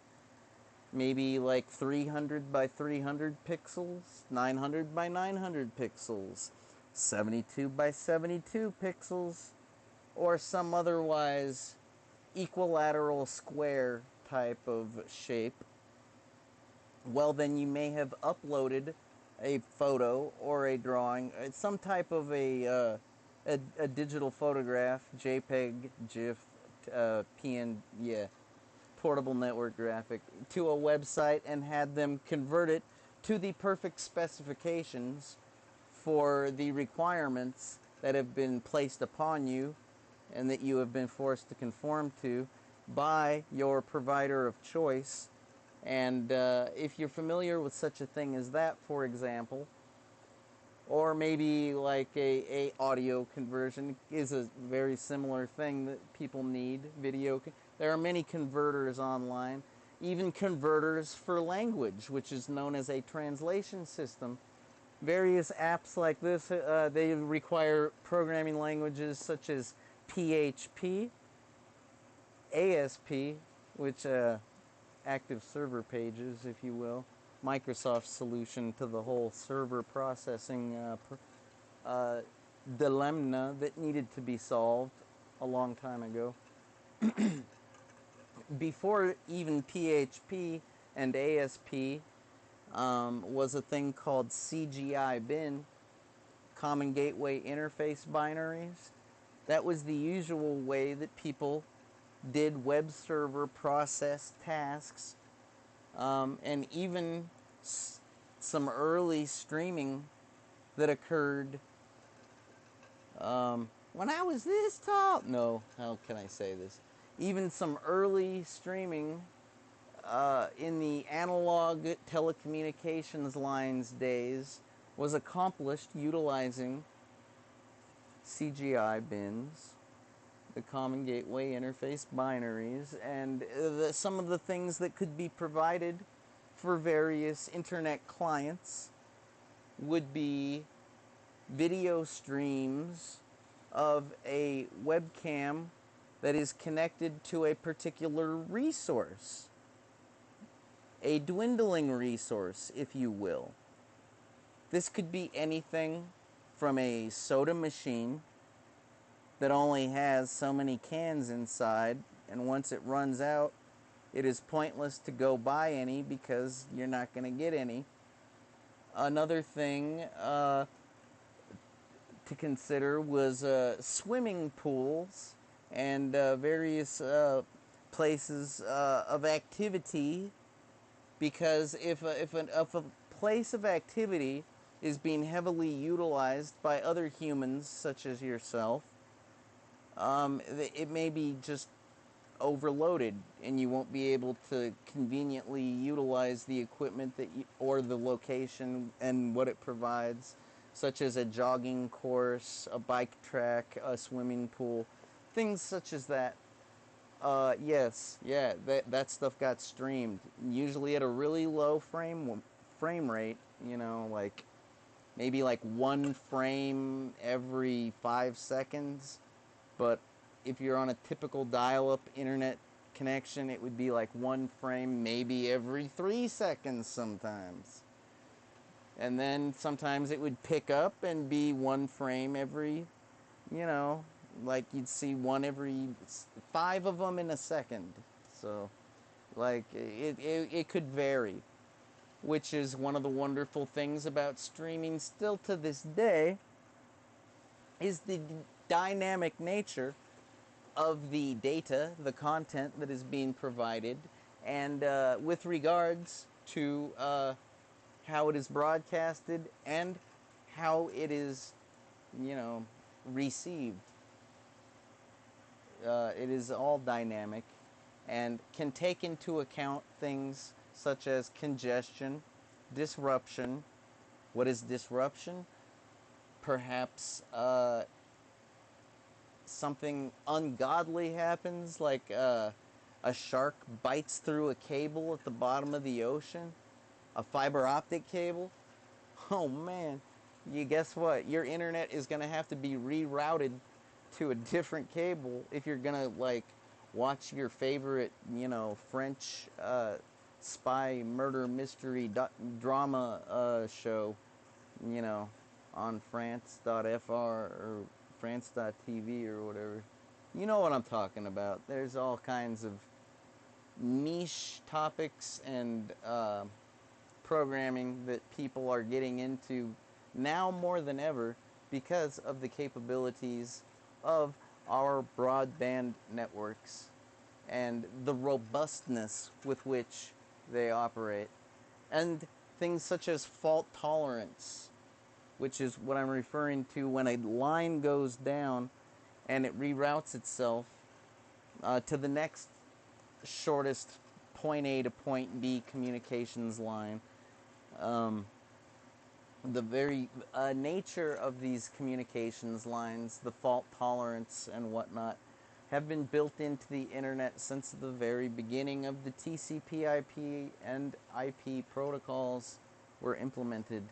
Maybe like 300 by 300 pixels, 900 by 900 pixels, 72 by 72 pixels, or some otherwise equilateral square type of shape. Well, then you may have uploaded a photo or a drawing, some type of a digital photograph, JPEG, GIF, portable network graphic, to a website and had them convert it to the perfect specifications for the requirements that have been placed upon you and that you have been forced to conform to by your provider of choice. And if you're familiar with such a thing as that, for example, or maybe like a audio conversion is a very similar thing that people need, video. There are many converters online, even converters for language, which is known as a translation system. Various apps like this, they require programming languages such as PHP, ASP, which active server pages, if you will, Microsoft's solution to the whole server processing dilemma that needed to be solved a long time ago. Before even PHP and ASP was a thing called CGI bin, Common Gateway Interface Binaries. That was the usual way that people did web server process tasks, and even some early streaming that occurred when I was this tall. No, how can I say this? Even some early streaming in the analog telecommunications lines days was accomplished utilizing CGI bins, the Common Gateway Interface binaries, and some of the things that could be provided for various internet clients would be video streams of a webcam that is connected to a particular resource, a dwindling resource, if you will. This could be anything from a soda machine that only has so many cans inside, and once it runs out, it is pointless to go buy any because you're not going to get any. Another thing to consider was swimming pools and various places of activity because if a place of activity is being heavily utilized by other humans, such as yourself, it may be just overloaded, and you won't be able to conveniently utilize the equipment or the location and what it provides, such as a jogging course, a bike track, a swimming pool, things such as that. Yes, yeah, that stuff got streamed, usually at a really low frame rate, like maybe like 1 frame every 5 seconds. But if you're on a typical dial-up internet connection, it would be like 1 frame maybe every 3 seconds sometimes. And then sometimes it would pick up and be 1 frame every, like you'd see one every 5 of them in a second. So, like, it could vary, which is one of the wonderful things about streaming still to this day, is the dynamic nature of the data, the content that is being provided, and with regards to how it is broadcasted and how it is, received. It is all dynamic and can take into account things such as congestion, disruption. What is disruption? Perhaps something ungodly happens, like a shark bites through a cable at the bottom of the ocean, a fiber optic cable. Oh man, you guess what? Your internet is going to have to be rerouted to a different cable if you're going to like watch your favorite, French spy murder mystery drama show, on France.fr or France.tv or whatever. You know what I'm talking about. There's all kinds of niche topics and programming that people are getting into now more than ever because of the capabilities of our broadband networks and the robustness with which they operate. And things such as fault tolerance, which is what I'm referring to when a line goes down and it reroutes itself to the next shortest point A to point B communications line. The very nature of these communications lines, the fault tolerance and whatnot, have been built into the internet since the very beginning of the TCP/IP and IP protocols were implemented.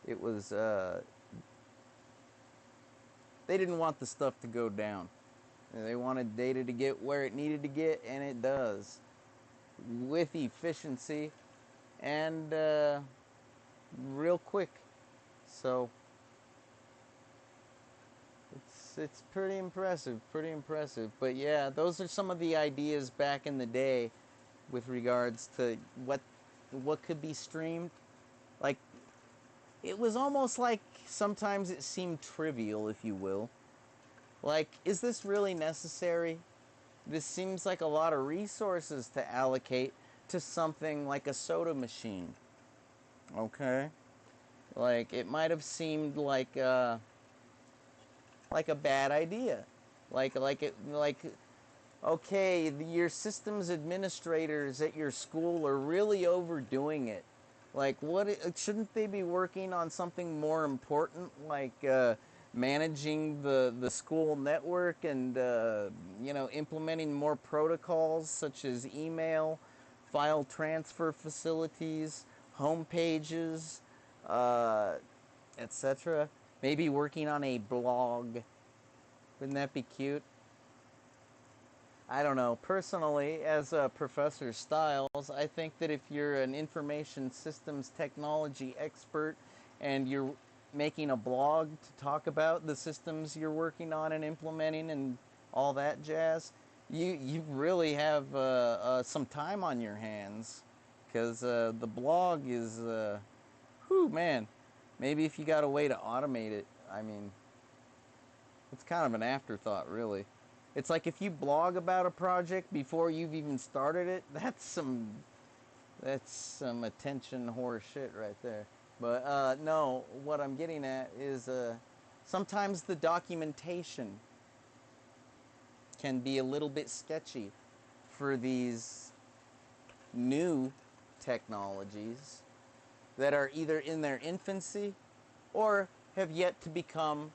It was, they didn't want the stuff to go down. They wanted data to get where it needed to get, and it does, with efficiency and real quick. So it's pretty impressive. But yeah, those are some of the ideas back in the day with regards to what could be streamed. Like, it was almost like sometimes it seemed trivial, if you will. Like, is this really necessary? This seems like a lot of resources to allocate to something like a soda machine. Okay? Like, it might have seemed like a bad idea. Okay, your systems administrators at your school are really overdoing it. Like, shouldn't they be working on something more important, like managing the school network and implementing more protocols such as email, file transfer facilities, home pages, etc. Maybe working on a blog. Wouldn't that be cute? I don't know. Personally, as Professor Stiles, I think that if you're an information systems technology expert and you're making a blog to talk about the systems you're working on and implementing and all that jazz, you really have some time on your hands, because the blog is, man, maybe if you got a way to automate it, I mean, it's kind of an afterthought, really. It's like if you blog about a project before you've even started it, That's some attention whore shit right there. But no, what I'm getting at is sometimes the documentation can be a little bit sketchy for these new technologies that are either in their infancy or have yet to become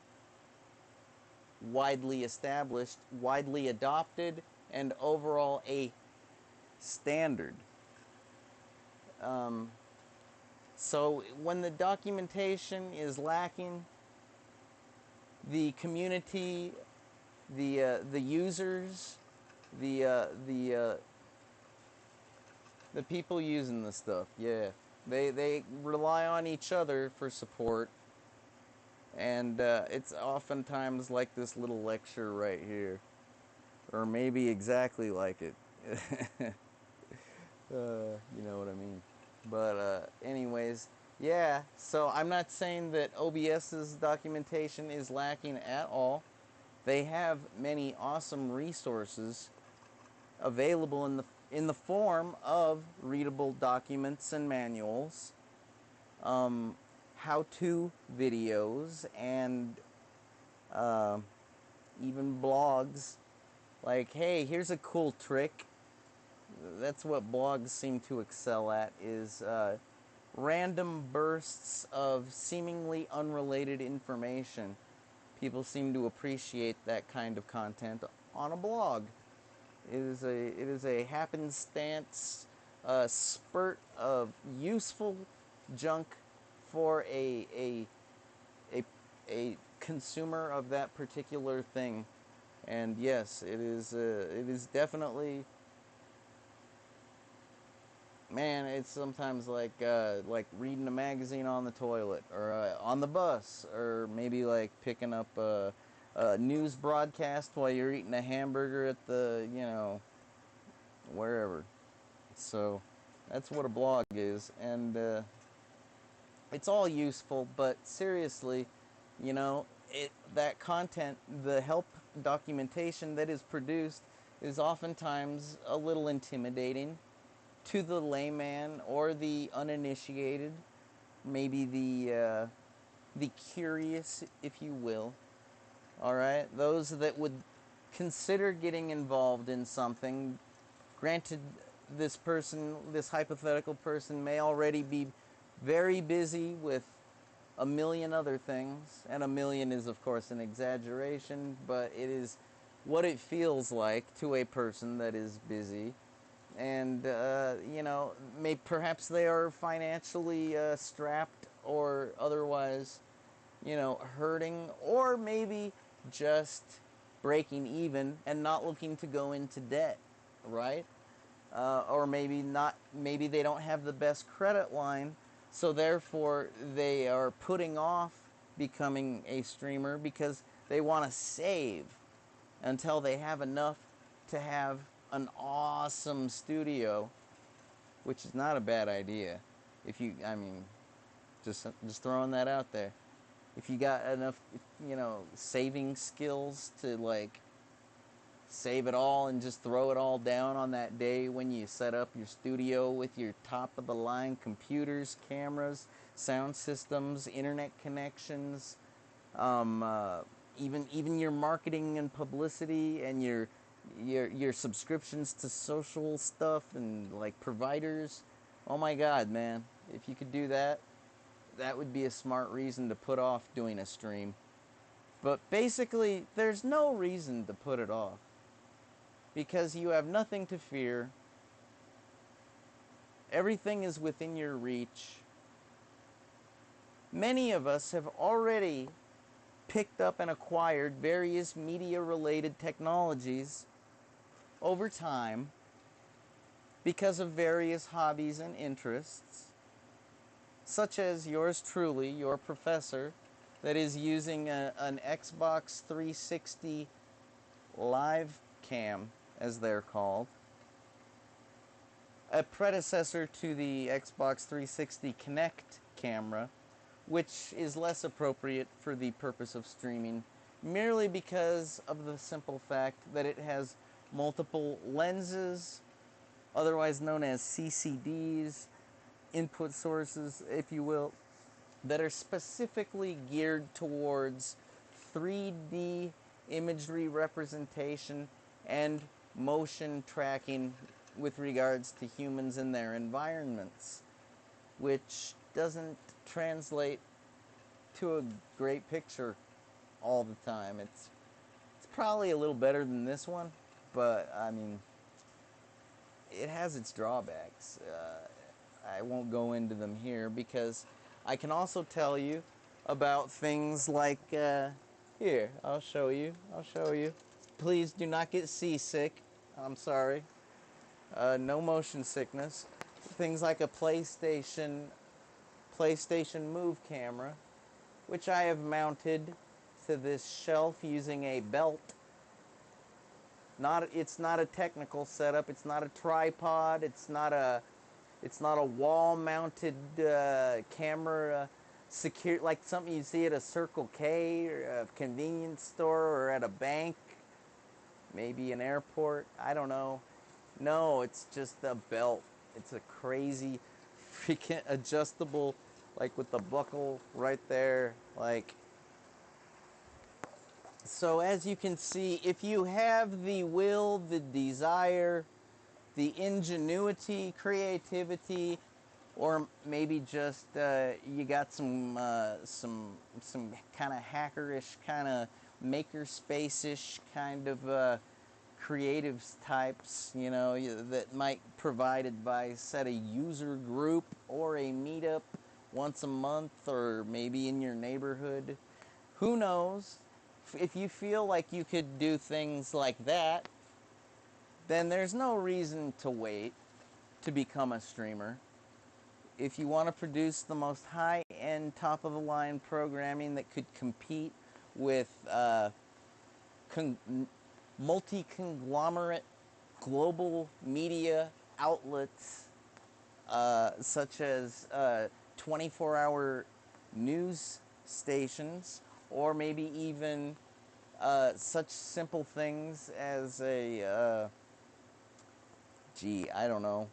widely established, widely adopted, and overall a standard. So when the documentation is lacking, the community, the users, the people using the stuff, yeah, they rely on each other for support, and it's oftentimes like this little lecture right here, or maybe exactly like it. You know what I mean. But anyways, yeah, so I'm not saying that OBS's documentation is lacking at all. They have many awesome resources available in the form of readable documents and manuals, how-to videos, and even blogs. Like, hey, here's a cool trick. That's what blogs seem to excel at, is random bursts of seemingly unrelated information. People seem to appreciate that kind of content on a blog. It is a happenstance spurt of useful junk for a consumer of that particular thing. And yes, it is definitely, man, it's sometimes like reading a magazine on the toilet, or on the bus, or maybe like picking up a news broadcast while you're eating a hamburger at the, wherever. So that's what a blog is, and it's all useful, but seriously, that content, the help documentation that is produced, is oftentimes a little intimidating to the layman or the uninitiated, maybe the curious, if you will. All right, those that would consider getting involved in something. Granted, this hypothetical person, may already be very busy with a million other things, and a million is of course an exaggeration, but it is what it feels like to a person that is busy. And perhaps they are financially strapped, or otherwise, hurting, or maybe just breaking even and not looking to go into debt, right? Or maybe they don't have the best credit line, so therefore they are putting off becoming a streamer because they want to save until they have enough to have an awesome studio, which is not a bad idea. Just throwing that out there. If you got enough, saving skills to save it all and just throw it all down on that day when you set up your studio with your top of the line computers, cameras, sound systems, internet connections, even your marketing and publicity, and your subscriptions to social stuff and providers. Oh my God, man. If you could do that, that would be a smart reason to put off doing a stream. But basically, there's no reason to put it off, because you have nothing to fear. Everything is within your reach. Many of us have already picked up and acquired various media-related technologies over time because of various hobbies and interests, such as yours truly, your professor, that is using an Xbox 360 live cam, as they're called, a predecessor to the Xbox 360 Kinect camera, which is less appropriate for the purpose of streaming, merely because of the simple fact that it has multiple lenses, otherwise known as CCDs, input sources, if you will, that are specifically geared towards 3D imagery representation and motion tracking with regards to humans and their environments, which doesn't translate to a great picture all the time. It's probably a little better than this one, but I mean, it has its drawbacks. I won't go into them here because I can also tell you about things like, here, I'll show you. Please do not get seasick. I'm sorry. No motion sickness. Things like a PlayStation Move camera, which I have mounted to this shelf using a belt. It's not a technical setup. It's not a tripod. It's not a wall-mounted camera, secure like something you see at a Circle K or a convenience store or at a bank, maybe an airport. I don't know. No, it's just a belt. It's a crazy, freaking adjustable, like with the buckle right there, like. So as you can see, if you have the will, the desire, the ingenuity, creativity, or maybe just you got some kind of hackerish, kind of makerspace-ish kind of creative types, you know, that might provide advice at a user group or a meetup once a month or maybe in your neighborhood. Who knows? If you feel like you could do things like that, then there's no reason to wait to become a streamer. If you want to produce the most high-end, top-of-the-line programming that could compete with multi-conglomerate global media outlets such as 24-hour news stations, or maybe even such simple things as I don't know.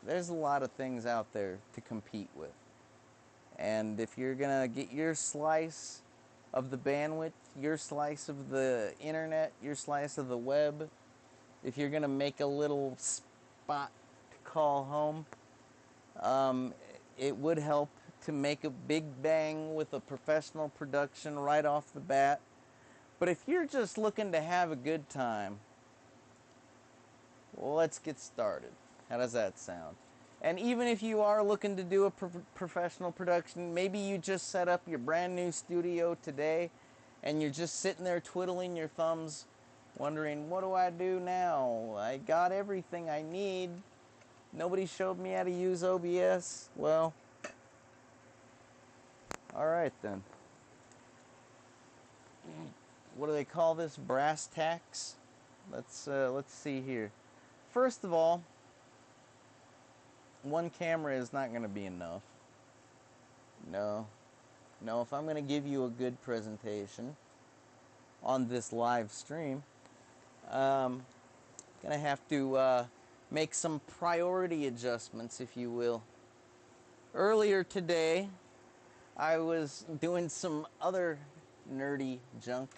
There's a lot of things out there to compete with. And if you're going to get your slice of the bandwidth, your slice of the internet, your slice of the web, if you're going to make a little spot to call home, it would help to make a big bang with a professional production right off the bat. But if you're just looking to have a good time, well, let's get started. How does that sound? And even if you are looking to do a professional production, maybe you just set up your brand new studio today and you're just sitting there twiddling your thumbs wondering, what do I do now? I got everything I need. Nobody showed me how to use OBS. Well, all right then. What do they call this? Brass tacks? Let's see here. First of all, one camera is not going to be enough. No, if I'm going to give you a good presentation on this live stream, I'm going to have to make some priority adjustments, if you will. Earlier today, I was doing some other nerdy junk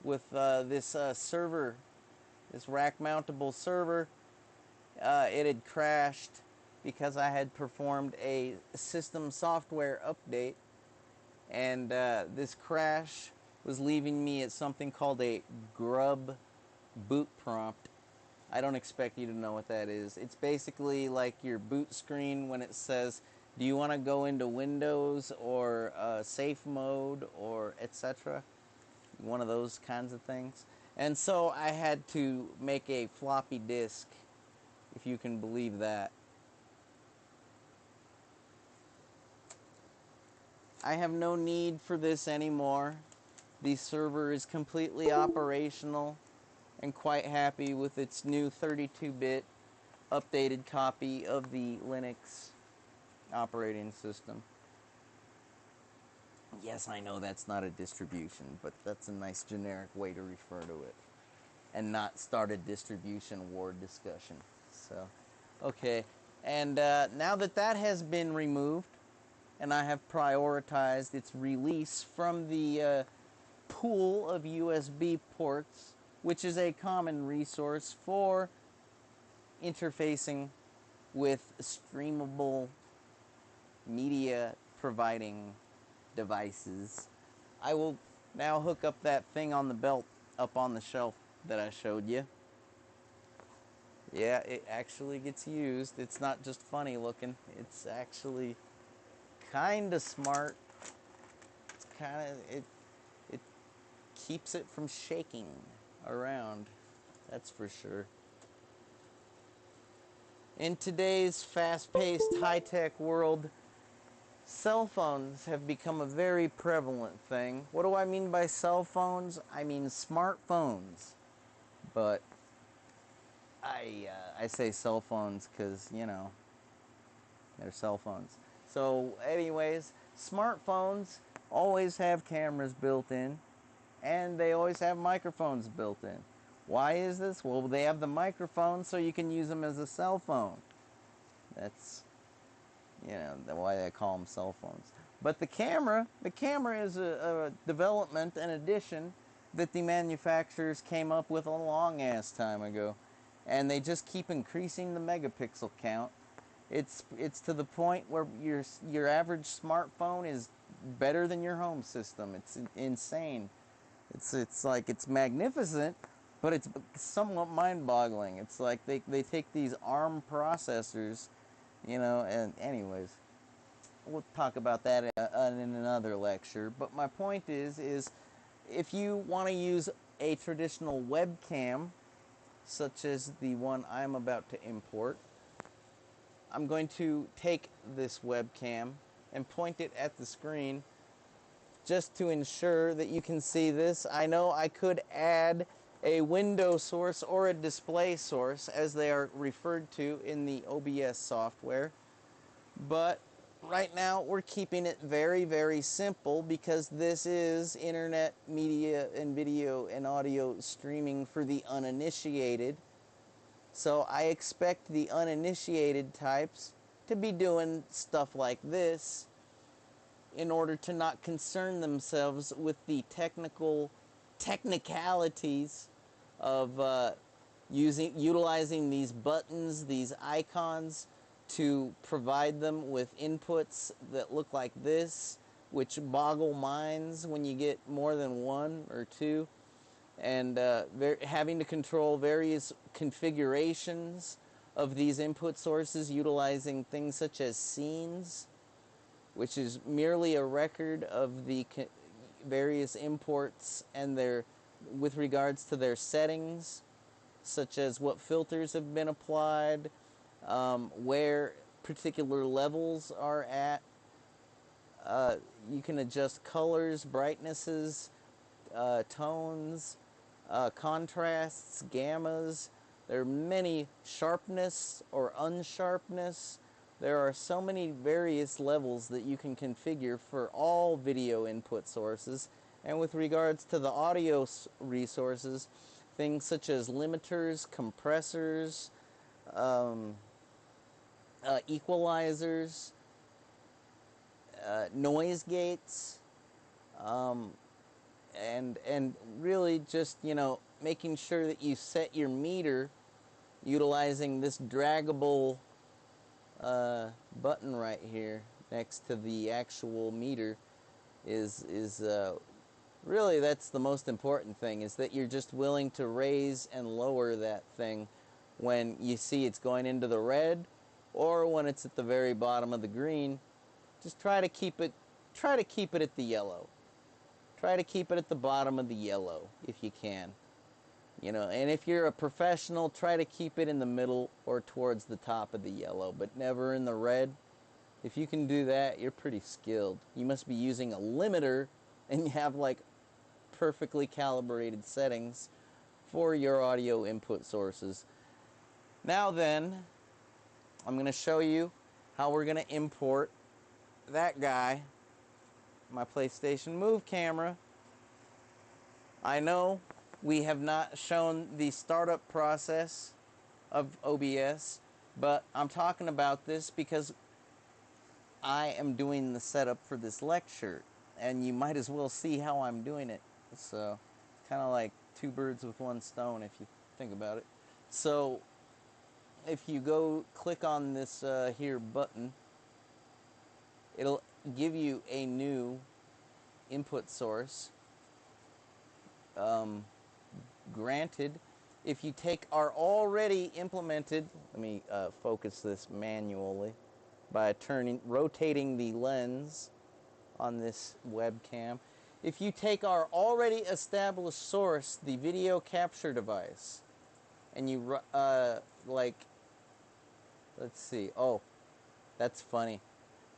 with this server, this rack-mountable server. It had crashed because I had performed a system software update, and this crash was leaving me at something called a grub boot prompt. I don't expect you to know what that is. It's basically like your boot screen when it says, do you want to go into Windows or safe mode or etc.? One of those kinds of things. And so I had to make a floppy disk, if you can believe that. I have no need for this anymore. The server is completely operational and quite happy with its new 32-bit updated copy of the Linux operating system. Yes, I know that's not a distribution, but that's a nice generic way to refer to it and not start a distribution war discussion. So, okay. And now that that has been removed, and I have prioritized its release from the pool of USB ports, which is a common resource for interfacing with streamable media providing devices, I will now hook up that thing on the belt up on the shelf that I showed you. Yeah, it actually gets used. It's not just funny looking. It's actually kind of smart. It's kind of it keeps it from shaking around. That's for sure. In today's fast-paced, high-tech world, cell phones have become a very prevalent thing. What do I mean by cell phones? I mean smartphones. But I say cell phones because, you know, they're cell phones. So anyways, smartphones always have cameras built in, and they always have microphones built in. Why is this? Well, they have the microphone so you can use them as a cell phone. That's, you know, why they call them cell phones. But the camera is a development and addition that the manufacturers came up with a long ass time ago. And they just keep increasing the megapixel count. It's to the point where your average smartphone is better than your home system. It's insane. It's like, it's magnificent, but it's somewhat mind-boggling. It's like they take these ARM processors, you know, and anyways, we'll talk about that in another lecture. But my point is if you want to use a traditional webcam, such as the one I'm about to import, I'm going to take this webcam and point it at the screen just to ensure that you can see this. I know I could add a window source or a display source, as they are referred to in the OBS software, but right now we're keeping it very, very simple because this is internet media and video and audio streaming for the uninitiated. So I expect the uninitiated types to be doing stuff like this in order to not concern themselves with the technicalities of utilizing these buttons, these icons, to provide them with inputs that look like this, which boggle minds when you get more than one or two, and having to control various configurations of these input sources utilizing things such as scenes, which is merely a record of the various imports and their, with regards to their settings, such as what filters have been applied, where particular levels are at. You can adjust colors, brightnesses, tones, contrasts, gammas. There are many sharpness or unsharpness. There are so many various levels that you can configure for all video input sources. And with regards to the audio resources, things such as limiters, compressors, equalizers, noise gates, and really just, you know, making sure that you set your meter utilizing this draggable button right here next to the actual meter is really, that's the most important thing, is that you're just willing to raise and lower that thing when you see it's going into the red or when it's at the very bottom of the green. Just try to keep it at the yellow. Try to keep it at the bottom of the yellow if you can. You know, and if you're a professional, try to keep it in the middle or towards the top of the yellow, but never in the red. If you can do that, you're pretty skilled. You must be using a limiter and you have like perfectly calibrated settings for your audio input sources. Now then, I'm going to show you how we're going to import that guy, my PlayStation Move camera. I know we have not shown the startup process of OBS, but I'm talking about this because I am doing the setup for this lecture, and you might as well see how I'm doing it. So, kind of like two birds with one stone if you think about it. So, if you go click on this here button, it'll give you a new input source. Granted, if you take our already implemented, let me focus this manually by rotating the lens on this webcam. If you take our already established source, the video capture device, and you let's see. Oh, that's funny.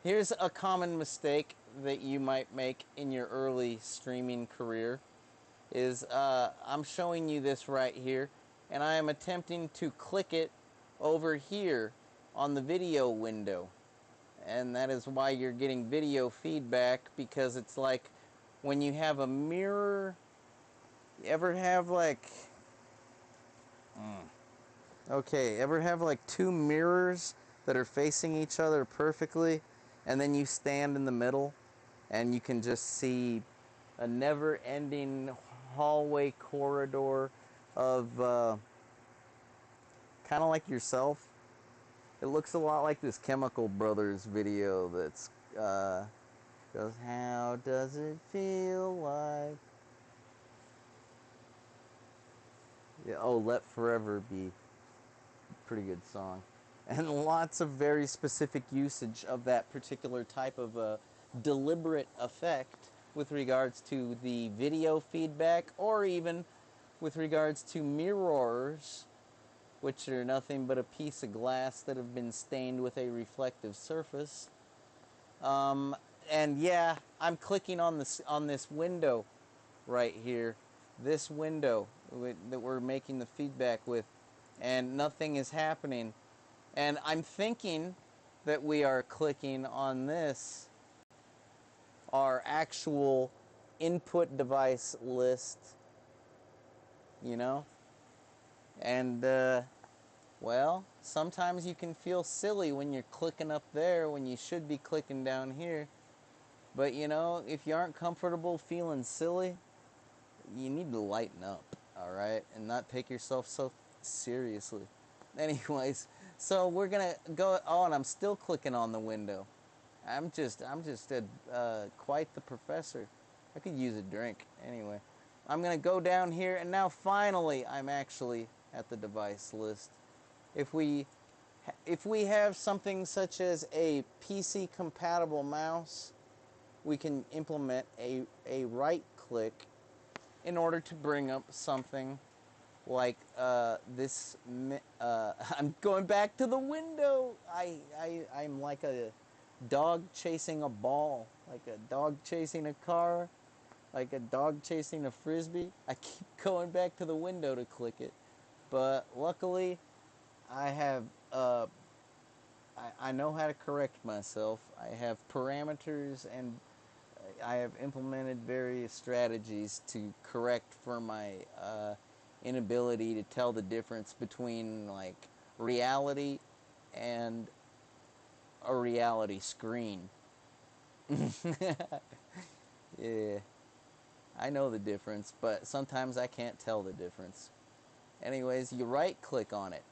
Here's a common mistake that you might make in your early streaming career. Is I'm showing you this right here, and I am attempting to click it over here on the video window. And that is why you're getting video feedback, because it's like when you have a mirror. You ever have like ever have like two mirrors that are facing each other perfectly, and then you stand in the middle and you can just see a never-ending hallway corridor of kind of like yourself. It looks a lot like this Chemical Brothers video that's goes, how does it feel like? Yeah, oh, Let Forever Be. Pretty good song. And lots of very specific usage of that particular type of deliberate effect with regards to the video feedback, or even with regards to mirrors, which are nothing but a piece of glass that have been stained with a reflective surface. And yeah, I'm clicking on this window right here, this window that we're making the feedback with, and nothing is happening. And I'm thinking that we are clicking on this, our actual input device list, you know? And, well, sometimes you can feel silly when you're clicking up there when you should be clicking down here. But, you know, if you aren't comfortable feeling silly, you need to lighten up, all right? And not take yourself so seriously. Anyways, so we're going to go, oh, and I'm still clicking on the window. I'm just quite the professor. I could use a drink. Anyway, I'm going to go down here, and now finally I'm actually at the device list. If we have something such as a PC compatible mouse, we can implement a right click in order to bring up something like this. I'm going back to the window. I'm like a dog chasing a ball, like a dog chasing a car, like a dog chasing a frisbee. I keep going back to the window to click it, but luckily I have I know how to correct myself. I have parameters, and I have implemented various strategies to correct for my inability to tell the difference between like reality and a reality screen. Yeah, I know the difference, but sometimes I can't tell the difference. Anyways, you right click on it,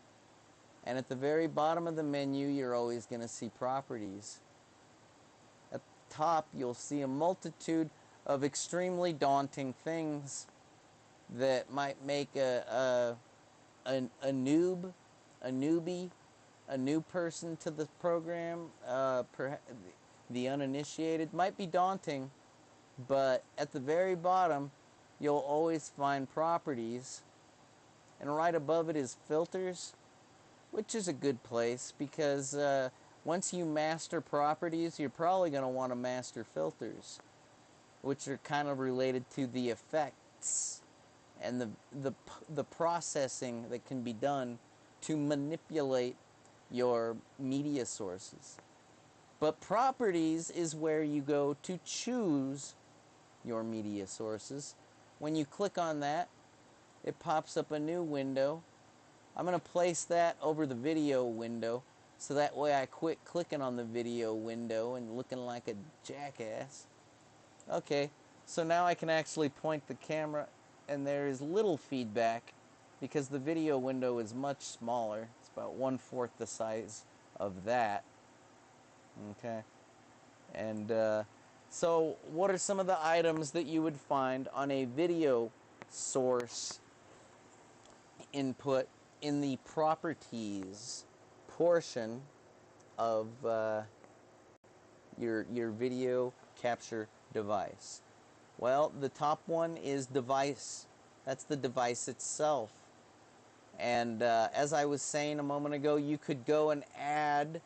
and at the very bottom of the menu you're always going to see properties. At the top you'll see a multitude of extremely daunting things that might make a noob, a newbie, a new person to the program, the uninitiated, might be daunting, but at the very bottom you'll always find properties, and right above it is filters, which is a good place because once you master properties, you're probably going to want to master filters, which are kind of related to the effects and the processing that can be done to manipulate your media sources. But properties is where you go to choose your media sources. When you click on that, it pops up a new window I'm going to place that over the video window, so that way I quit clicking on the video window and looking like a jackass. Okay, so now I can actually point the camera, and there is little feedback because the video window is much smaller. It's about 1/4 the size of that. Okay, and so what are some of the items that you would find on a video source input in the properties portion of your video capture device? Well, the top one is device. That's the device itself. And as I was saying a moment ago, you could go and add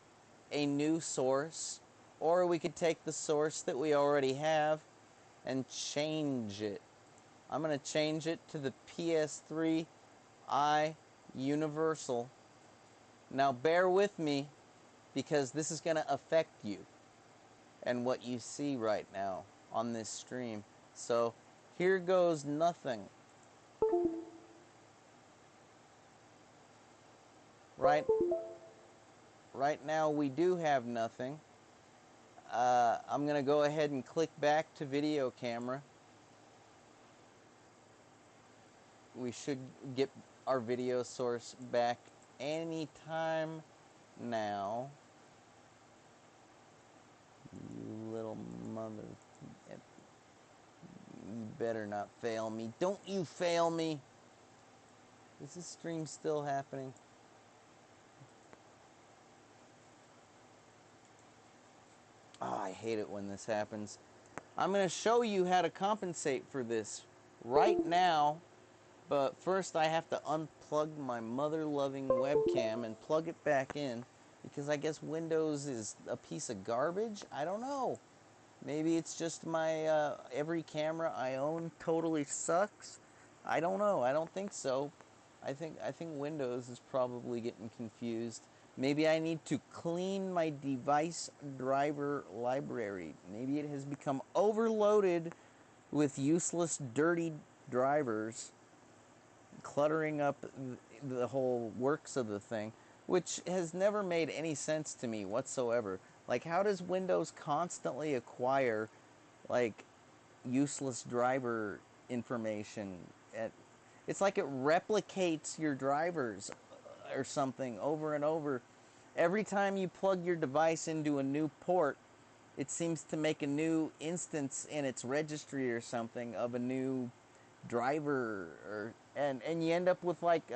a new source, or we could take the source that we already have and change it. I'm going to change it to the PS3i Universal. Now bear with me, because this is going to affect you and what you see right now on this stream. So here goes nothing. Right now we do have nothing. I'm going to go ahead and click back to video camera. We should get our video source back anytime now. You little mother... You better not fail me. Don't you fail me. Is this stream still happening? Oh, I hate it when this happens. I'm going to show you how to compensate for this right now, but first I have to unplug my mother-loving webcam and plug it back in, because I guess Windows is a piece of garbage? I don't know. Maybe it's just my every camera I own totally sucks. I don't know. I don't think so. I think Windows is probably getting confused. Maybe I need to clean my device driver library. Maybe it has become overloaded with useless, dirty drivers, cluttering up the whole works of the thing, which has never made any sense to me whatsoever. Like, how does Windows constantly acquire, like, useless driver information? It's like it replicates your drivers or something over and over. Every time you plug your device into a new port, it seems to make a new instance in its registry or something of a new driver, and you end up with like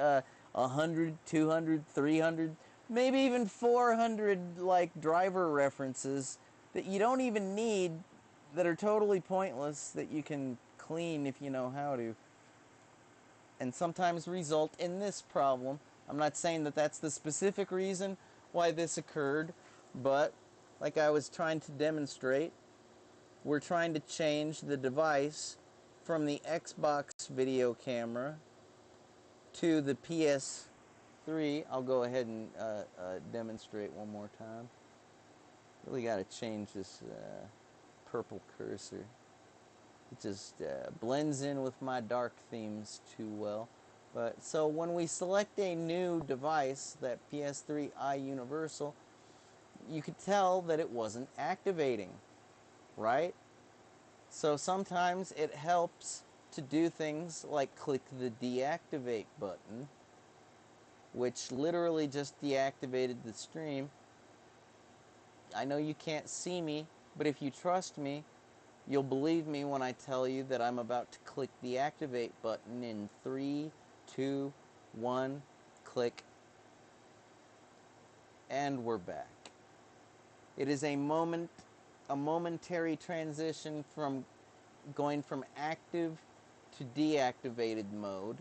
100, 200, 300, maybe even 400 like driver references that you don't even need, that are totally pointless, that you can clean if you know how to, and sometimes result in this problem. I'm not saying that that's the specific reason why this occurred, but like I was trying to demonstrate, we're trying to change the device from the Xbox video camera to the PS3. I'll go ahead and demonstrate one more time. Really got to change this purple cursor. It just blends in with my dark themes too well. But so when we select a new device, that PS3i Universal, you could tell that it wasn't activating, right? So sometimes it helps to do things like click the deactivate button, which literally just deactivated the stream. I know you can't see me, but if you trust me, you'll believe me when I tell you that I'm about to click the activate button in 3, 2, 1, click, and we're back. It is a momentary transition from going from active to deactivated mode.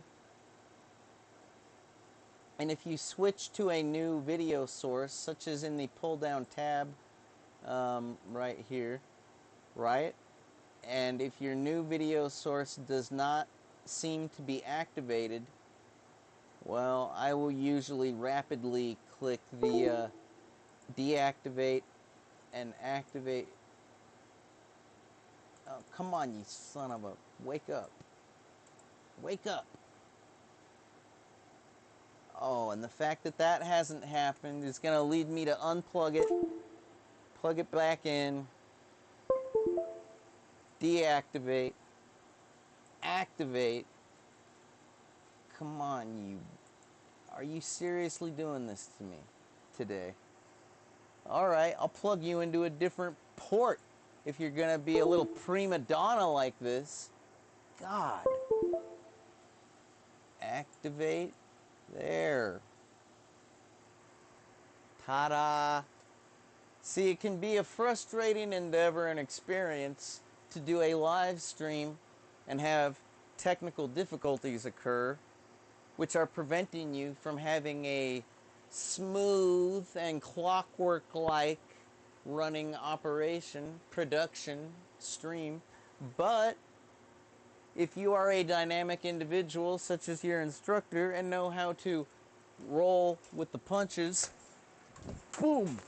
And if you switch to a new video source, such as in the pull down tab right here, right? And if your new video source does not seem to be activated, well, I will usually rapidly click the deactivate and activate. Oh, come on, you son of a... Wake up. Wake up. Oh, And the fact that that hasn't happened is going to lead me to unplug it, plug it back in, deactivate, activate. Come on, are you seriously doing this to me today? All right, I'll plug you into a different port if you're going to be a little prima donna like this. God. Activate. There. Ta-da. See, it can be a frustrating endeavor and experience to do a live stream and have technical difficulties occur, which are preventing you from having a smooth and clockwork-like running operation, production, stream. But if you are a dynamic individual, such as your instructor, and know how to roll with the punches, boom!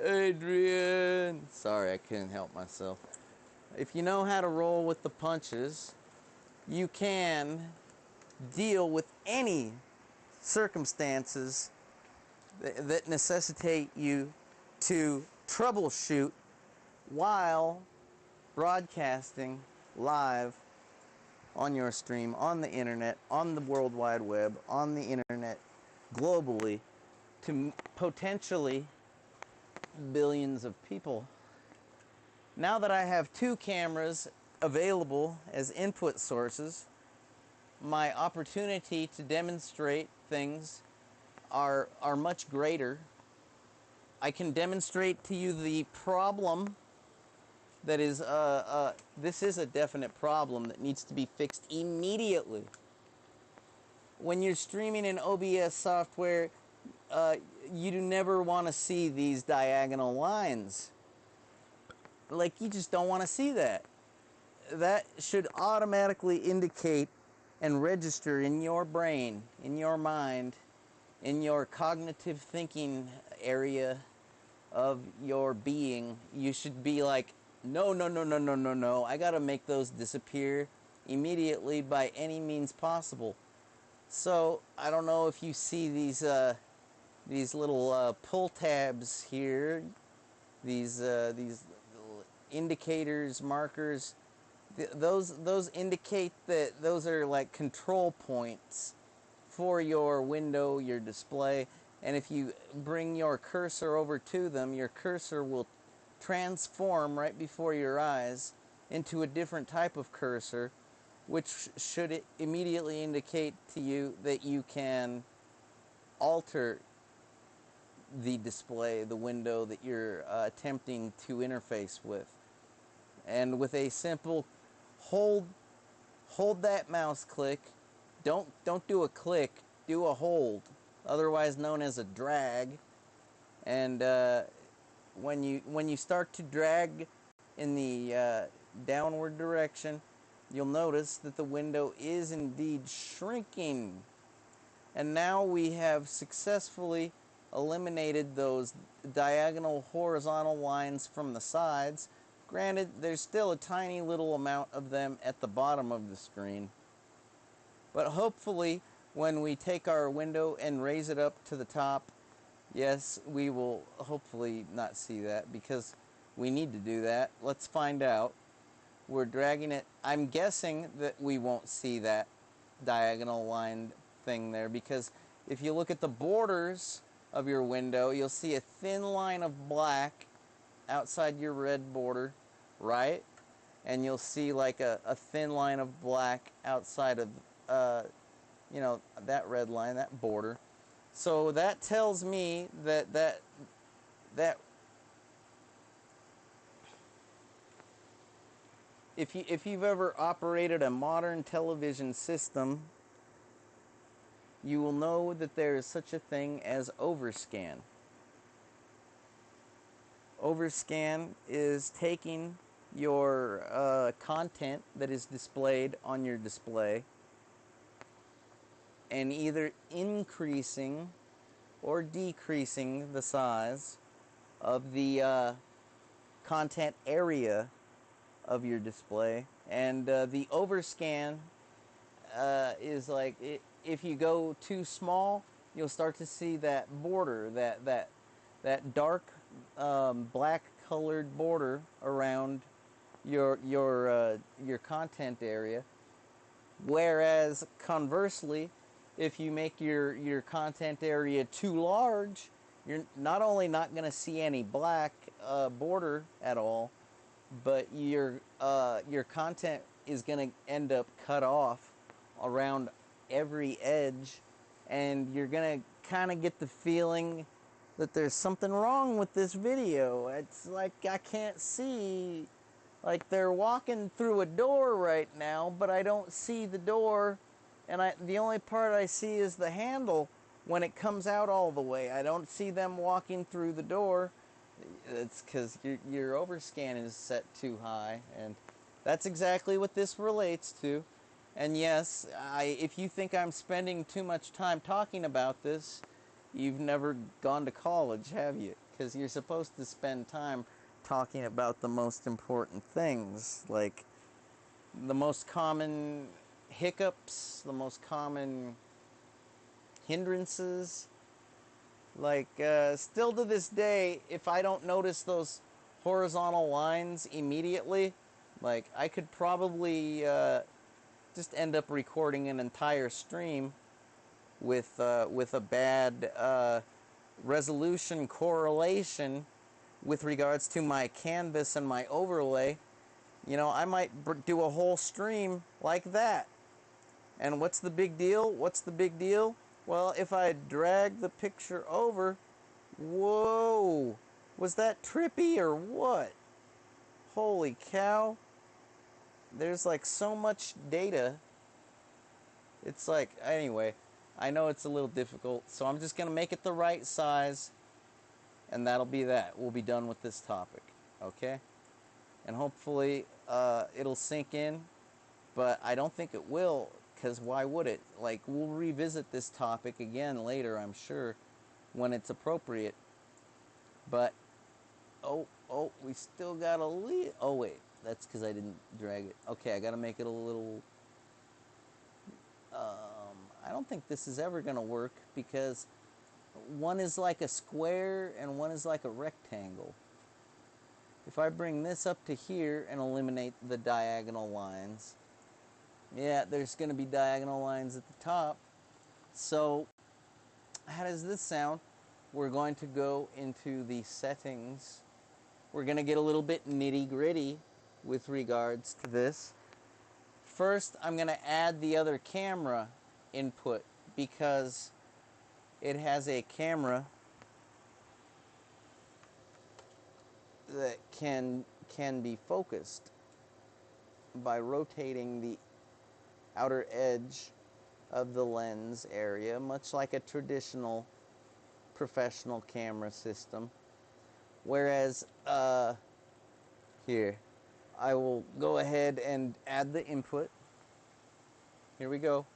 Adrian! Sorry, I couldn't help myself. If you know how to roll with the punches, you can deal with any circumstances that necessitate you to troubleshoot while broadcasting live on your stream, on the internet, on the World Wide Web, on the internet, globally, to potentially billions of people. Now that I have 2 cameras available as input sources, my opportunity to demonstrate things are much greater. I can demonstrate to you the problem that is, this is a definite problem that needs to be fixed immediately. When you're streaming in OBS software, you do never want to see these diagonal lines. Like, you just don't want to see that. That should automatically indicate and register in your brain, in your mind, in your cognitive thinking area of your being. You should be like, no, no, no, no, no, no, no. I got to make those disappear immediately by any means possible. So, I don't know if you see these little pull tabs here, these indicators, markers. Those indicate that those are like control points for your window, your display, and if you bring your cursor over to them, your cursor will transform right before your eyes into a different type of cursor, which should immediately indicate to you that you can alter the display, the window that you're attempting to interface with. And with a simple hold that mouse click. Don't do a click, do a hold, otherwise known as a drag. And when you start to drag in the downward direction, you'll notice that the window is indeed shrinking. And now we have successfully eliminated those diagonal horizontal lines from the sides. Granted, there's still a tiny little amount of them at the bottom of the screen. But hopefully, when we take our window and raise it up to the top, yes, we will hopefully not see that, because we need to do that. Let's find out. We're dragging it. I'm guessing that we won't see that diagonal line thing there, because if you look at the borders of your window, you'll see a thin line of black outside your red border, right? And you'll see like a thin line of black outside of, that red line, that border. So that tells me that if you've ever operated a modern television system, you will know that there is such a thing as overscan. Overscan is taking your content that is displayed on your display and either increasing or decreasing the size of the content area of your display. And the overscan is like, if you go too small, you'll start to see that border, that dark black colored border around your content area. Whereas conversely, if you make your content area too large, you're not only not going to see any black border at all, but your content is going to end up cut off around every edge, and you're going to kind of get the feeling that there's something wrong with this video. It's like I can't see, like they're walking through a door right now, but I don't see the door, and the only part I see is the handle when it comes out all the way. I don't see them walking through the door. It's because your overscan is set too high, and that's exactly what this relates to. And yes, if you think I'm spending too much time talking about this, you've never gone to college, have you? Because you're supposed to spend time talking about the most important things, like the most common hiccups, the most common hindrances. Like, still to this day, if I don't notice those horizontal lines immediately, like, I could probably just end up recording an entire stream with a bad resolution correlation with regards to my canvas and my overlay. You know, I might do a whole stream like that. And what's the big deal? What's the big deal? Well, if I drag the picture over, whoa, was that trippy or what? Holy cow. There's like so much data. It's like, anyway, I know it's a little difficult, so I'm just going to make it the right size, and that'll be that. We'll be done with this topic, okay? And hopefully it'll sink in, but I don't think it will, because why would it? Like, we'll revisit this topic again later, I'm sure, when it's appropriate. But, oh, we still got a little... Oh, wait, that's because I didn't drag it. Okay, I got to make it a little... I don't think this is ever going to work, because one is like a square and one is like a rectangle. If I bring this up to here and eliminate the diagonal lines, yeah, there's going to be diagonal lines at the top. So, how does this sound? We're going to go into the settings. We're going to get a little bit nitty-gritty with regards to this. First, I'm going to add the other camera input, because it has a camera that can be focused by rotating the outer edge of the lens area, much like a traditional professional camera system. Whereas here, I will go ahead and add the input. Here we go.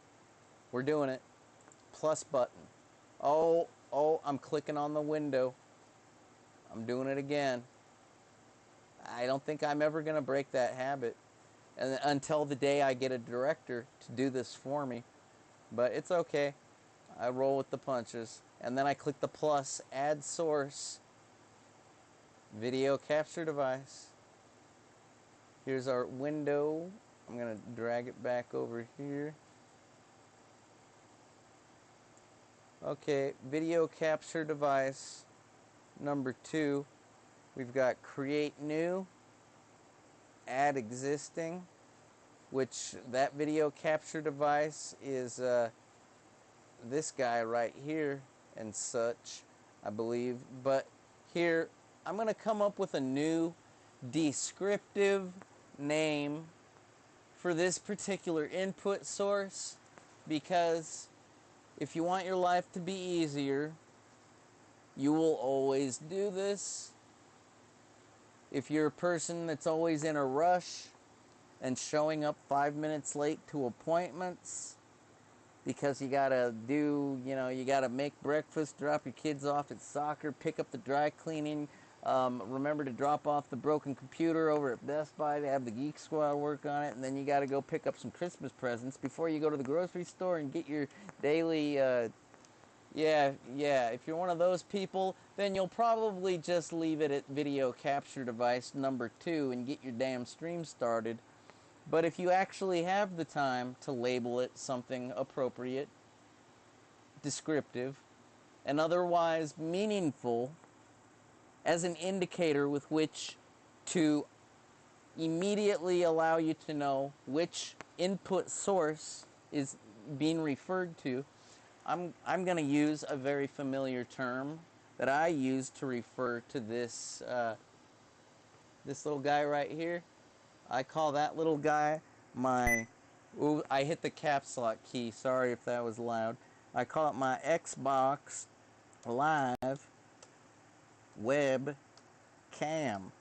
We're doing it. Plus button. Oh, I'm clicking on the window. I'm doing it again. I don't think I'm ever going to break that habit, and until the day I get a director to do this for me. But it's okay. I roll with the punches. And then I click the plus, add source, video capture device. Here's our window. I'm going to drag it back over here. Okay, video capture device number 2. We've got create new, add existing, which that video capture device is this guy right here and such, I believe. But here, I'm going to come up with a new descriptive name for this particular input source, because if you want your life to be easier, you will always do this. If you're a person that's always in a rush and showing up 5 minutes late to appointments because you gotta do, you gotta make breakfast, drop your kids off at soccer, pick up the dry cleaning, Remember to drop off the broken computer over at Best Buy to have the Geek Squad work on it, and then you got to go pick up some Christmas presents before you go to the grocery store and get your daily, yeah, if you're one of those people, then you'll probably just leave it at video capture device number 2 and get your damn stream started. But if you actually have the time to label it something appropriate, descriptive, and otherwise meaningful, as an indicator with which to immediately allow you to know which input source is being referred to, I'm going to use a very familiar term that I use to refer to this this little guy right here. I call that little guy my... Ooh, I hit the caps lock key. Sorry if that was loud. I call it my Xbox Live web cam.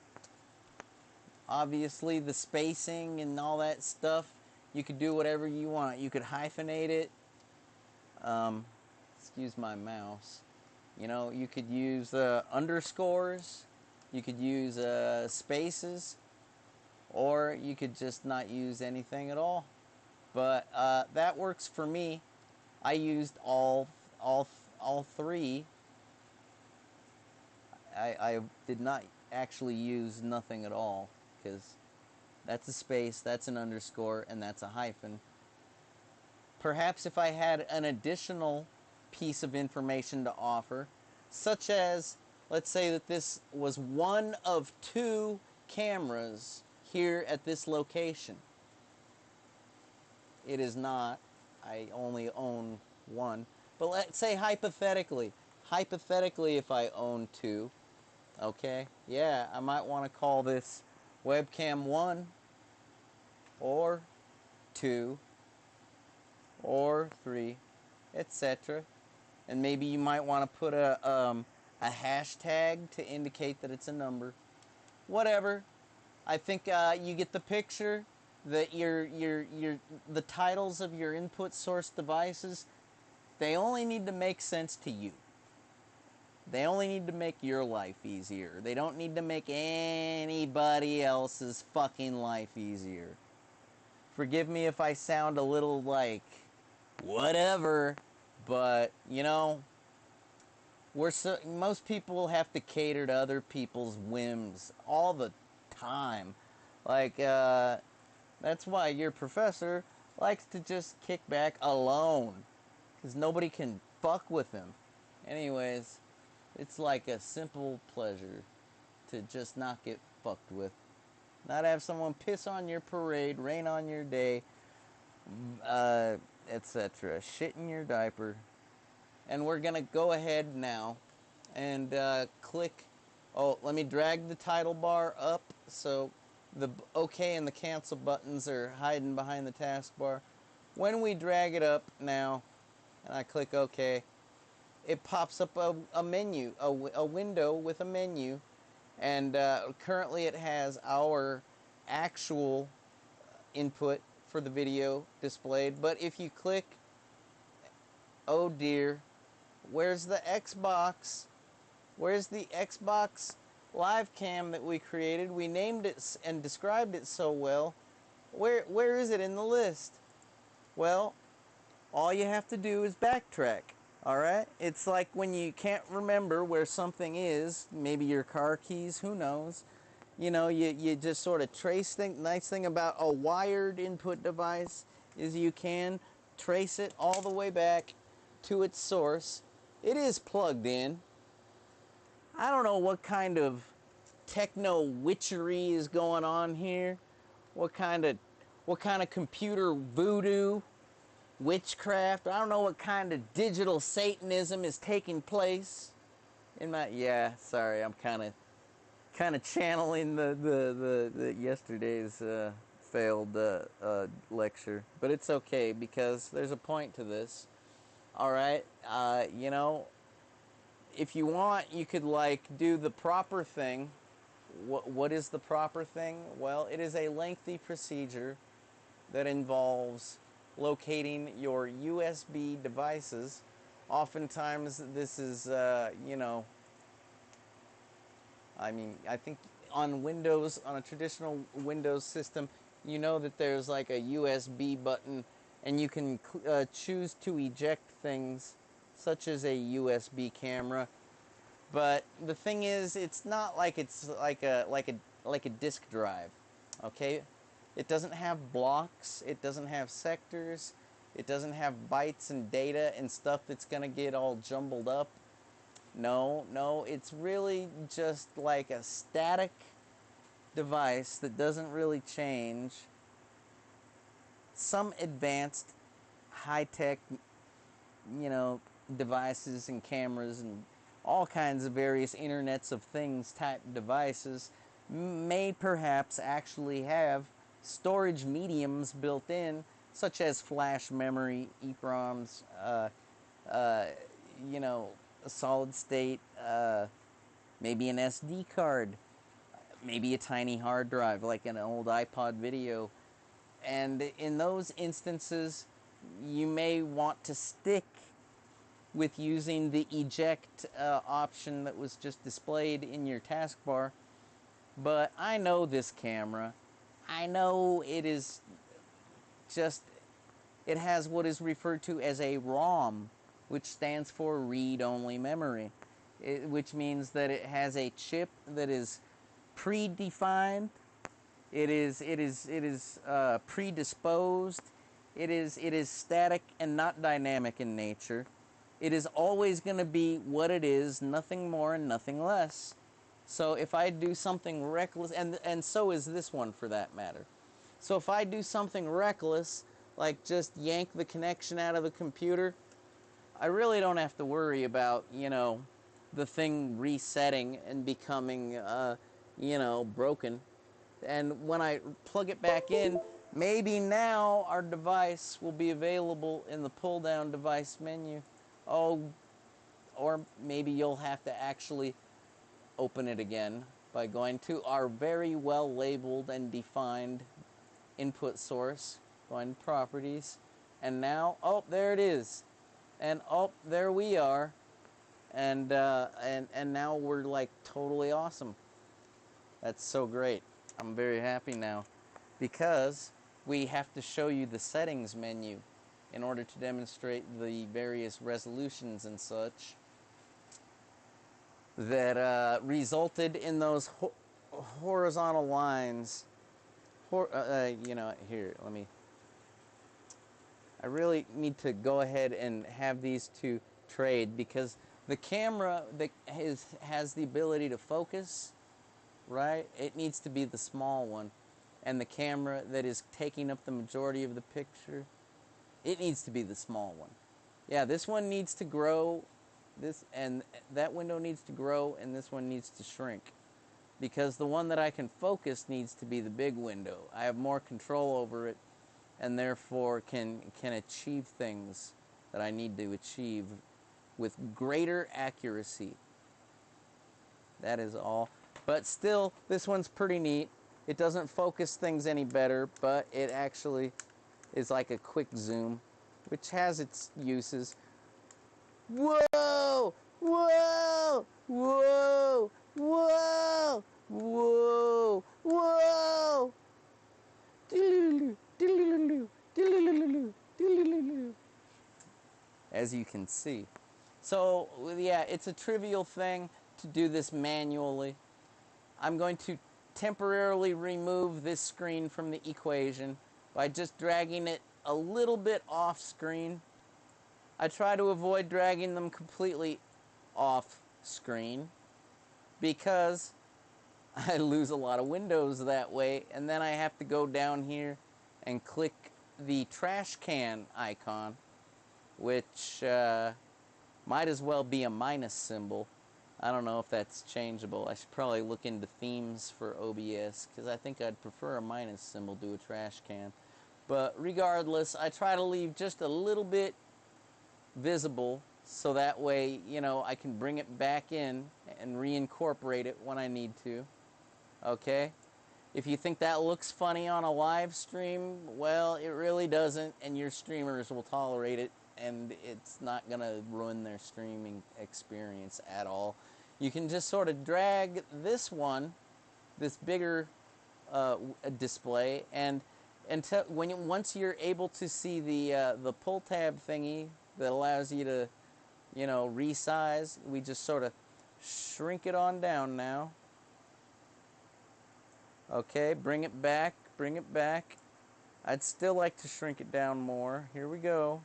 Obviously the spacing and all that stuff, you could do whatever you want. You could hyphenate it. Excuse my mouse. You know, you could use underscores, you could use spaces, or you could just not use anything at all. But that works for me. I used all three. I did not actually use nothing at all, because that's a space, that's an underscore, and that's a hyphen. Perhaps if I had an additional piece of information to offer, such as, let's say that this was one of 2 cameras here at this location. It is not. I only own 1. But let's say hypothetically if I own 2, okay, yeah, I might want to call this webcam 1 or 2 or 3, etc. And maybe you might want to put a hashtag to indicate that it's a number. Whatever. I think you get the picture. That the titles of your input source devices, they only need to make sense to you. They only need to make your life easier. They don't need to make anybody else's fucking life easier. Forgive me if I sound a little like whatever, but you know, most people have to cater to other people's whims all the time. Like that's why your professor likes to just kick back alone, because nobody can fuck with him. Anyways, it's like a simple pleasure to just not get fucked with. Not have someone piss on your parade, rain on your day, etc. Shit in your diaper. And we're going to go ahead now and click... Oh, let me drag the title bar up so the OK and the cancel buttons are hiding behind the taskbar. When we drag it up now, and I click OK, it pops up a menu, a window with a menu, and currently it has our actual input for the video displayed. But if you click, oh dear, where's the Xbox? Where's the Xbox live cam that we created? We named it and described it so well. Where is it in the list? Well, all you have to do is backtrack. Alright? It's like when you can't remember where something is, maybe your car keys, who knows. You know, you just sort of trace things. Nice thing about a wired input device is you can trace it all the way back to its source. It is plugged in. I don't know what kind of techno witchery is going on here. What kind of computer voodoo, witchcraft. I don't know what kind of digital Satanism is taking place in my... Yeah, sorry, I'm kind of channeling the yesterday's failed lecture, but it's okay because there's a point to this. All right, you know, if you want, you could like do the proper thing. What is the proper thing? Well, it is a lengthy procedure that involves locating your USB devices. Oftentimes, this is, you know, I mean, I think on Windows, on a traditional Windows system, you know that there's like a USB button, and you can choose to eject things, such as a USB camera. But the thing is, it's not like it's like a disk drive, okay? It doesn't have blocks. It doesn't have sectors. It doesn't have bytes and data and stuff that's gonna get all jumbled up. No, it's really just like a static device that doesn't really change. Some advanced high-tech, devices and cameras and all kinds of various internets of things type devices may perhaps actually have storage mediums built in, such as flash memory, EEPROMs, a solid state, maybe an SD card, maybe a tiny hard drive like an old iPod video. And in those instances, you may want to stick with using the eject option that was just displayed in your taskbar. But I know this camera. I know it is just, it has what is referred to as a ROM, which stands for read-only memory, which means that it has a chip that is predefined. It is predisposed. It is static and not dynamic in nature. It is always going to be what it is, nothing more and nothing less. So if I do something reckless, and so is this one for that matter. So if I do something reckless, like just yank the connection out of the computer, I really don't have to worry about, the thing resetting and becoming, broken. And when I plug it back in, maybe now our device will be available in the pull-down device menu. Oh, or maybe you'll have to actually open it again by going to our very well labeled and defined input source, going to properties, and now, oh, there it is. And oh, there we are. And now we're like totally awesome. That's so great. I'm very happy now, because we have to show you the settings menu in order to demonstrate the various resolutions and such that resulted in those horizontal lines. Here, let me. I really need to go ahead and have these two trade, because the camera that has the ability to focus, right? It needs to be the small one. And the camera that is taking up the majority of the picture, it needs to be the small one. Yeah, this one needs to grow, and that window needs to grow, and this one needs to shrink. Because the one that I can focus needs to be the big window. I have more control over it, and therefore can achieve things that I need to achieve with greater accuracy. That is all. But still, this one's pretty neat. It doesn't focus things any better, but it actually is like a quick zoom, which has its uses. Whoa! Whoa! Whoa! Whoa! Whoa! Whoa! As you can see. So, yeah, it's a trivial thing to do this manually. I'm going to temporarily remove this screen from the equation by just dragging it a little bit off screen. I try to avoid dragging them completely off screen because I lose a lot of windows that way, and then I have to go down here and click the trash can icon, which might as well be a minus symbol. I don't know if that's changeable. I should probably look into themes for OBS, because I think I'd prefer a minus symbol to a trash can. But regardless, I try to leave just a little bit visible, so that way, I can bring it back in and reincorporate it when I need to. Okay? If you think that looks funny on a live stream, well, it really doesn't, and your streamers will tolerate it, and it's not going to ruin their streaming experience at all. you can just sort of drag this one, this bigger display, and until once you're able to see the pull tab thingy that allows you to, resize, we just sort of shrink it on down now. Okay, bring it back, bring it back. I'd still like to shrink it down more. Here we go.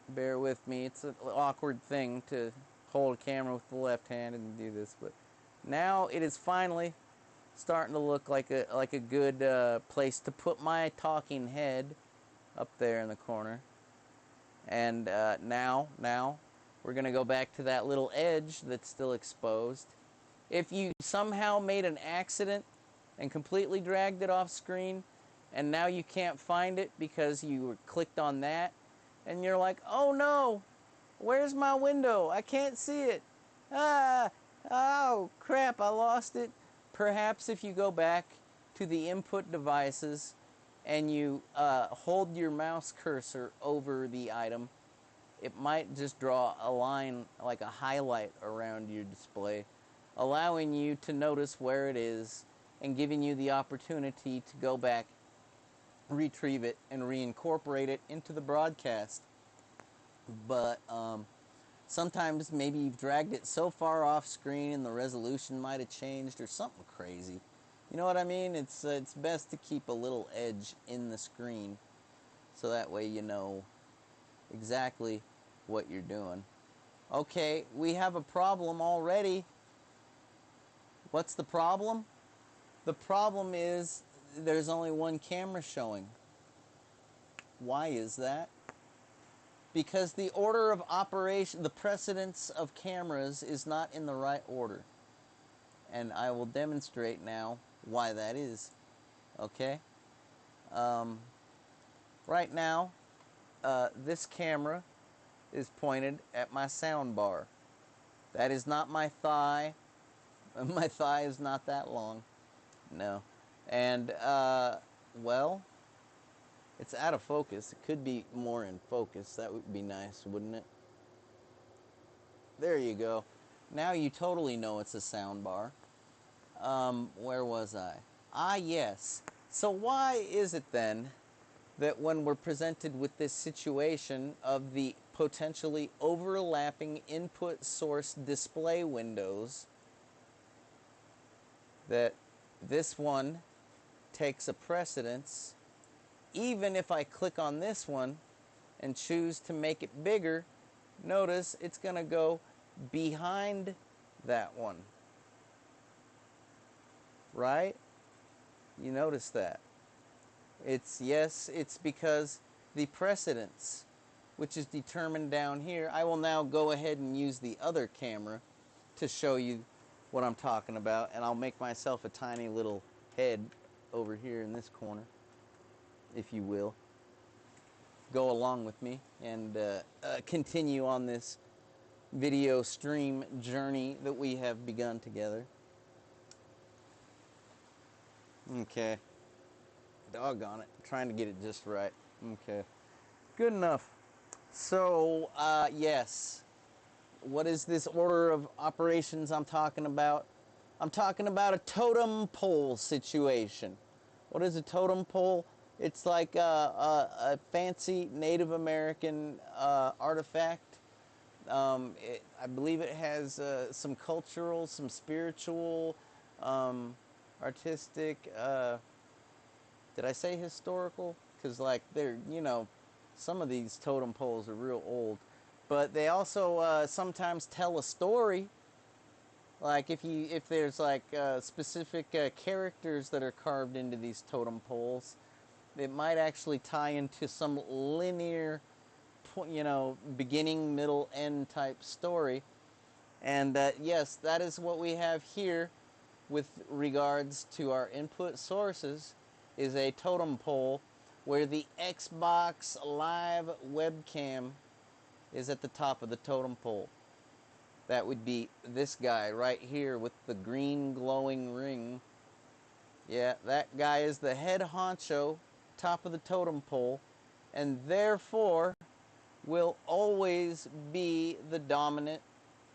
Bear with me. It's an awkward thing to hold a camera with the left hand and do this, but now it is finally starting to look like a good place to put my talking head up there in the corner. And now we're going to go back to that little edge that's still exposed. If you somehow made an accident and completely dragged it off screen, and now you can't find it because you clicked on that, and you're like, oh no, where's my window? I can't see it. Oh crap, I lost it. Perhaps if you go back to the input devices and you hold your mouse cursor over the item, it might just draw a line, like a highlight around your display, allowing you to notice where it is and giving you the opportunity to go back, retrieve it, and reincorporate it into the broadcast. But sometimes maybe you've dragged it so far off screen and the resolution might have changed or something crazy. You know what I mean? It's best to keep a little edge in the screen so that way you know exactly what you're doing. Okay, we have a problem already. What's the problem? The problem is there's only one camera showing. Why is that? Because the order of operation, the precedence of cameras is not in the right order. And I will demonstrate now why that is. Okay? Right now, this camera is pointed at my sound bar. That is not my thigh. My thigh is not that long. No. And, well, it's out of focus. It could be more in focus. That would be nice, wouldn't it? There you go. Now you totally know it's a sound bar. Where was I? Ah, yes. So why is it then that when we're presented with this situation of the potentially overlapping input source display windows, that this one takes a precedence? Even if I click on this one and choose to make it bigger, notice it's going to go behind that one. Right? You notice that. It's because the precedence, which is determined down here. I will now go ahead and use the other camera to show you what I'm talking about, and I'll make myself a tiny little head over here in this corner, if you will. Go along with me and continue on this video stream journey that we have begun together. Okay. Doggone it. I'm trying to get it just right. Okay. Good enough. So, yes. What is this order of operations I'm talking about? I'm talking about a totem pole situation. What is a totem pole? It's like a fancy Native American artifact. I believe it has some cultural, some spiritual, artistic, did I say historical? Because like they're, some of these totem poles are real old. But they also sometimes tell a story. Like if there's like specific characters that are carved into these totem poles, it might actually tie into some linear, beginning, middle, end type story. And yes, that is what we have here with regards to our input sources, is a totem pole where the Xbox Live webcam is at the top of the totem pole. That would be this guy right here with the green glowing ring. Yeah, that guy is the head honcho, top of the totem pole, and therefore will always be the dominant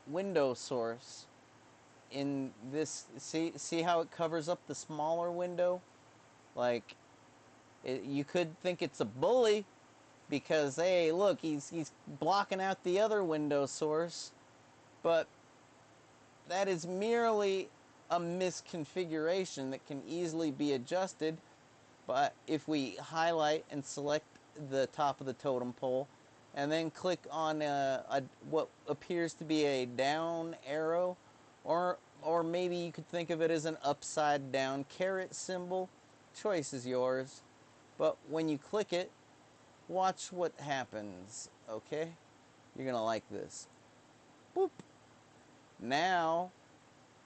window source in this. See how it covers up the smaller window? Like, you could think it's a bully because, hey, look, he's blocking out the other window source, but that is merely a misconfiguration that can easily be adjusted. But if we highlight and select the top of the totem pole and then click on what appears to be a down arrow, or maybe you could think of it as an upside down caret symbol, choice is yours. But when you click it, watch what happens, okay? You're gonna like this. Boop. Now,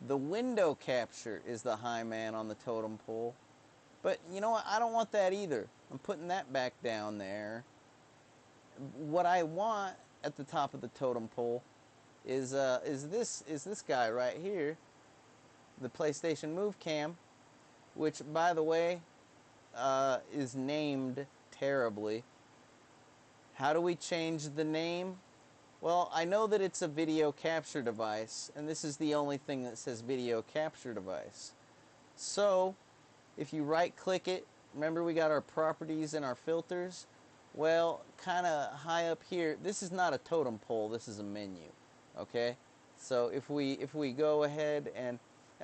the window capture is the high man on the totem pole. But you know what? I don't want that either. I'm putting that back down there. What I want at the top of the totem pole is this guy right here, the PlayStation Move Cam, which, by the way, is named terribly. How do we change the name? Well, I know that it's a video capture device, and this is the only thing that says video capture device. So, if you right-click it, remember we got our properties and our filters? Well, kind of high up here, this is not a totem pole, this is a menu, okay? So if we go ahead and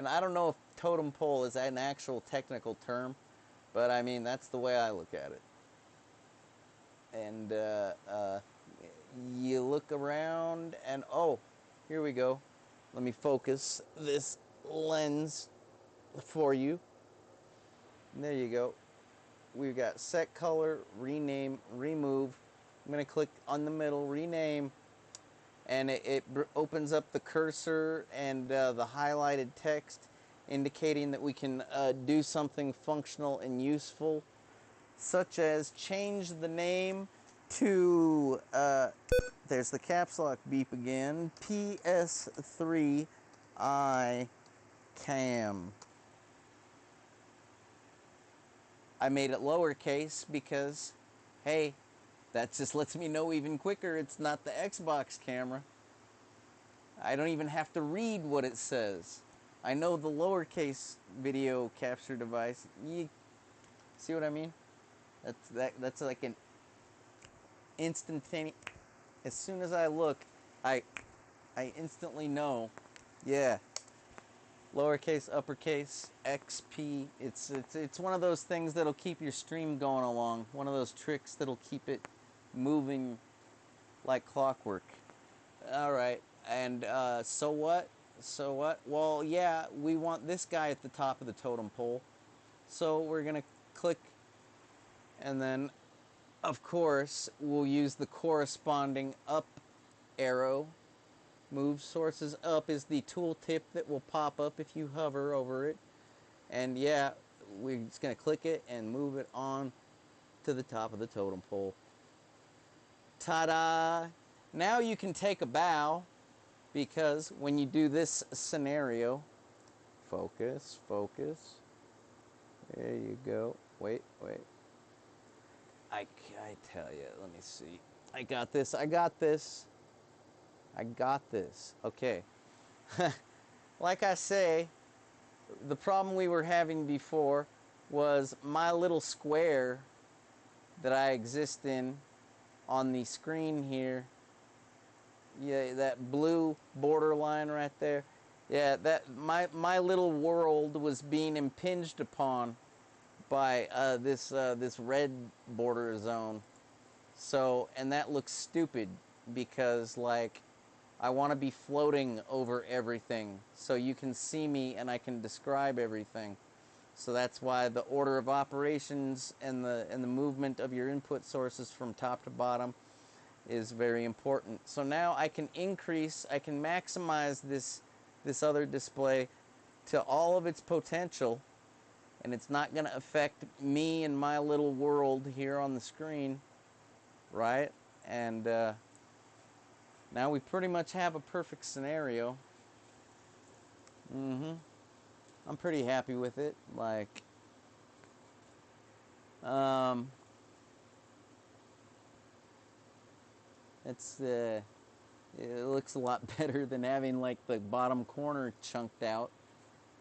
I don't know if totem pole is an actual technical term, but I mean, that's the way I look at it. And you look around and, oh, here we go. Let me focus this lens for you. And there you go. We've got set color, rename, remove. I'm going to click on the middle, rename, and it opens up the cursor and the highlighted text indicating that we can do something functional and useful, such as change the name to, there's the caps lock beep again, PS3i cam. I made it lowercase because, hey, that just lets me know even quicker it's not the Xbox camera. I don't even have to read what it says. I know the lowercase video capture device. You see what I mean? That's like an instantaneous. As soon as I look, I instantly know. Yeah. Lowercase, uppercase, XP. It's one of those things that'll keep your stream going along. One of those tricks that'll keep it moving like clockwork. All right, and so what? So what? Well, yeah, we want this guy at the top of the totem pole. So we're gonna click, and then, of course, we'll use the corresponding up arrow. Move sources up is the tooltip that will pop up if you hover over it. And yeah, we're just going to click it and move it on to the top of the totem pole. Ta-da! Now you can take a bow, because when you do this scenario, focus, focus. There you go. Wait. I tell you, let me see. I got this. Okay. Like I say, the problem we were having before was my little square that I exist in on the screen here. Yeah, that blue border line right there. Yeah, that my little world was being impinged upon by this red border zone. So, and that looks stupid because, like, I want to be floating over everything so you can see me and I can describe everything. So that's why the order of operations and the movement of your input sources from top to bottom is very important. So now I can maximize this other display to all of its potential, and it's not going to affect me and my little world here on the screen, right? And now we pretty much have a perfect scenario. I'm pretty happy with it. Like, it's It looks a lot better than having like the bottom corner chunked out,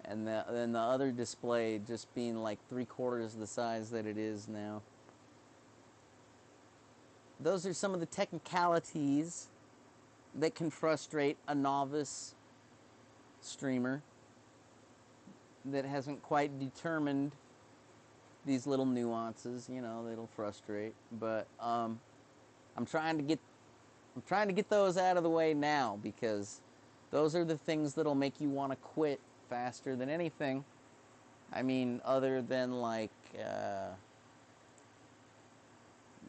and then the other display just being like 3/4 the size that it is now. Those are some of the technicalities that can frustrate a novice streamer that hasn't quite determined these little nuances. You know, that'll frustrate. But I'm trying to get those out of the way now, because those are the things that'll make you want to quit faster than anything. I mean, other than like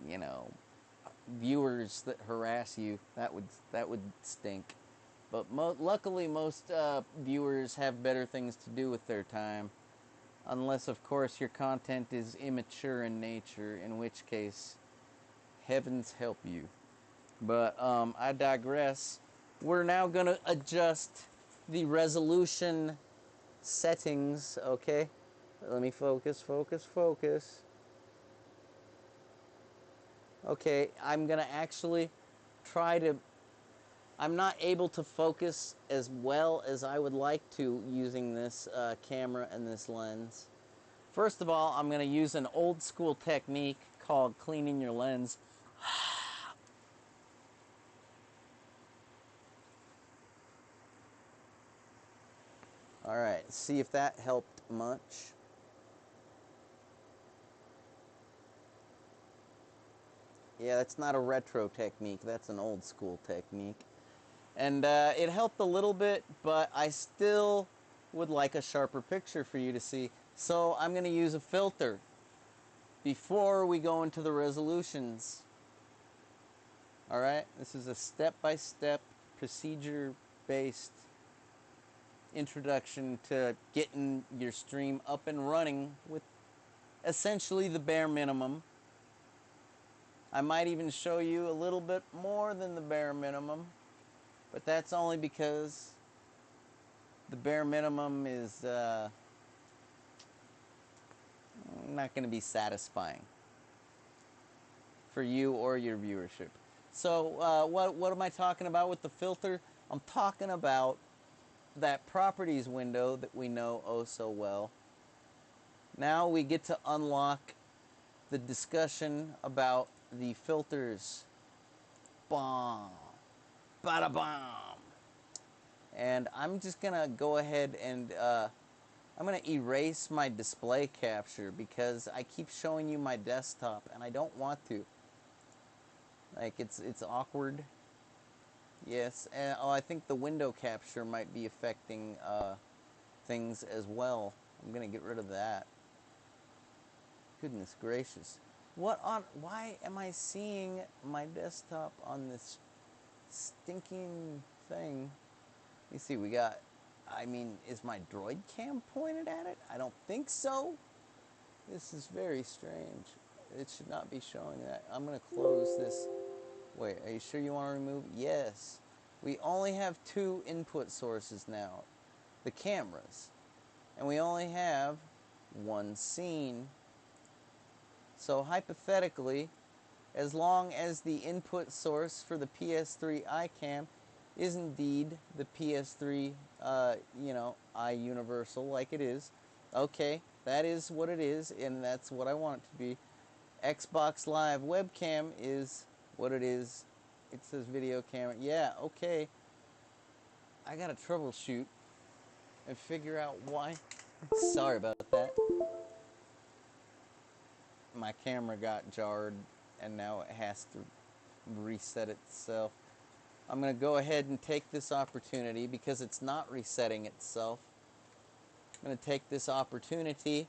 you know, viewers that harass you, that would stink. But luckily, most viewers have better things to do with their time, unless, of course, your content is immature in nature, in which case, heavens help you. But I digress. We're now going to adjust the resolution settings, okay? Let me focus. Okay, I'm going to actually try to... I'm not able to focus as well as I would like to using this camera and this lens. First of all, I'm going to use an old school technique called cleaning your lens. Alright, see if that helped much. Yeah, that's not a retro technique, that's an old school technique. And it helped a little bit, but I still would like a sharper picture for you to see. So I'm going to use a filter before we go into the resolutions. Alright, this is a step-by-step, procedure-based introduction to getting your stream up and running with essentially the bare minimum. I might even show you a little bit more than the bare minimum, but that's only because the bare minimum is not going to be satisfying for you or your viewership. So what am I talking about with the filter? I'm talking about that properties window that we know oh so well. Now we get to unlock the discussion about the filters. Bomb. Bada bomb. And I'm just gonna go ahead and I'm gonna erase my display capture because I keep showing you my desktop and I don't want to. Like it's awkward. Yes, and I think the window capture might be affecting things as well. I'm gonna get rid of that. Goodness gracious. Why am I seeing my desktop on this stinking thing? You see, we got, I mean, is my droid cam pointed at it? I don't think so. This is very strange. It should not be showing that. I'm gonna close this. Wait, are you sure you want to remove? Yes. We only have 2 input sources now, the cameras. And we only have 1 scene. So hypothetically, as long as the input source for the PS3 iCam is indeed the PS3, iUniversal like it is, okay, that is what it is, and that's what I want it to be. Xbox Live webcam is what it is. It says video camera. Yeah, okay. I gotta troubleshoot and figure out why. Sorry about that. My camera got jarred and now it has to reset itself. I'm gonna go ahead and take this opportunity because it's not resetting itself. I'm gonna take this opportunity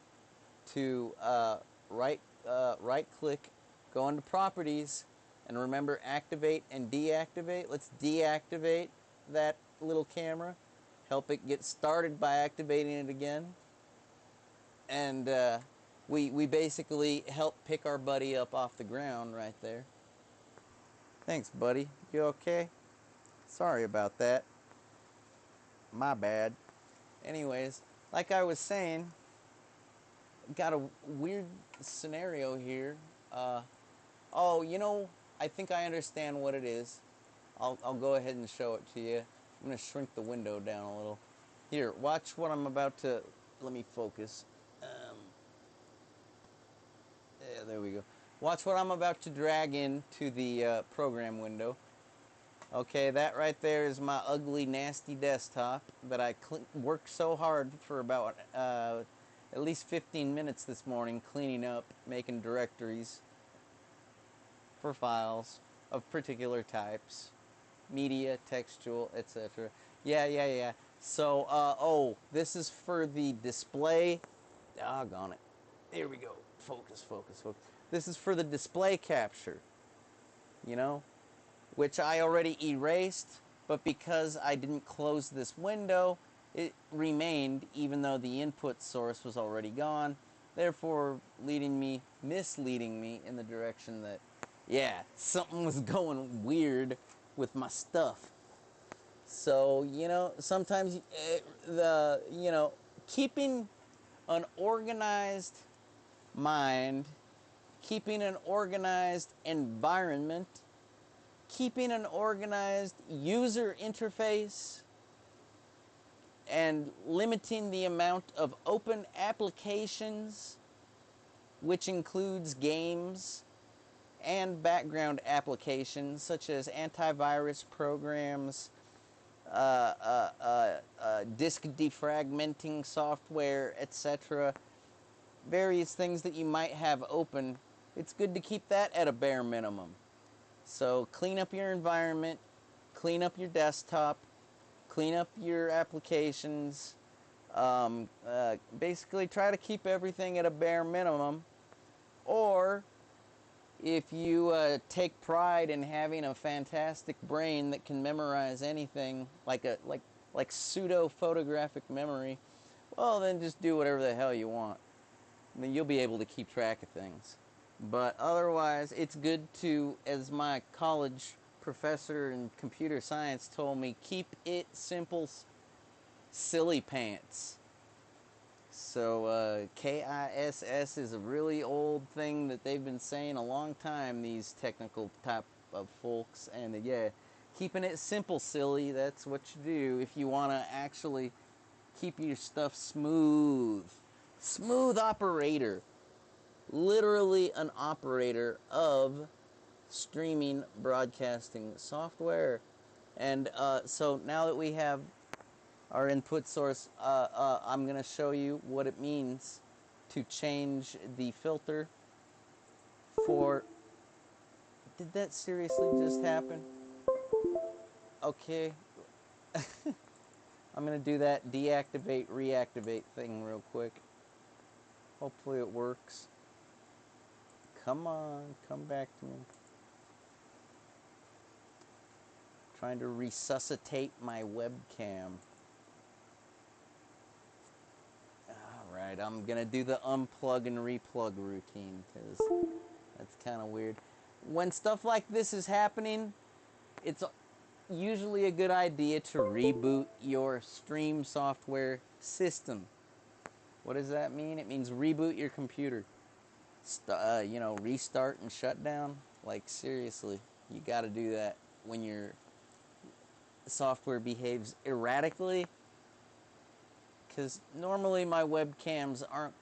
to right click, go into properties, and remember activate and deactivate. Let's deactivate that little camera. Help it get started by activating it again. And we basically help pick our buddy up off the ground right there. Thanks, buddy. You okay? Sorry about that. My bad. Anyways, like I was saying, got a weird scenario here. Oh, you know, I think I understand what it is. I'll go ahead and show it to you. I'm going to shrink the window down a little. Here, watch what I'm about to... Let me focus. Yeah, there we go. Watch what I'm about to drag into the program window. Okay, that right there is my ugly, nasty desktop that I worked so hard for about at least 15 minutes this morning cleaning up, making directories for files of particular types, media, textual, etc. Yeah. So, oh, this is for the display. Doggone it. Here we go. Focus. This is for the display capture, you know, which I already erased, but because I didn't close this window, it remained even though the input source was already gone, therefore misleading me in the direction that, yeah, something was going weird with my stuff. So, you know, sometimes keeping an organized mind, keeping an organized environment, keeping an organized user interface, and limiting the amount of open applications, which includes games and background applications such as antivirus programs, disk defragmenting software, etc. Various things that you might have open. It's good to keep that at a bare minimum. So clean up your environment, clean up your desktop, clean up your applications. Basically try to keep everything at a bare minimum. Or if you take pride in having a fantastic brain that can memorize anything, like pseudo photographic memory, well, then just do whatever the hell you want. I mean, you'll be able to keep track of things. But otherwise, it's good to, as my college professor in computer science told me, keep it simple, silly pants. So KISS is a really old thing that they've been saying a long time, these technical type of folks. And yeah, keeping it simple, silly, that's what you do if you want to actually keep your stuff smooth. Smooth operator. Literally an operator of streaming broadcasting software. And so now that we have our input source, I'm going to show you what it means to change the filter for... Did that seriously just happen? Okay. I'm going to do that deactivate, reactivate thing real quick. Hopefully it works. Come on, come back to me. Trying to resuscitate my webcam. Alright, I'm going to do the unplug and replug routine because that's kind of weird. When stuff like this is happening, it's usually a good idea to reboot your stream software system. What does that mean? It means reboot your computer. Restart and shut down. Like, seriously, you got to do that when your software behaves erratically. Because normally my webcams aren't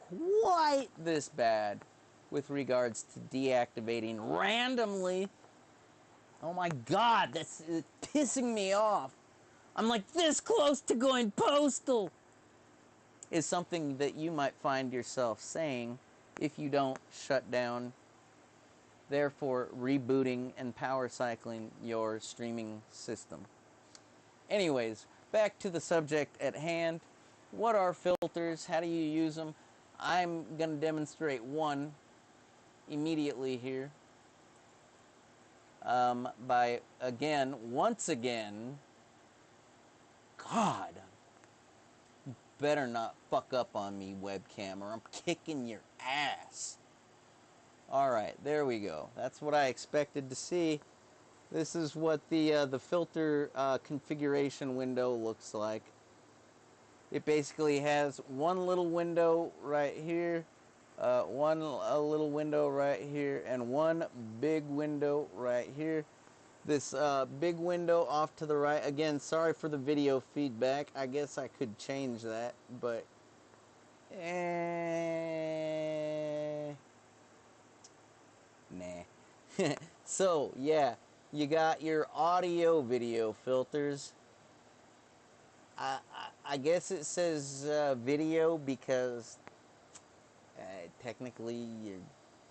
quite this bad with regards to deactivating randomly. Oh my God, that's pissing me off. I'm like this close to going postal. Is something that you might find yourself saying if you don't shut down, therefore rebooting and power cycling your streaming system. Anyways, back to the subject at hand. What are filters? How do you use them? I'm going to demonstrate one immediately here by, once again, God, you better not fuck up on me, webcam, or I'm kicking your ass. Alright, there we go. That's what I expected to see. This is what the filter configuration window looks like. It basically has one little window right here, one little window right here, and one big window right here. This big window off to the right. Again, sorry for the video feedback. I guess I could change that, but nah. So, yeah, you got your audio video filters. I guess it says video because technically you're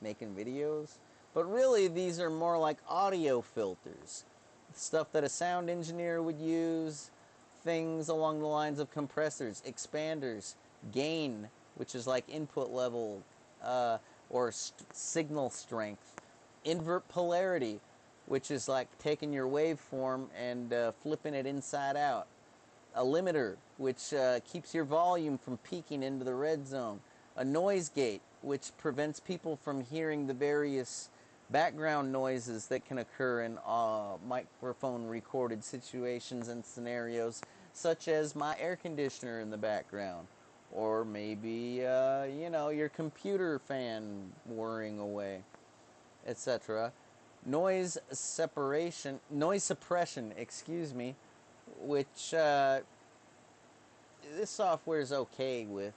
making videos. But really, these are more like audio filters. Stuff that a sound engineer would use. Things along the lines of compressors, expanders, gain, which is like input level or signal strength. Invert polarity, which is like taking your waveform and flipping it inside out. A limiter, which keeps your volume from peaking into the red zone. A noise gate, which prevents people from hearing the various background noises that can occur in microphone recorded situations and scenarios, such as my air conditioner in the background, or maybe your computer fan whirring away, etc. Noise suppression, which this software is okay with.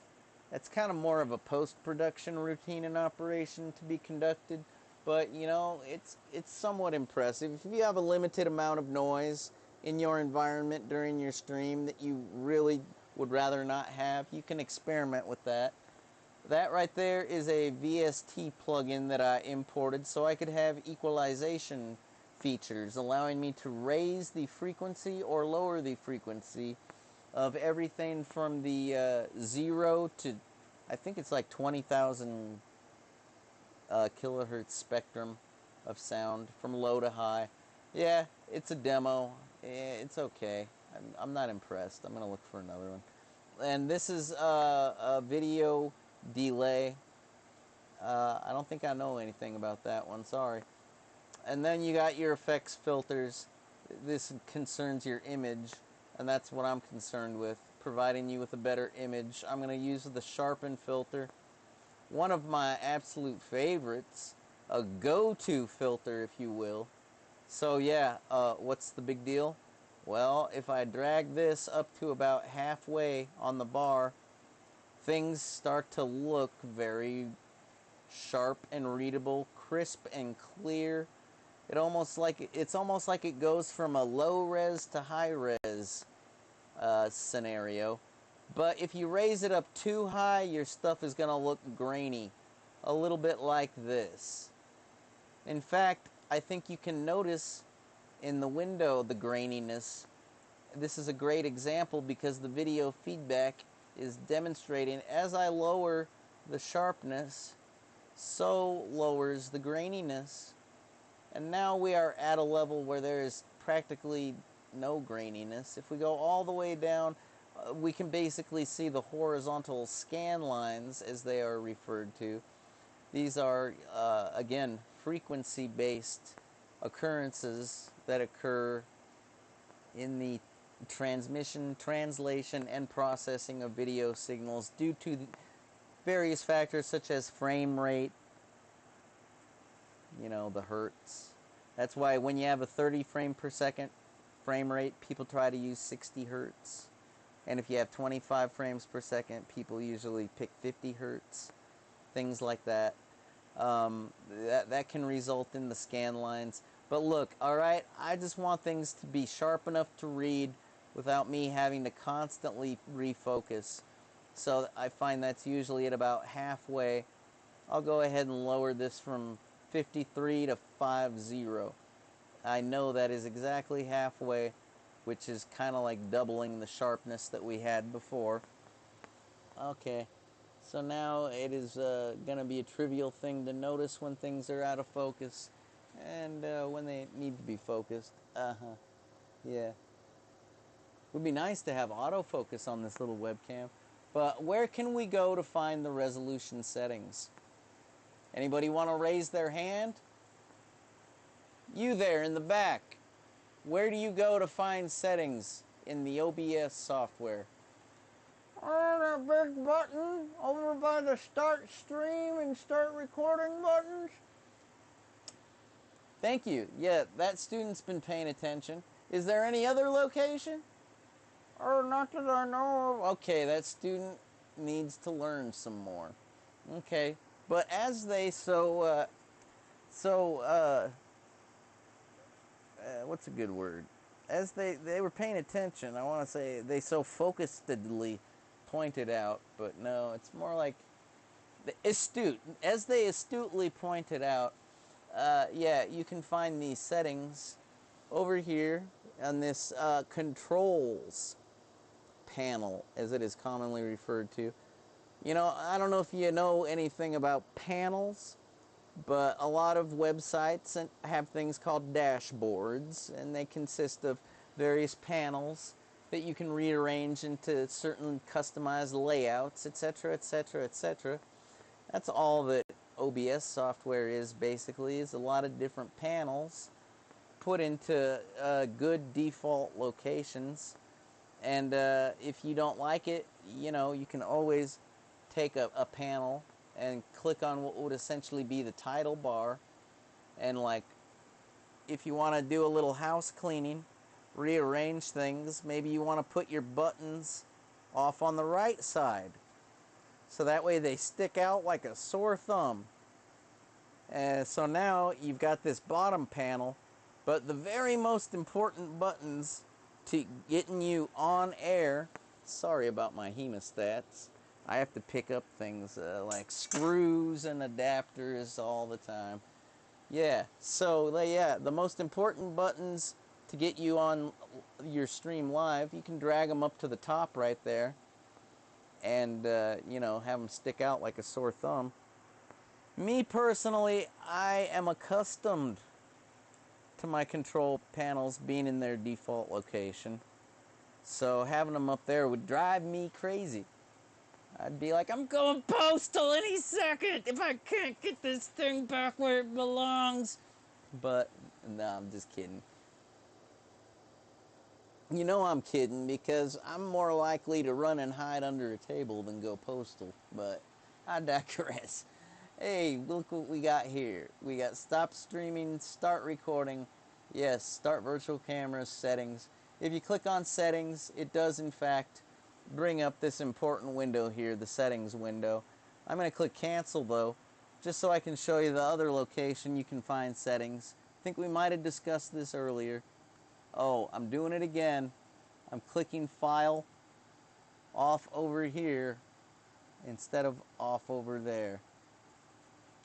That's kind of more of a post-production routine and operation to be conducted, but it's somewhat impressive. If you have a limited amount of noise in your environment during your stream that you really would rather not have, you can experiment with that. That right there is a VST plugin that I imported so I could have equalization features, allowing me to raise the frequency or lower the frequency of everything from the 0 to, I think it's like 20,000 kilohertz spectrum of sound, from low to high. Yeah, it's a demo. It's okay. I'm not impressed. I'm going to look for another one. And this is a video delay. I don't think I know anything about that one. Sorry. And then you got your effects filters. This concerns your image, and that's what I'm concerned with, providing you with a better image. I'm going to use the sharpen filter. One of my absolute favorites, a go-to filter, if you will. So yeah, what's the big deal? Well, if I drag this up to about halfway on the bar, things start to look very sharp and readable, crisp and clear. It's almost like it goes from a low res to high res scenario. But if you raise it up too high, your stuff is going to look grainy, a little bit like this. In fact, I think you can notice in the window the graininess. This is a great example because the video feedback is demonstrating as I lower the sharpness, so lowers the graininess. And now we are at a level where there is practically no graininess. If we go all the way down, we can basically see the horizontal scan lines, as they are referred to. These are, again, frequency-based occurrences that occur in the transmission, translation, and processing of video signals due to various factors such as frame rate, the hertz. That's why when you have a 30 frame per second frame rate, people try to use 60 hertz. And if you have 25 frames per second, people usually pick 50 hertz. Things like that. That can result in the scan lines. But look, alright, I just want things to be sharp enough to read without me having to constantly refocus. So I find that's usually at about halfway. I'll go ahead and lower this from 53 to 50. I know that is exactly halfway, which is kind of like doubling the sharpness that we had before. Okay, so now it is going to be a trivial thing to notice when things are out of focus and when they need to be focused. Yeah. Would be nice to have autofocus on this little webcam. But where can we go to find the resolution settings? Anybody want to raise their hand? You there in the back. Where do you go to find settings in the OBS software? Oh, that big button over by the start stream and start recording buttons. Thank you. Yeah, that student's been paying attention. Is there any other location? Oh, not that I know of. Okay, that student needs to learn some more. Okay, but as they what's a good word? As they were paying attention, I want to say they so focusedly pointed out, but no, it's more like astute. As they astutely pointed out, yeah, you can find these settings over here on this controls panel, as it is commonly referred to. You know, I don't know if you know anything about panels, but a lot of websites have things called dashboards, and they consist of various panels that you can rearrange into certain customized layouts, etc., etc., etc. That's all that OBS software is, basically, is a lot of different panels put into good default locations. And if you don't like it, you know, you can always take a panel and click on what would essentially be the title bar, and like if you want to do a little house cleaning, rearrange things, maybe you want to put your buttons off on the right side so that way they stick out like a sore thumb. So now you've got this bottom panel, but the very most important buttons to getting you on air, sorry about my hemostats, I have to pick up things like screws and adapters all the time. Yeah, so yeah, the most important buttons to get you on your stream live, you can drag them up to the top right there and, you know, have them stick out like a sore thumb. Me personally, I am accustomed to my control panels being in their default location. So having them up there would drive me crazy. I'd be like, I'm going postal any second if I can't get this thing back where it belongs. But, no, I'm just kidding. You know I'm kidding, because I'm more likely to run and hide under a table than go postal. But I digress. Hey, look what we got here. We got stop streaming, start recording. Yes, start virtual camera settings. If you click on settings, it does in fact bring up this important window here, the settings window. I'm going to click cancel though, just so I can show you the other location you can find settings. I think we might have discussed this earlier. Oh, I'm doing it again. I'm clicking file off over here instead of off over there.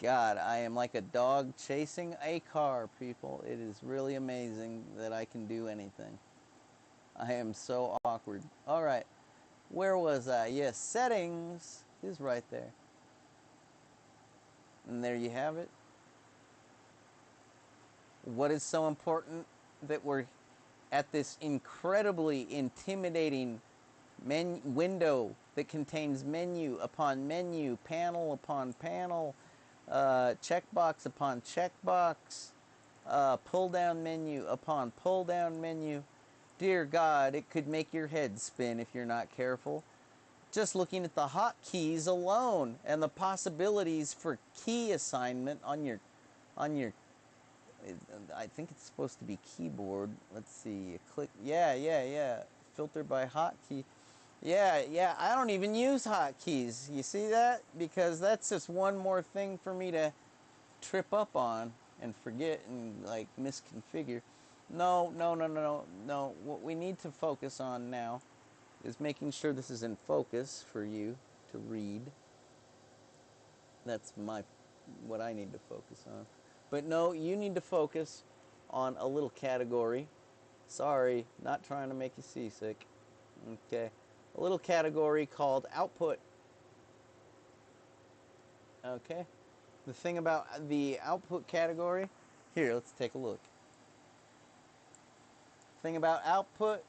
God, I am like a dog chasing a car, people. It is really amazing that I can do anything. I am so awkward. All right. Where was I? Yes, settings is right there. And there you have it. What is so important that we're at this incredibly intimidating window that contains menu upon menu, panel upon panel, checkbox upon checkbox, pull-down menu upon pull-down menu. Dear God, it could make your head spin if you're not careful. Just looking at the hotkeys alone and the possibilities for key assignment on your, I think it's supposed to be keyboard. Let's see, click, yeah. Filter by hotkey. Yeah, I don't even use hotkeys. You see that? Because that's just one more thing for me to trip up on and forget and like misconfigure. No. What we need to focus on now is making sure this is in focus for you to read. That's what I need to focus on. But no, you need to focus on a little category. Sorry, not trying to make you seasick. Okay. A little category called output. Okay. The thing about the output category, here, let's take a look. Thing about output,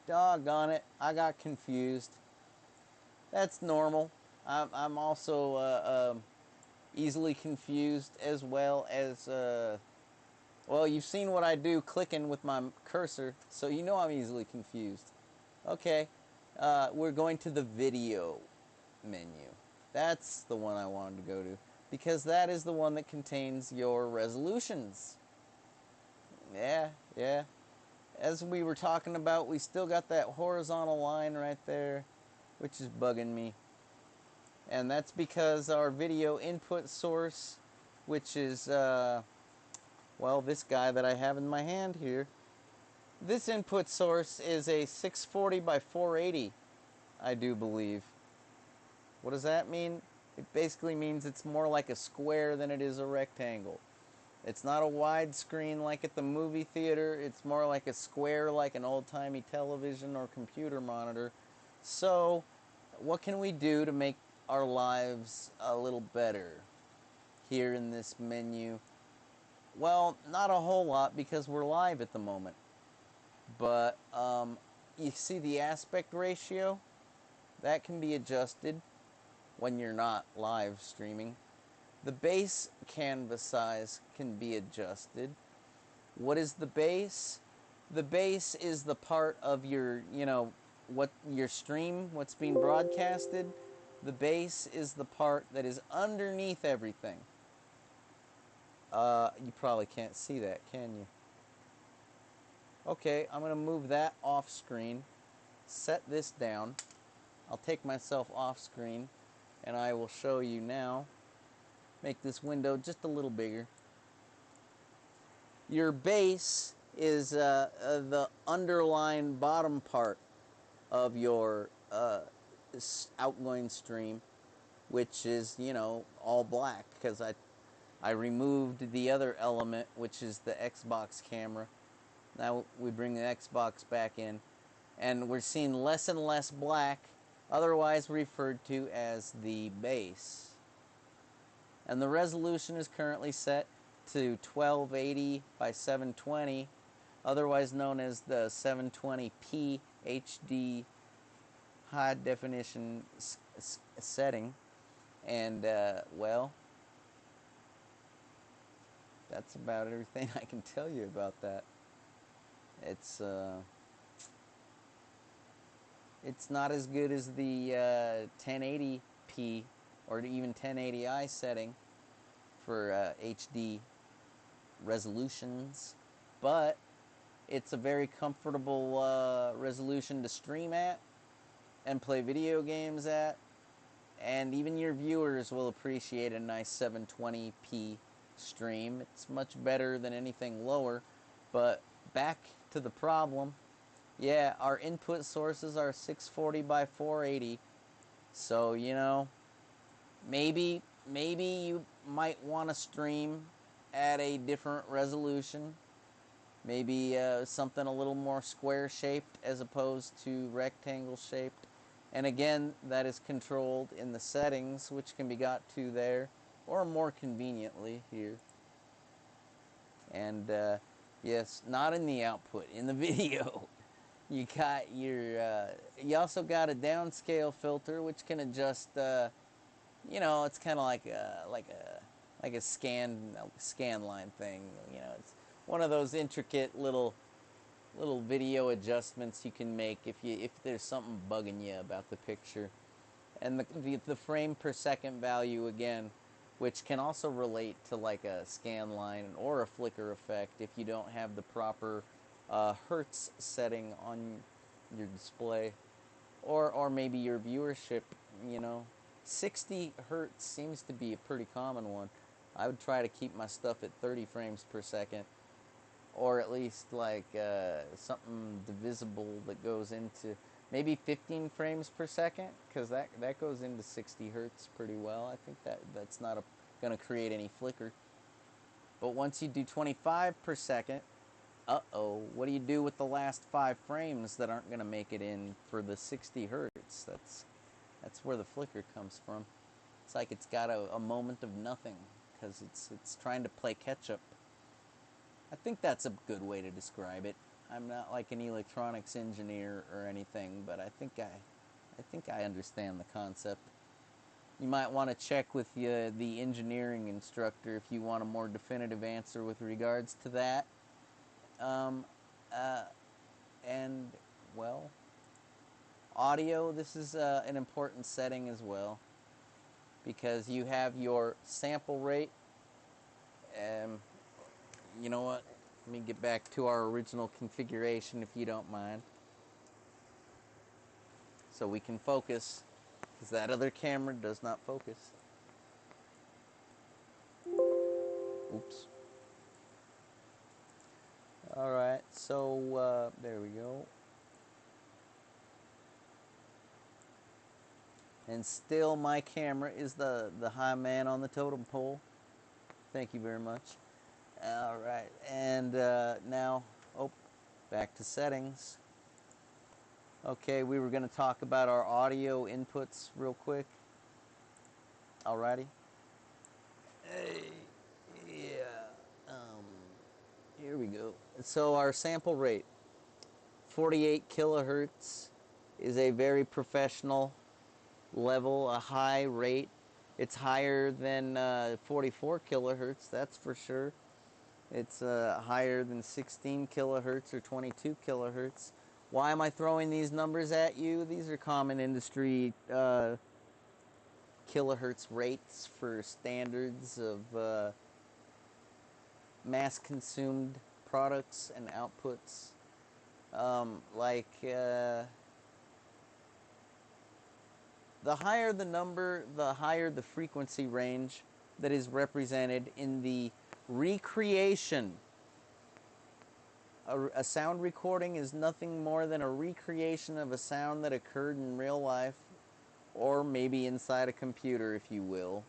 doggone it, I got confused. That's normal. I'm also easily confused, as well as, well, you've seen what I do clicking with my cursor, so you know I'm easily confused. Okay, we're going to the video menu. That's the one I wanted to go to, because that is the one that contains your resolutions. Yeah, yeah. As we were talking about, we still got that horizontal line right there, which is bugging me. And that's because our video input source, which is, well, this guy that I have in my hand here, this input source is a 640 by 480, I do believe. What does that mean? It basically means it's more like a square than it is a rectangle. It's not a widescreen like at the movie theater. It's more like a square like an old-timey television or computer monitor. So, what can we do to make our lives a little better here in this menu? Well, not a whole lot, because we're live at the moment. But you see the aspect ratio? That can be adjusted when you're not live streaming. The base canvas size can be adjusted. What is the base? The base is the part of your, what your stream, what's being broadcasted. The base is the part that is underneath everything. You probably can't see that, can you? Okay, I'm going to move that off screen, set this down. I'll take myself off screen, and I will show you now. Make this window just a little bigger. Your base is the underlying bottom part of your outgoing stream, which is, all black, because I removed the other element, which is the Xbox camera. Now we bring the Xbox back in, and we're seeing less and less black, otherwise referred to as the base. And the resolution is currently set to 1280 by 720, otherwise known as the 720p HD high definition setting. And, well, that's about everything I can tell you about that. It's not as good as the 1080p or even 1080i setting for HD resolutions, but it's a very comfortable resolution to stream at and play video games at, and even your viewers will appreciate a nice 720p stream. It's much better than anything lower. But back to the problem. Yeah, our input sources are 640 by 480, so maybe you might want to stream at a different resolution. Maybe something a little more square shaped as opposed to rectangle shaped. And again, that is controlled in the settings, which can be got to there, or more conveniently here. And yes, not in the output, in the video. You got your, you also got a downscale filter, which can adjust, it's kind of like a scan line thing. It's one of those intricate little video adjustments you can make if there's something bugging you about the picture. And the frame per second value again, which can also relate to like a scan line or a flicker effect if you don't have the proper hertz setting on your display, or maybe your viewership. 60 hertz seems to be a pretty common one. I would try to keep my stuff at 30 frames per second, or at least like something divisible that goes into maybe 15 frames per second, because that goes into 60 hertz pretty well. I think that's not going to create any flicker. But once you do 25 per second, what do you do with the last 5 frames that aren't going to make it in for the 60 hertz? That's where the flicker comes from. It's like it's got a moment of nothing, because it's trying to play catch up. I think that's a good way to describe it. I'm not like an electronics engineer or anything, but I think I understand the concept. You might want to check with the engineering instructor if you want a more definitive answer with regards to that. And, well, audio, this is an important setting as well. because you have your sample rate. You know what? Let me get back to our original configuration if you don't mind. So we can focus, because that other camera does not focus. Oops. Alright, so there we go. And still my camera is the high man on the totem pole. Thank you very much. Alright, and now, back to settings. Okay, we were going to talk about our audio inputs real quick. Alrighty. Here we go. So our sample rate, 48 kilohertz, is a very professional level, a high rate. It's higher than 44 kilohertz, that's for sure. It's higher than 16 kilohertz or 22 kilohertz. Why am I throwing these numbers at you? These are common industry kilohertz rates for standards of mass-consumed products and outputs. The higher the number, the higher the frequency range that is represented in the recreation. A sound recording is nothing more than a recreation of a sound that occurred in real life, or maybe inside a computer, if you will.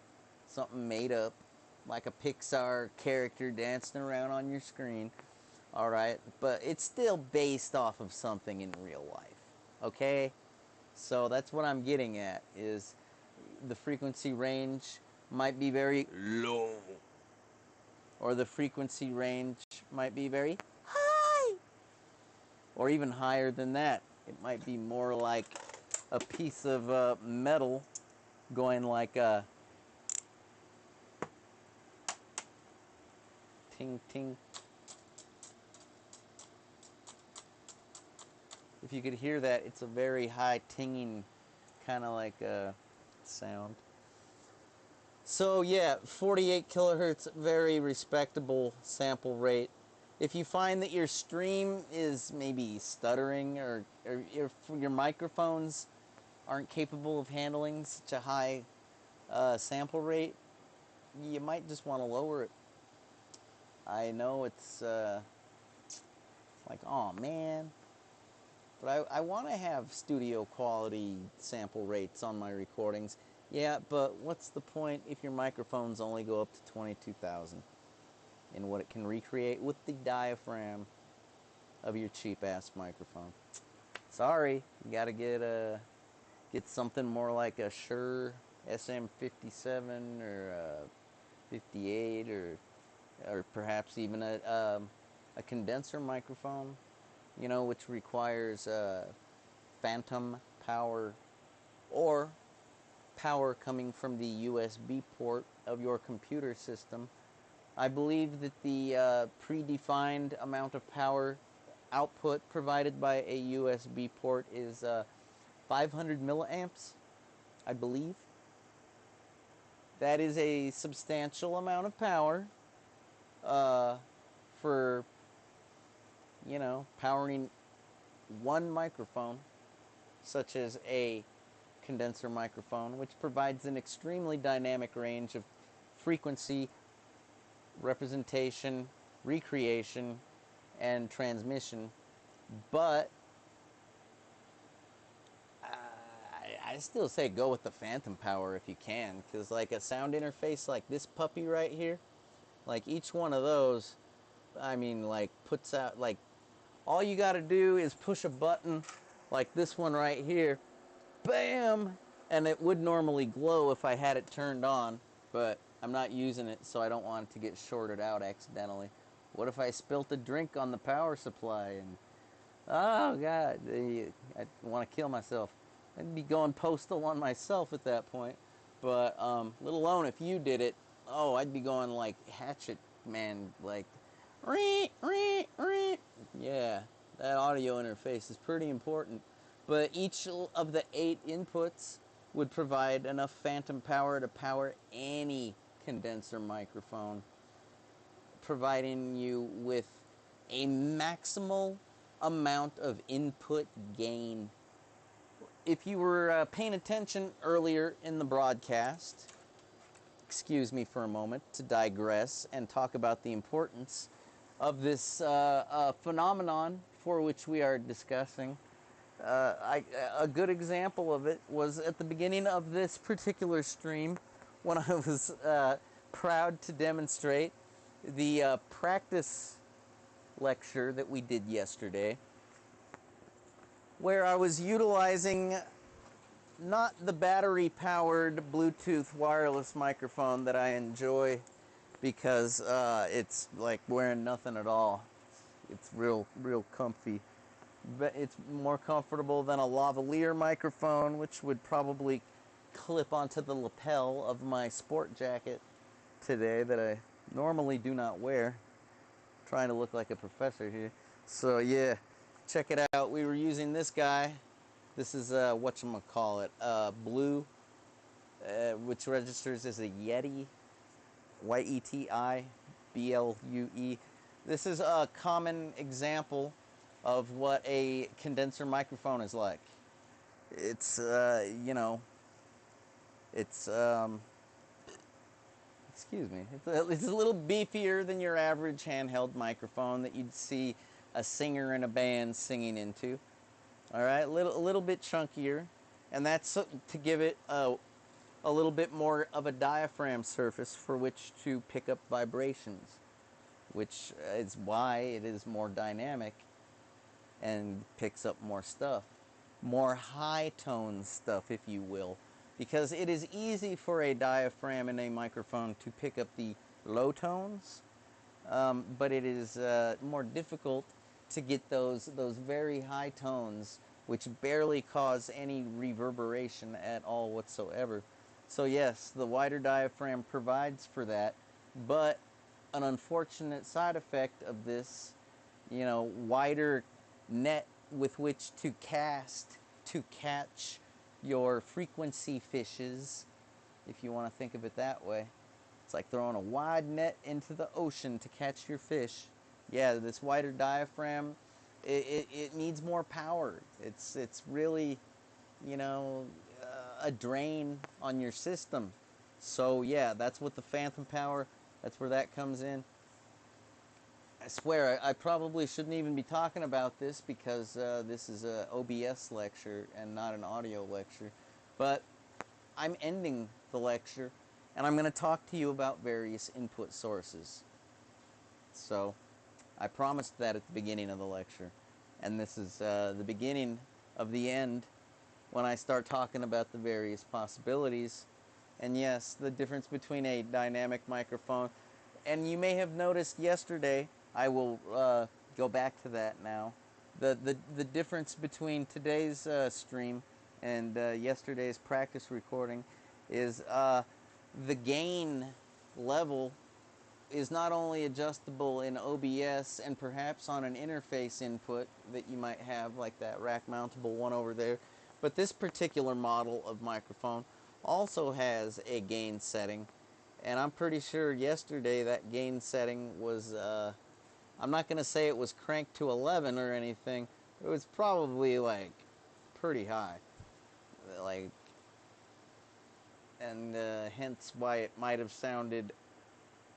Something made up, like a Pixar character dancing around on your screen. Alright, but it's still based off of something in real life. Okay? So that's what I'm getting at, is the frequency range might be very low, or the frequency range might be very high, or even higher than that. It might be more like a piece of metal going like a ting ting. If you could hear that, it's a very high tinging kind of like a sound. So yeah, 48 kilohertz, very respectable sample rate. If you find that your stream is maybe stuttering, or if your microphones aren't capable of handling such a high sample rate, you might just want to lower it. I know it's like, oh man, but I want to have studio quality sample rates on my recordings. Yeah, but what's the point if your microphones only go up to 22,000 in what it can recreate with the diaphragm of your cheap-ass microphone? Sorry, you gotta get something more like a Shure SM57 or 58, or perhaps even a condenser microphone, you know, which requires phantom power, or power coming from the USB port of your computer system. I believe that the predefined amount of power output provided by a USB port is 500 milliamps, I believe. That is a substantial amount of power for, you know, powering one microphone, such as a condenser microphone, which provides an extremely dynamic range of frequency, representation, recreation, and transmission. But I still say go with the phantom power if you can, because like a sound interface like this puppy right here, like each one of those, I mean, like puts out, like all you got to do is push a button like this one right here, bam, and it would normally glow if I had it turned on, but I'm not using it, so I don't want it to get shorted out accidentally. What if I spilt a drink on the power supply and, oh God, I want to kill myself. I'd be going postal on myself at that point. But let alone if you did it, oh, I'd be going like Hatchet Man, like, yeah, that audio interface is pretty important. But each of the 8 inputs would provide enough phantom power to power any condenser microphone, providing you with a maximal amount of input gain. If you were paying attention earlier in the broadcast, excuse me for a moment to digress and talk about the importance of this phenomenon for which we are discussing. A good example of it was at the beginning of this particular stream when I was proud to demonstrate the practice lecture that we did yesterday, where I was utilizing not the battery-powered Bluetooth wireless microphone that I enjoy because it's like wearing nothing at all. It's real comfy. But it's more comfortable than a lavalier microphone, which would probably clip onto the lapel of my sport jacket today that I normally do not wear. I'm trying to look like a professor here. So yeah, check it out. We were using this guy. This is whatchamacallit, Blue, which registers as a Yeti, YETI, BLUE. This is a common example of what a condenser microphone is like. It's, excuse me, it's a little beefier than your average handheld microphone that you'd see a singer in a band singing into. All right, a little bit chunkier, and that's to give it a little bit more of a diaphragm surface for which to pick up vibrations, which is why it is more dynamic and picks up more stuff, more high-tone stuff, if you will, because it is easy for a diaphragm in a microphone to pick up the low tones, but it is more difficult to get those very high tones, which barely cause any reverberation at all whatsoever. So yes, the wider diaphragm provides for that, but an unfortunate side effect of this, wider net with which to cast, to catch your frequency fishes, if you want to think of it that way. It's like throwing a wide net into the ocean to catch your fish. Yeah, this wider diaphragm, it needs more power. It's really, a drain on your system. So yeah, that's what the phantom power, that's where that comes in. I swear, I probably shouldn't even be talking about this because this is a OBS lecture and not an audio lecture. But I'm ending the lecture, and I'm going to talk to you about various input sources. So, I promised that at the beginning of the lecture. And this is the beginning of the end when I start talking about the various possibilities. And yes, the difference between a dynamic microphone, and you may have noticed yesterday, I will go back to that now. The difference between today's stream and yesterday's practice recording is the gain level is not only adjustable in OBS and perhaps on an interface input that you might have, like that rack mountable one over there, but this particular model of microphone also has a gain setting, and I'm pretty sure yesterday that gain setting was I'm not going to say it was cranked to 11 or anything. It was probably, like, pretty high. And hence why it might have sounded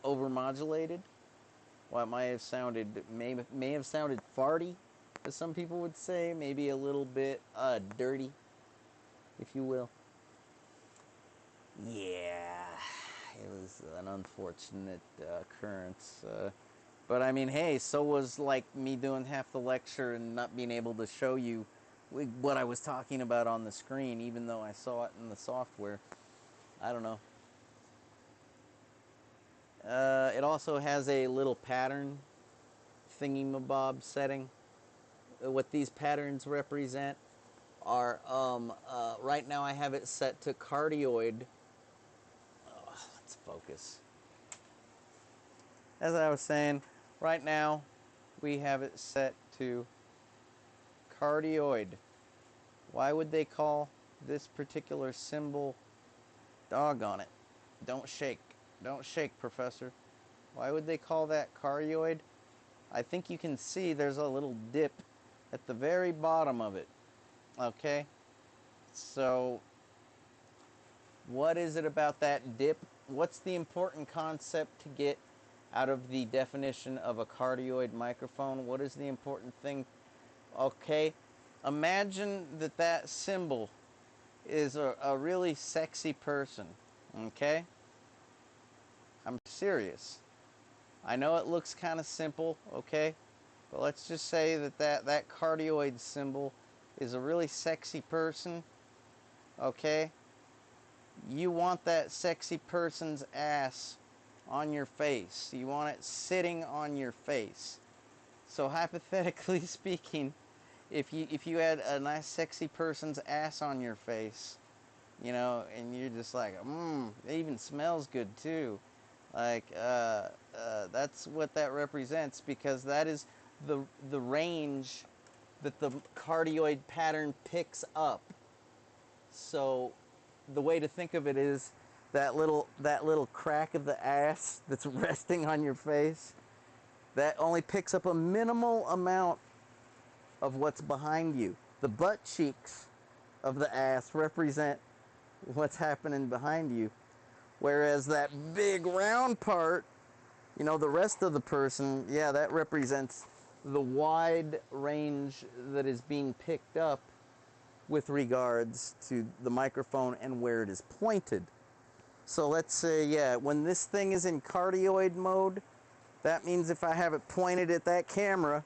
overmodulated. Why it might have sounded, may have sounded farty, as some people would say. Maybe a little bit dirty, if you will. Yeah, it was an unfortunate occurrence. But I mean, hey, so was like me doing half the lecture and not being able to show you what I was talking about on the screen, even though I saw it in the software. I don't know. It also has a little pattern thingy-mabob setting. What these patterns represent are, right now I have it set to cardioid. Oh, let's focus. As I was saying, right now we have it set to cardioid. Why would they call this particular symbol, doggone it. Don't shake. Don't shake, Professor. Why would they call that cardioid? I think you can see there's a little dip at the very bottom of it. Okay? So, what is it about that dip? What's the important concept to get out of the definition of a cardioid microphone? What is the important thing? Okay, imagine that that symbol is a really sexy person, okay? I'm serious. I know it looks kind of simple, okay? But let's just say that cardioid symbol is a really sexy person, okay? You want that sexy person's ass on your face. You want it sitting on your face. So hypothetically speaking, if you had a nice sexy person's ass on your face, you know, and you're just like, it even smells good too. Like, that's what that represents, because that is the range that the cardioid pattern picks up. So the way to think of it is that little crack of the ass that's resting on your face, that only picks up a minimal amount of what's behind you. The butt cheeks of the ass represent what's happening behind you. Whereas that big round part, you know, the rest of the person, yeah, that represents the wide range that is being picked up with regards to the microphone and where it is pointed. So let's say, yeah, when this thing is in cardioid mode, that means if I have it pointed at that camera,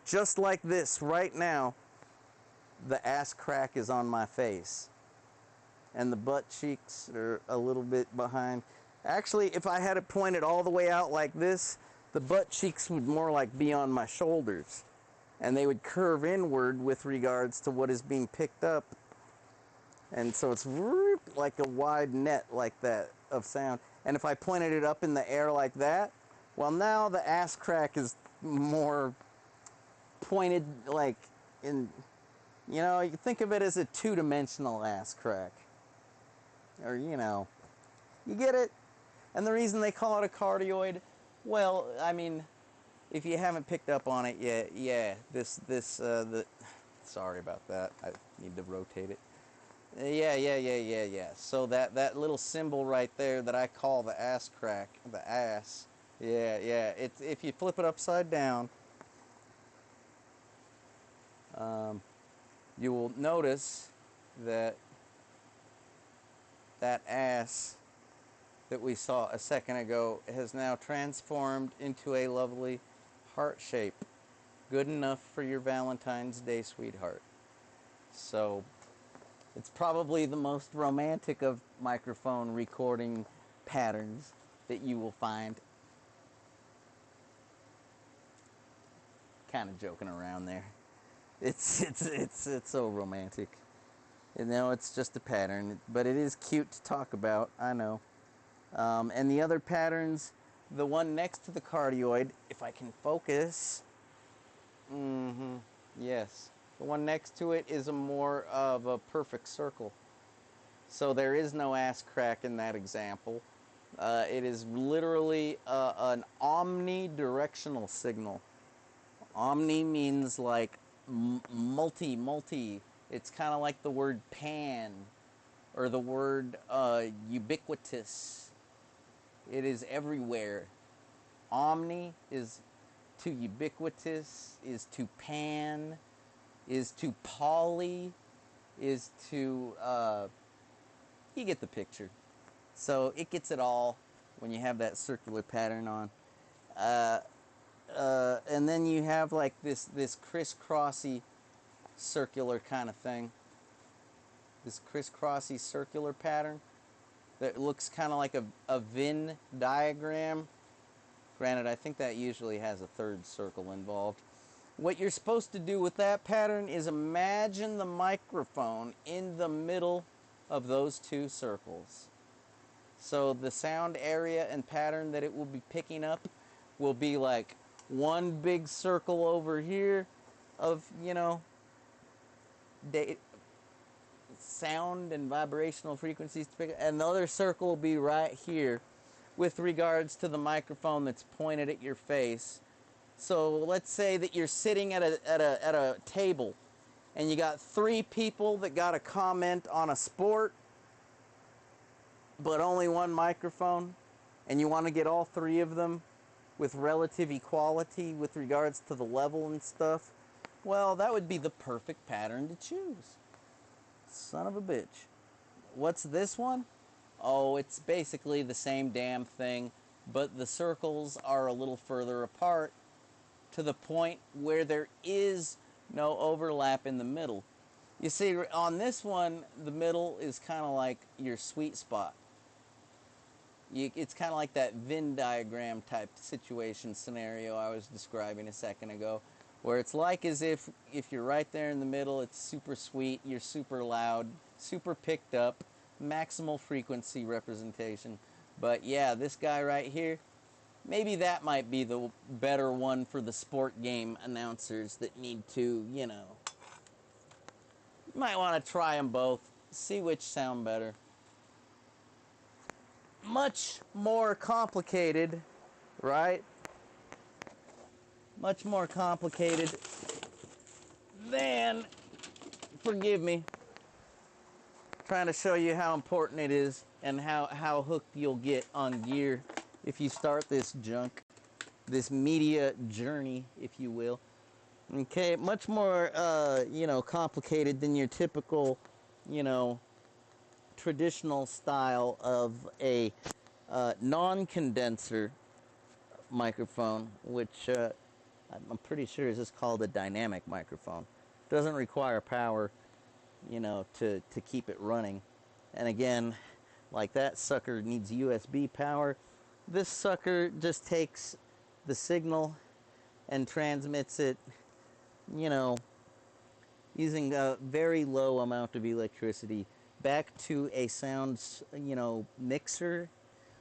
just like this right now, the ass crack is on my face. And the butt cheeks are a little bit behind. Actually, if I had it pointed all the way out like this, the butt cheeks would more like be on my shoulders. And they would curve inward with regards to what is being picked up. And so it's like a wide net like that of sound. And if I pointed it up in the air like that, well, now the ass crack is more pointed like in, you know, you think of it as a two-dimensional ass crack. Or, you know, you get it? And the reason they call it a cardioid, well, I mean, if you haven't picked up on it yet, yeah, sorry about that, I need to rotate it. Yeah. So that little symbol right there that I call the ass crack, the ass, yeah, it's, if you flip it upside down, you will notice that that ass that we saw a second ago has now transformed into a lovely heart shape. Good enough for your Valentine's Day sweetheart. So it's probably the most romantic of microphone recording patterns that you will find. Kind of joking around there. It's so romantic. You know, it's just a pattern, but it is cute to talk about, I know. And the other patterns, the one next to the cardioid, if I can focus, yes, the one next to it is a more of a perfect circle. So there is no ass crack in that example. It is literally an omnidirectional signal. Omni means like multi. It's kind of like the word pan or the word ubiquitous. It is everywhere. Omni is to ubiquitous, is to pan, is to poly, is to, you get the picture. So it gets it all when you have that circular pattern on. And then you have like this crisscrossy circular kind of thing. This crisscrossy circular pattern that looks kind of like a Venn diagram. Granted, I think that usually has a third circle involved. What you're supposed to do with that pattern is imagine the microphone in the middle of those two circles. So the sound area and pattern that it will be picking up will be like one big circle over here of, you know, sound and vibrational frequencies to pick up, and the other circle will be right here with regards to the microphone that's pointed at your face. So let's say that you're sitting at a table and you got 3 people that got a comment on a sport, but only one microphone, and you want to get all 3 of them with relative equality with regards to the level and stuff. Well, that would be the perfect pattern to choose. Son of a bitch. What's this one? Oh, it's basically the same damn thing, but the circles are a little further apart to the point where there is no overlap in the middle. You see, on this one, the middle is kind of like your sweet spot. It's kind of like that Venn diagram type situation scenario I was describing a second ago, where it's like as if you're right there in the middle, it's super sweet, you're super loud, super picked up, maximal frequency representation. But yeah, this guy right here, maybe that might be the better one for the sport game announcers that need to, you might want to try them both, see which sound better. Much more complicated, right? Much more complicated than, forgive me, trying to show you how important it is and how hooked you'll get on gear if you start this junk, this media journey, if you will. Okay, much more, complicated than your typical, traditional style of a non-condenser microphone, which I'm pretty sure is just called a dynamic microphone. Doesn't require power, to keep it running. And again, like that sucker needs USB power. This sucker just takes the signal and transmits it, using a very low amount of electricity back to a sound, mixer,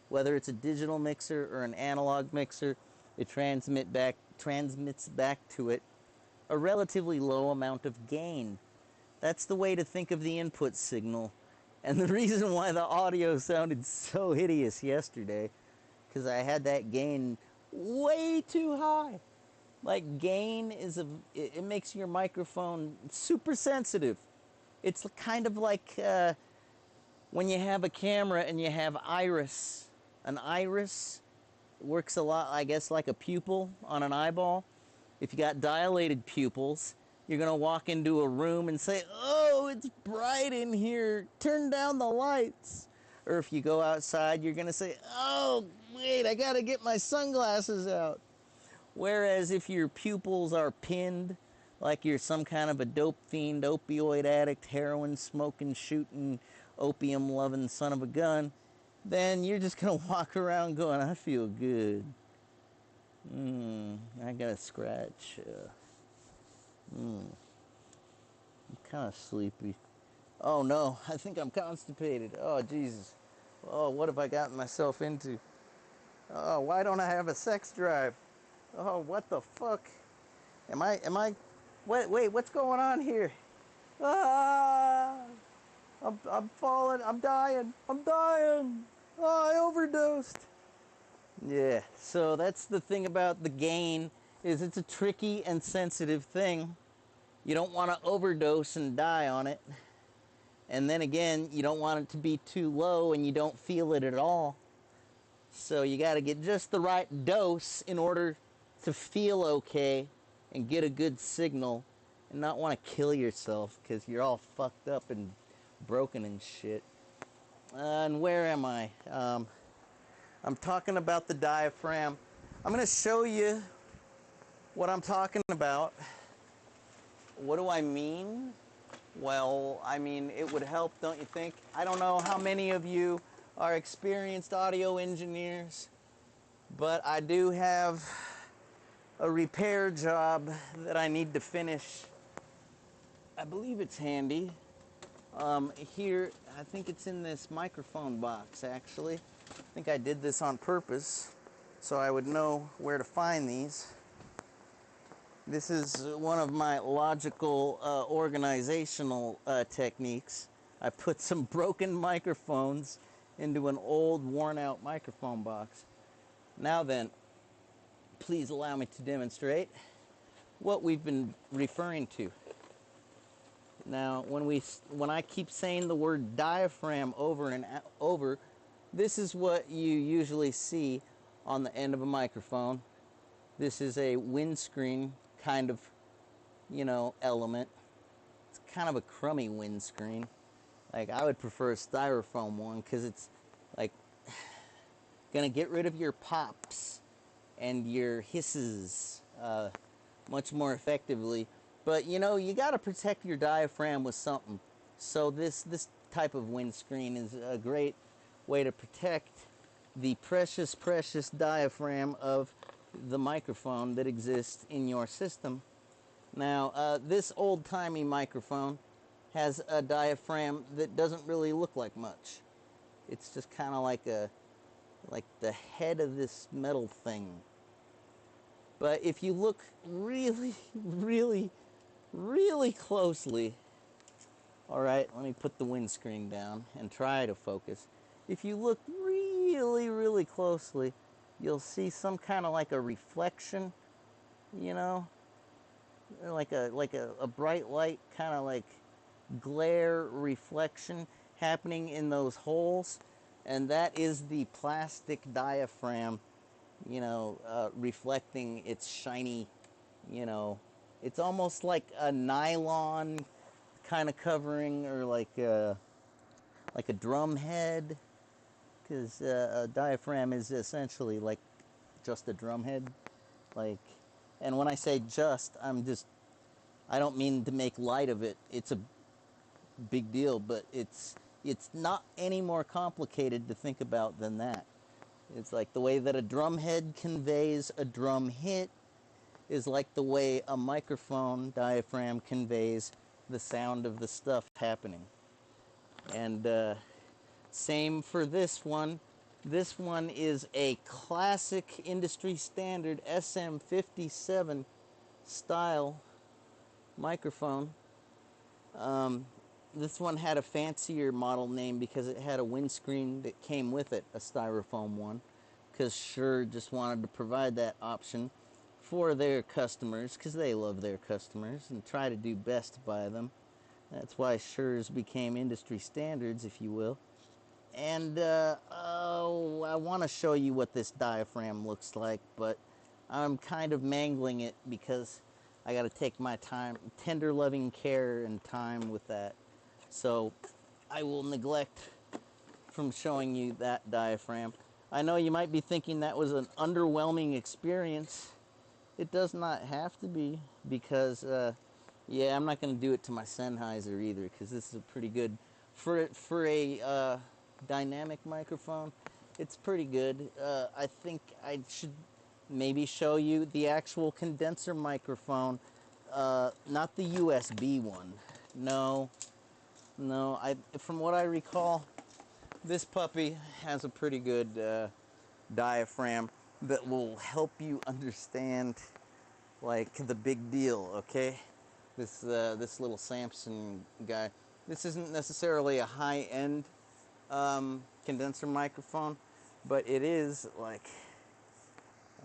whether it's a digital mixer or an analog mixer. It transmits back to it a relatively low amount of gain. That's the way to think of the input signal. And the reason why the audio sounded so hideous yesterday, because I had that gain way too high. Like, gain it makes your microphone super sensitive. It's kind of like when you have a camera and you have iris. An iris works a lot, I guess, like a pupil on an eyeball. If you got dilated pupils, you're going to walk into a room and say, "Oh, it's bright in here. Turn down the lights." Or if you go outside, you're going to say, "Oh, wait, I got to get my sunglasses out." Whereas if your pupils are pinned, like you're some kind of a dope fiend, opioid addict, heroin smoking, shooting, opium loving son of a gun, then you're just going to walk around going, "I feel good. I got a scratch. I'm kind of sleepy. Oh no, I think I'm constipated. Oh Jesus. Oh, what have I gotten myself into? Oh, why don't I have a sex drive? Oh, what the fuck? Am I, wait, what's going on here? Ah, I'm falling, I'm dying. Oh, I overdosed. Yeah, so that's the thing about the gain, is it's a tricky and sensitive thing. You don't want to overdose and die on it. And then again, you don't want it to be too low and you don't feel it at all. So you got to get just the right dose in order to feel okay and get a good signal and not want to kill yourself because you're all fucked up and broken and shit. And where am I? I'm talking about the diaphragm. I'm going to show you what I'm talking about. What do I mean? Well, I mean, it would help, don't you think? I don't know how many of you are experienced audio engineers, but I do have a repair job that I need to finish. I believe it's handy. Here, I think it's in this microphone box, actually. I think I did this on purpose so I would know where to find these. This is one of my logical organizational techniques. I put some broken microphones into an old, worn-out microphone box. Now then, please allow me to demonstrate what we've been referring to. Now, when I keep saying the word diaphragm over and over, this is what you usually see on the end of a microphone. This is a windscreen kind of, element. It's kind of a crummy windscreen. Like, I would prefer a styrofoam one because it's like gonna get rid of your pops and your hisses much more effectively. But you got to protect your diaphragm with something. So this type of windscreen is a great way to protect the precious, precious diaphragm of the microphone that exists in your system. Now, this old-timey microphone has a diaphragm that doesn't really look like much. It's just kind of like the head of this metal thing. But if you look really, really, really closely, all right, let me put the windscreen down and try to focus. If you look really, really closely, you'll see some kind of like a reflection, like a bright light, kind of like glare reflection happening in those holes, and that is the plastic diaphragm, reflecting its shiny, it's almost like a nylon kind of covering, or like a drum head, because a diaphragm is essentially like just a drum head. And when I say just, I don't mean to make light of it. It's a big deal, but it's not any more complicated to think about than that. It's like the way that a drum head conveys a drum hit is like the way a microphone diaphragm conveys the sound of the stuff happening. And same for this one. This one is a classic industry standard SM57 style microphone. This one had a fancier model name because it had a windscreen that came with it, a styrofoam one, because Shure just wanted to provide that option for their customers, because they love their customers and try to do best by them. That's why Shure's became industry standards, if you will. And I want to show you what this diaphragm looks like, but I'm kind of mangling it because I got to take my time, tender loving care and time with that. So I will neglect from showing you that diaphragm. I know you might be thinking that was an underwhelming experience. It does not have to be, because yeah, I'm not going to do it to my Sennheiser either, because this is a pretty good, for a dynamic microphone, it's pretty good. I think I should maybe show you the actual condenser microphone, not the USB one. No, from what I recall, this puppy has a pretty good diaphragm that will help you understand, like, the big deal, okay? This little Samson guy. This isn't necessarily a high-end condenser microphone, but it is like,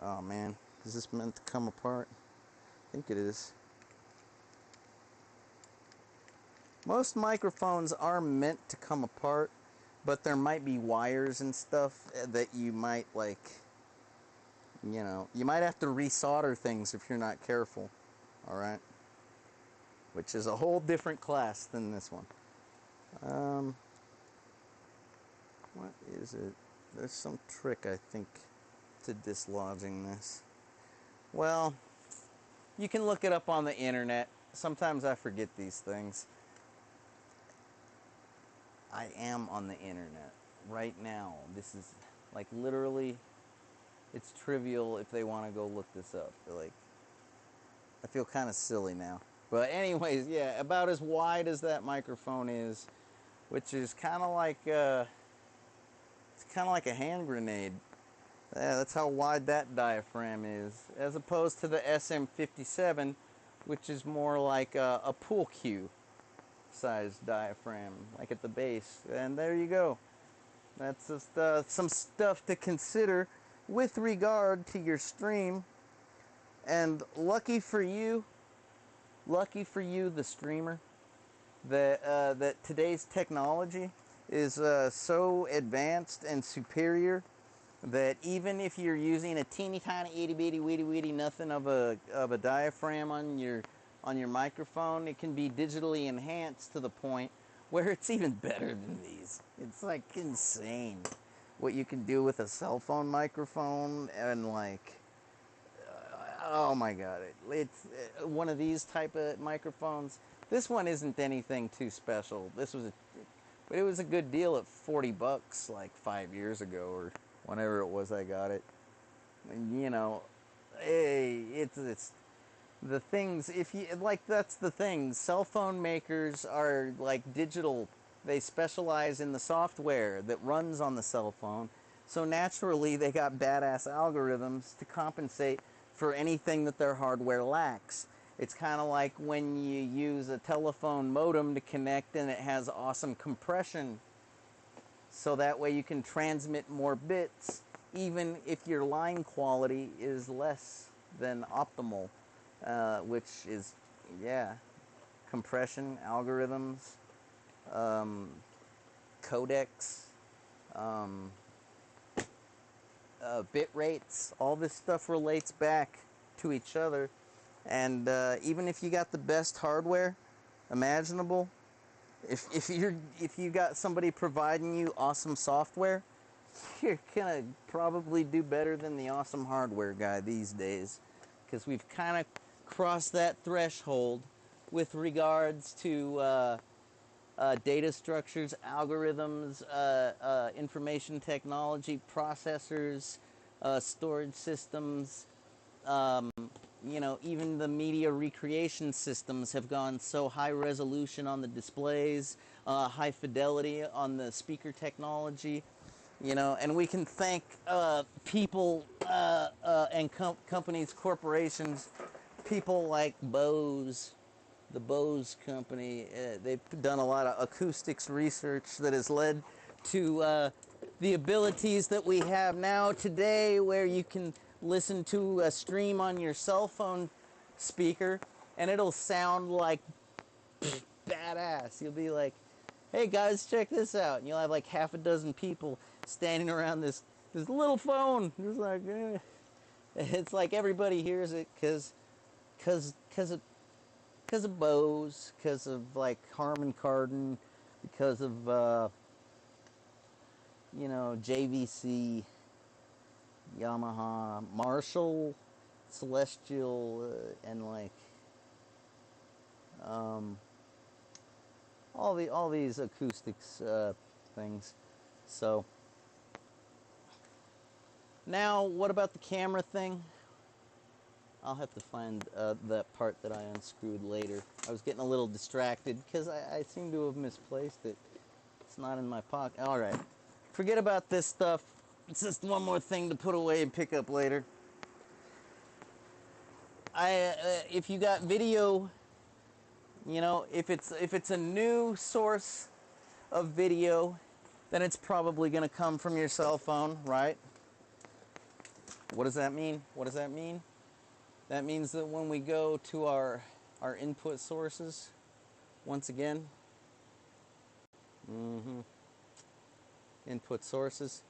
oh man, is this meant to come apart? I think it is. Most microphones are meant to come apart, but there might be wires and stuff that you might, like, you might have to resolder things if you're not careful, all right? Which is a whole different class than this one. What is it? There's some trick, I think, to dislodging this. Well, you can look it up on the internet. Sometimes I forget these things. I am on the internet right now. This is, like, literally, it's trivial if they want to go look this up. Like, I feel kind of silly now. But anyways, yeah, about as wide as that microphone is, which is kind of like it's kind of like a hand grenade. Yeah, that's how wide that diaphragm is, as opposed to the SM57, which is more like a pool cue. sized diaphragm, like at the base. And there you go. That's just some stuff to consider with regard to your stream. And lucky for you, the streamer, that today's technology is so advanced and superior that even if you're using a teeny tiny itty bitty weedy weedy nothing of a diaphragm on your microphone, it can be digitally enhanced to the point where it's even better than these. It's like insane what you can do with a cell phone microphone, and like, oh my god, it's one of these type of microphones. This one isn't anything too special. But it was a good deal at $40 like 5 years ago or whenever it was I got it. And, you know, hey, it's the things, if you like, that's the thing. Cell phone makers are like digital. They specialize in the software that runs on the cell phone. So naturally they got badass algorithms to compensate for anything that their hardware lacks. It's kind of like when you use a telephone modem to connect and it has awesome compression. So that way you can transmit more bits, even if your line quality is less than optimal, which is, yeah, compression, algorithms, codecs, bit rates, all this stuff relates back to each other. And even if you got the best hardware imaginable, if you got somebody providing you awesome software, you're gonna probably do better than the awesome hardware guy these days, because we've kind of crossed that threshold with regards to data structures, algorithms, information technology, processors, storage systems. You know, even the media recreation systems have gone so high resolution on the displays, high fidelity on the speaker technology, you know, and we can thank people and companies, corporations, people like Bose, the Bose company. They've done a lot of acoustics research that has led to the abilities that we have now today, where you can listen to a stream on your cell phone speaker and it'll sound like badass. You'll be like, hey guys, check this out, and you'll have like half a dozen people standing around this little phone. It's like, it's like everybody hears it because of Bose, because of like Harman Kardon, because of you know, JVC, Yamaha, Marshall, Celestial, and like all these acoustics things. So now, what about the camera thing? I'll have to find that part that I unscrewed later. I was getting a little distracted because I seem to have misplaced it. It's not in my pocket. All right, forget about this stuff. It's just one more thing to put away and pick up later. If you got video, you know, if it's a new source of video, then it's probably going to come from your cell phone, right? What does that mean? What does that mean? That means that when we go to our input sources, once again, input sources,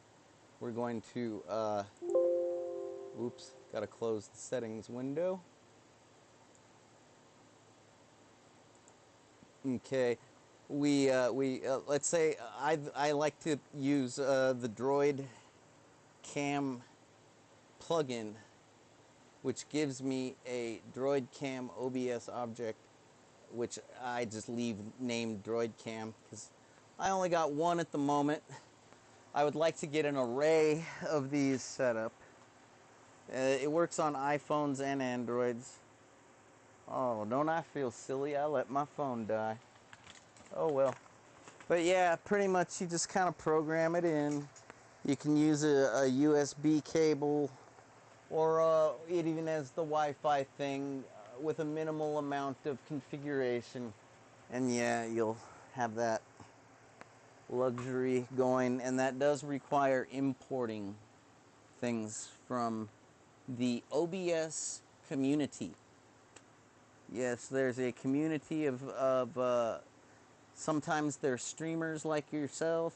we're going to, oops, got to close the settings window. Okay, we let's say I like to use the Droid Cam plugin, which gives me a Droid Cam OBS object, which I just leave named Droid Cam because I only got one at the moment. I would like to get an array of these set up. It works on iPhones and Androids. Oh, don't I feel silly? I let my phone die. Oh well. But yeah, pretty much you just kind of program it in. You can use a USB cable, or it even has the Wi-Fi thing with a minimal amount of configuration. And yeah, you'll have that luxury going, and that does require importing things from the OBS community. Yes, there's a community of sometimes they're streamers like yourself,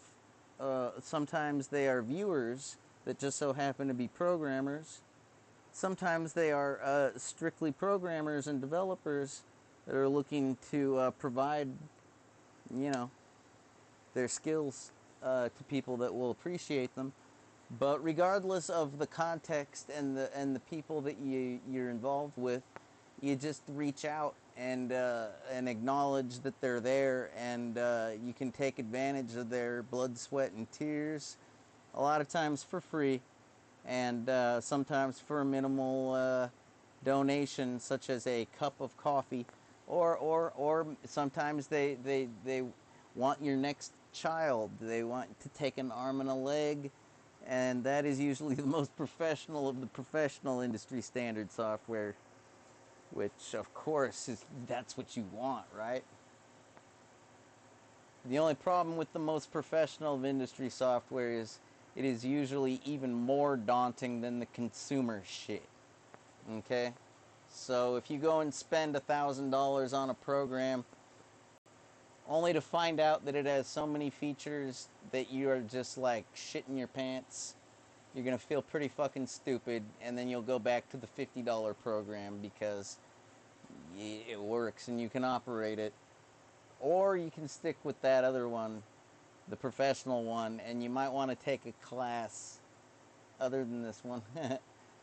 sometimes they are viewers that just so happen to be programmers, sometimes they are strictly programmers and developers that are looking to provide, you know, their skills to people that will appreciate them. But regardless of the context and the people that you're involved with, you just reach out and acknowledge that they're there, and you can take advantage of their blood, sweat, and tears. A lot of times for free, and sometimes for a minimal donation, such as a cup of coffee, or sometimes they want your next child. They want to take an arm and a leg, and that is usually the most professional of the professional industry standard software, which of course that's what you want, right? The only problem with the most professional of industry software is it is usually even more daunting than the consumer shit. Okay? So if you go and spend $1,000 on a program only to find out that it has so many features that you are just like shitting your pants, you're going to feel pretty fucking stupid, and then you'll go back to the $50 program because it works and you can operate it. Or you can stick with that other one, the professional one, and you might want to take a class other than this one.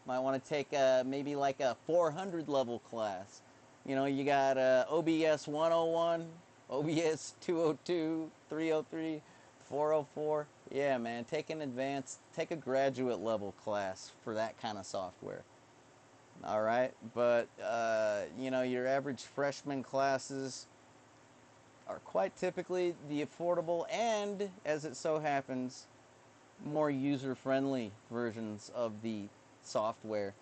Might want to take maybe like a 400 level class. You know, you got OBS 101, OBS 202, 303, 404. Yeah, man, take a graduate level class for that kind of software. All right, but you know, your average freshman classes are quite typically the affordable and, as it so happens, more user-friendly versions of the software.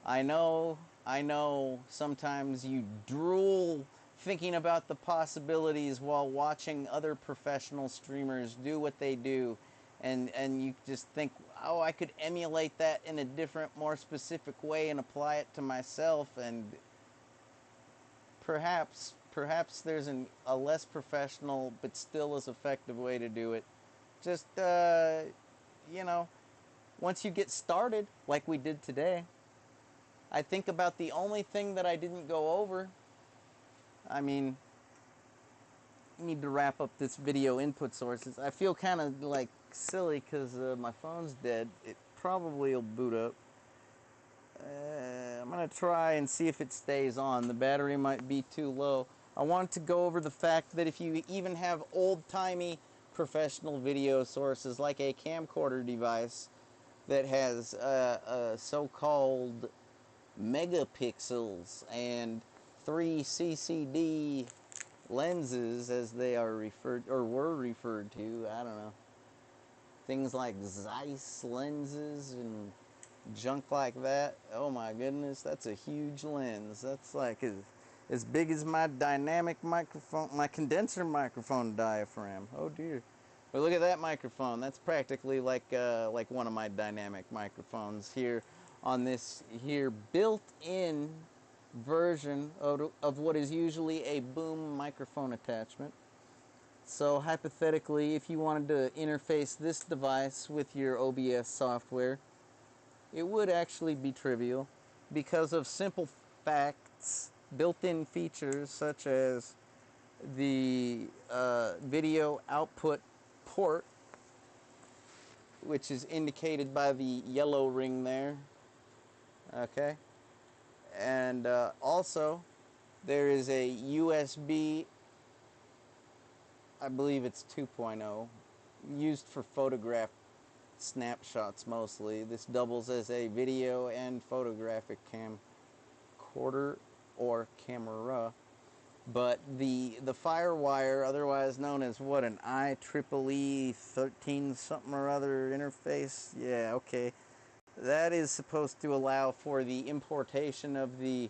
I know, sometimes you drool thinking about the possibilities while watching other professional streamers do what they do, and you just think, oh, I could emulate that in a different, more specific way and apply it to myself, and perhaps there's a less professional but still as effective way to do it. Just, you know, once you get started, like we did today, I think about the only thing that I didn't go over. I mean, need to wrap up this video input sources. I feel kind of like silly because my phone's dead. It probably will boot up. I'm going to try and see if it stays on. The battery might be too low. I want to go over the fact that if you even have old-timey professional video sources like a camcorder device that has so-called megapixels and 3 CCD lenses, as they are referred or were referred to, I don't know, things like Zeiss lenses and junk like that. Oh my goodness, that's a huge lens. That's like as big as my dynamic microphone, my condenser microphone diaphragm. Oh dear. But look at that microphone. That's practically like one of my dynamic microphones here on this here built-in version of what is usually a boom microphone attachment. So hypothetically, if you wanted to interface this device with your OBS software, it would actually be trivial because of simple facts, built-in features such as the video output port, which is indicated by the yellow ring there. Okay, and also there is a USB, I believe it's 2.0, used for photograph snapshots mostly. This doubles as a video and photographic camcorder or camera. But the FireWire, otherwise known as what, an IEEE 13 something or other interface? Yeah, okay. That is supposed to allow for the importation of the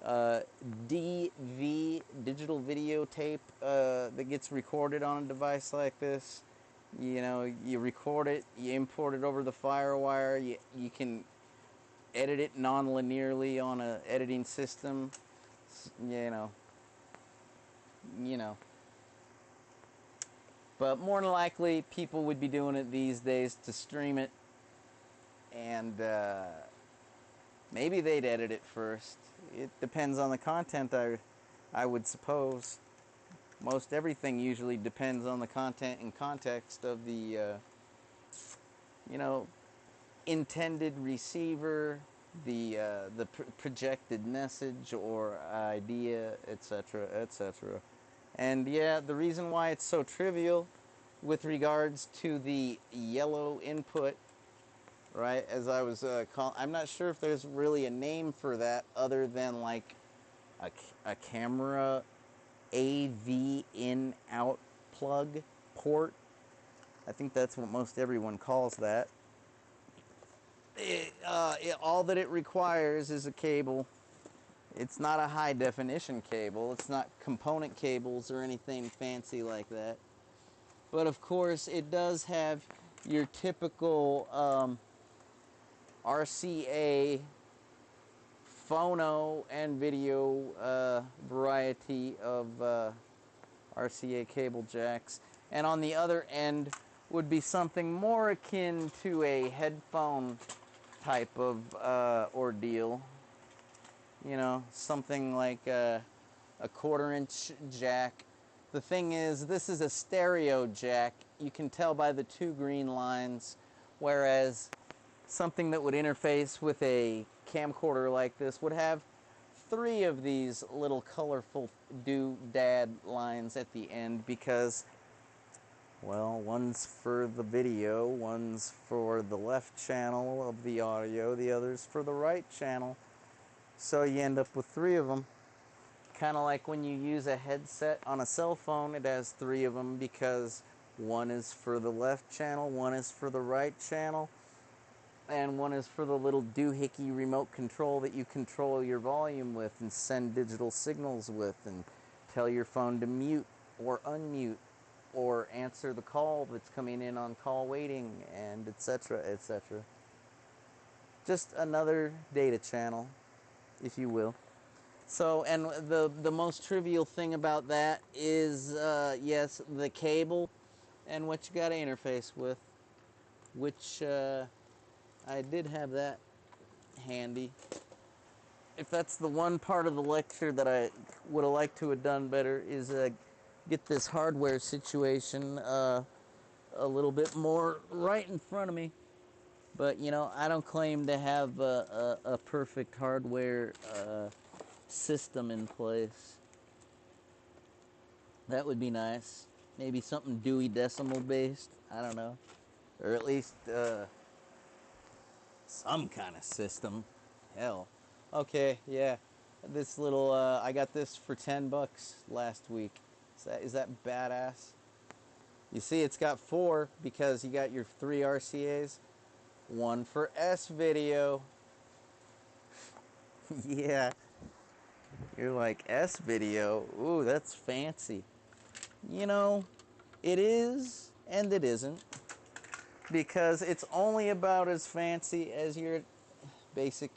DV, digital videotape, that gets recorded on a device like this. You know, you record it, you import it over the FireWire, you can edit it non-linearly on a editing system. You know. But more than likely, people would be doing it these days to stream it, and maybe they'd edit it first. It depends on the content, I would suppose. Most everything usually depends on the content and context of the, intended receiver, the projected message or idea, etc., etc. And yeah, the reason why it's so trivial with regards to the yellow input, right, as I was I'm not sure if there's really a name for that other than like a camera AV in out plug port. I think that's what most everyone calls that. All that it requires is a cable. It's not a high definition cable. It's not component cables or anything fancy like that. But of course, it does have your typical RCA phono and video variety of RCA cable jacks. And on the other end would be something more akin to a headphone type of ordeal. You know, something like a 1/4-inch jack. The thing is, this is a stereo jack. You can tell by the 2 green lines, whereas something that would interface with a camcorder like this would have 3 of these little colorful doodad lines at the end because, well, one's for the video, one's for the left channel of the audio, the other's for the right channel. So you end up with 3 of them. Kind of like when you use a headset on a cell phone, it has 3 of them because one is for the left channel, one is for the right channel, and one is for the little doohickey remote control that you control your volume with and send digital signals with and tell your phone to mute or unmute or answer the call that's coming in on call waiting, and etc., etc. Just another data channel, if you will. So, and the most trivial thing about that is, yes, the cable and what you got to interface with, which I did have that handy. If that's the one part of the lecture that I would have liked to have done better, is get this hardware situation a little bit more right in front of me. But, you know, I don't claim to have a perfect hardware system in place. That would be nice. Maybe something Dewey Decimal based. I don't know. Or at least some kind of system. Hell. Okay, yeah. This little, I got this for $10 last week. Is that badass? You see, it's got 4 because you got your 3 RCAs. 1 for S video. Yeah. You're like, S video? Ooh, that's fancy. You know, it is and it isn't. Because it's only about as fancy as your basic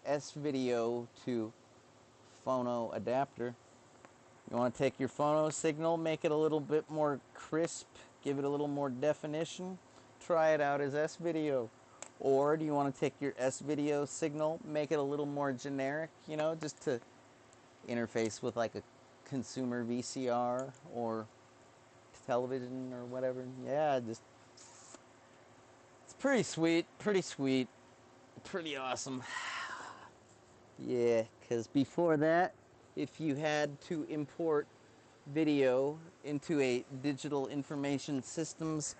S video to phono adapter. You want to take your phono signal, make it a little bit more crisp, give it a little more definition, try it out as S video. Or do you want to take your S video signal, make it a little more generic, you know, just to interface with like a consumer VCR or television or whatever. Yeah, just, it's pretty sweet, pretty awesome. Yeah, because before that, if you had to import video into a digital information systems,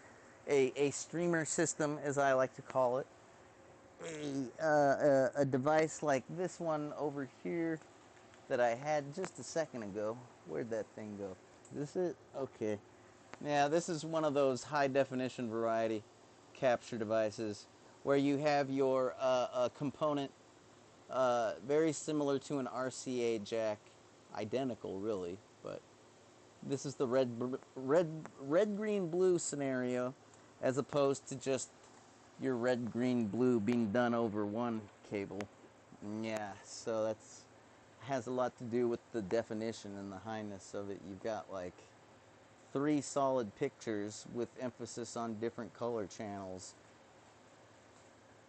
a streamer system, as I like to call it, a device like this one over here that I had just a second ago. Where'd that thing go? Is this it? Okay. Yeah, this is one of those high definition variety capture devices where you have your component very similar to an RCA jack, identical really, but this is the red green blue scenario, as opposed to just your red green blue being done over one cable. Yeah, so that's has a lot to do with the definition and the highness of it. You've got like 3 solid pictures with emphasis on different color channels,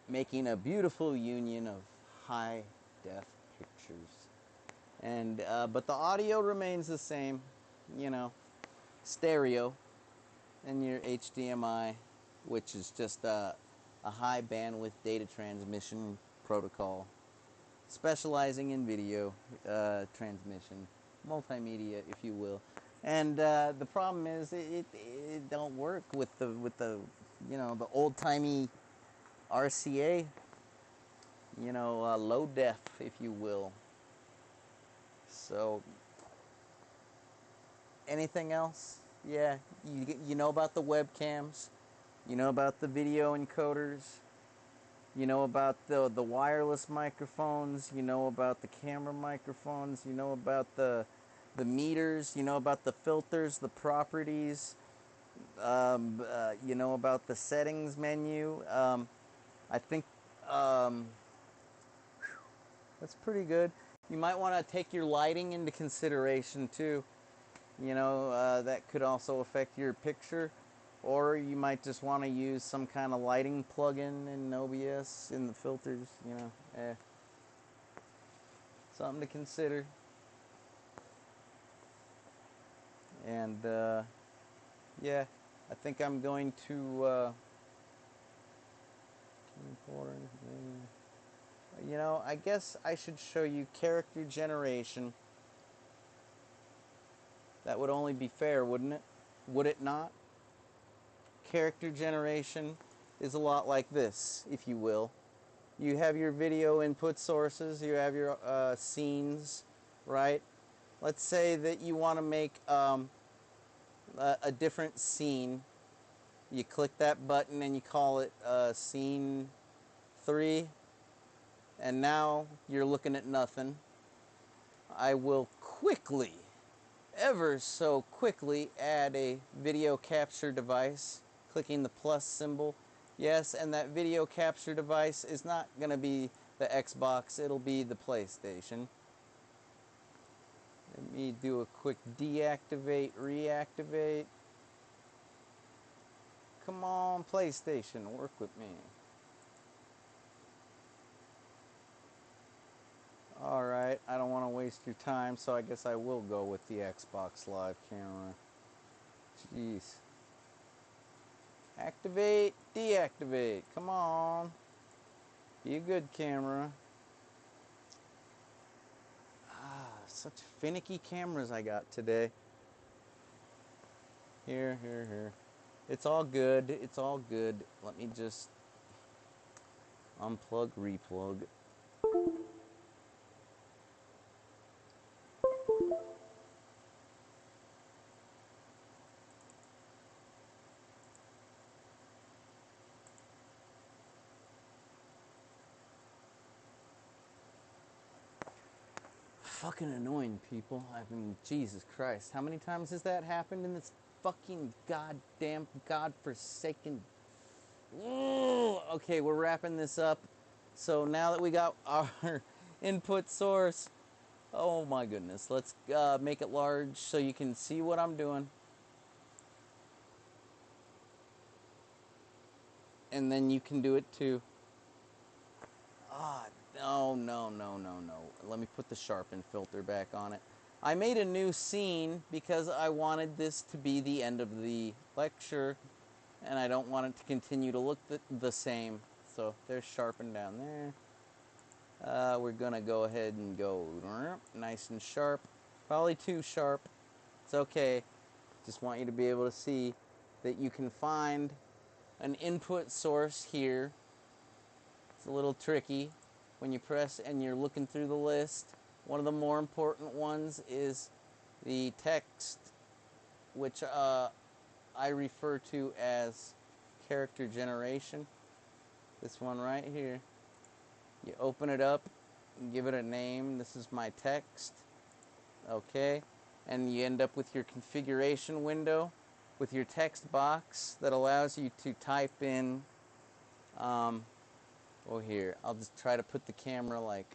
making a beautiful union of high def pictures. And but the audio remains the same, you know, stereo, and your HDMI, which is just a high bandwidth data transmission protocol, specializing in video transmission, multimedia, if you will. And the problem is it don't work with the you know, the old timey RCA, you know, low def, if you will. So anything else? Yeah, you know about the webcams, you know about the video encoders, you know about the wireless microphones, you know about the camera microphones, you know about the meters, you know about the filters, the properties, you know about the settings menu. I think that's pretty good. You might want to take your lighting into consideration too. You know, that could also affect your picture. Or you might just want to use some kind of lighting plugin in OBS in the filters, you know. Something to consider. And, yeah, I think I'm going to, you know, I guess I should show you character generation. That would only be fair, wouldn't it? Would it not? Character generation is a lot like this, if you will. You have your video input sources, you have your scenes, right? Let's say that you want to make a different scene. You click that button and you call it scene 3, and now you're looking at nothing. I will quickly, ever so quickly, add a video capture device, clicking the plus symbol. Yes, and that video capture device is not going to be the Xbox, it'll be the PlayStation. Let me do a quick deactivate, reactivate. Come on, PlayStation, work with me. Alright, I don't want to waste your time, so I guess I will go with the Xbox Live camera. Jeez. Activate, deactivate. Come on. Be a good camera. Such finicky cameras I got today. Here. It's all good. It's all good. Let me just unplug, replug. Fucking annoying, people. I mean, Jesus Christ. How many times has that happened in this fucking goddamn godforsaken... Ooh, okay, we're wrapping this up. So now that we got our input source, oh my goodness, let's make it large so you can see what I'm doing. And then you can do it too. No. Let me put the sharpen filter back on it. I made a new scene because I wanted this to be the end of the lecture, and I don't want it to continue to look the same. So there's sharpen down there. We're going to go ahead and go nice and sharp. Probably too sharp. It's okay. Just want you to be able to see that you can find an input source here. It's a little tricky when you press and you're looking through the list. One of the more important ones is the text, which I refer to as character generation. This one right here. You open it up give it a name. This is my text. Okay. And you end up with your configuration window with your text box that allows you to type in, here, I'll just try to put the camera like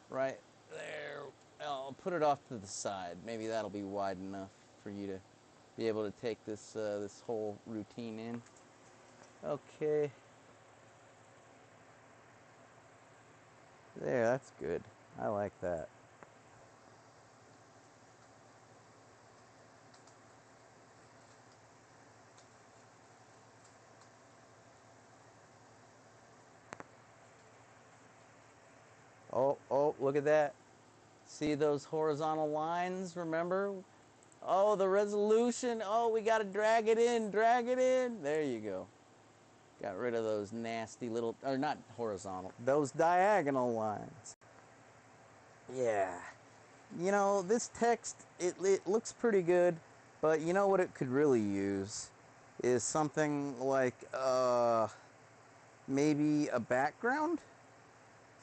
right there. I'll put it off to the side. Maybe that'll be wide enough for you to be able to take this this whole routine in. Okay. There, that's good. I like that. Oh, look at that. See those horizontal lines, remember? Oh, the resolution. Oh, we got to drag it in, drag it in. There you go. Got rid of those nasty little, or not horizontal, those diagonal lines. Yeah. You know, this text, it looks pretty good, but you know what it could really use is something like maybe a background.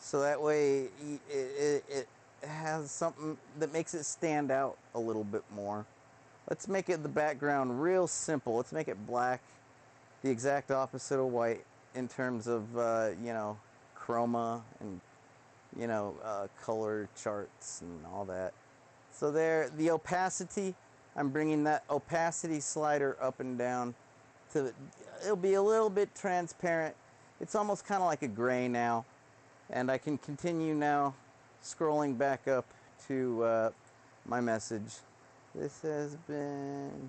So that way it has something that makes it stand out a little bit more. Let's make it the background real simple. Let's make it black, the exact opposite of white in terms of, you know, chroma and, you know, color charts and all that. So there, the opacity, I'm bringing that opacity slider up and down to, it'll be a little bit transparent. It's almost kind of like a gray now. And I can continue now scrolling back up to my message. This has been...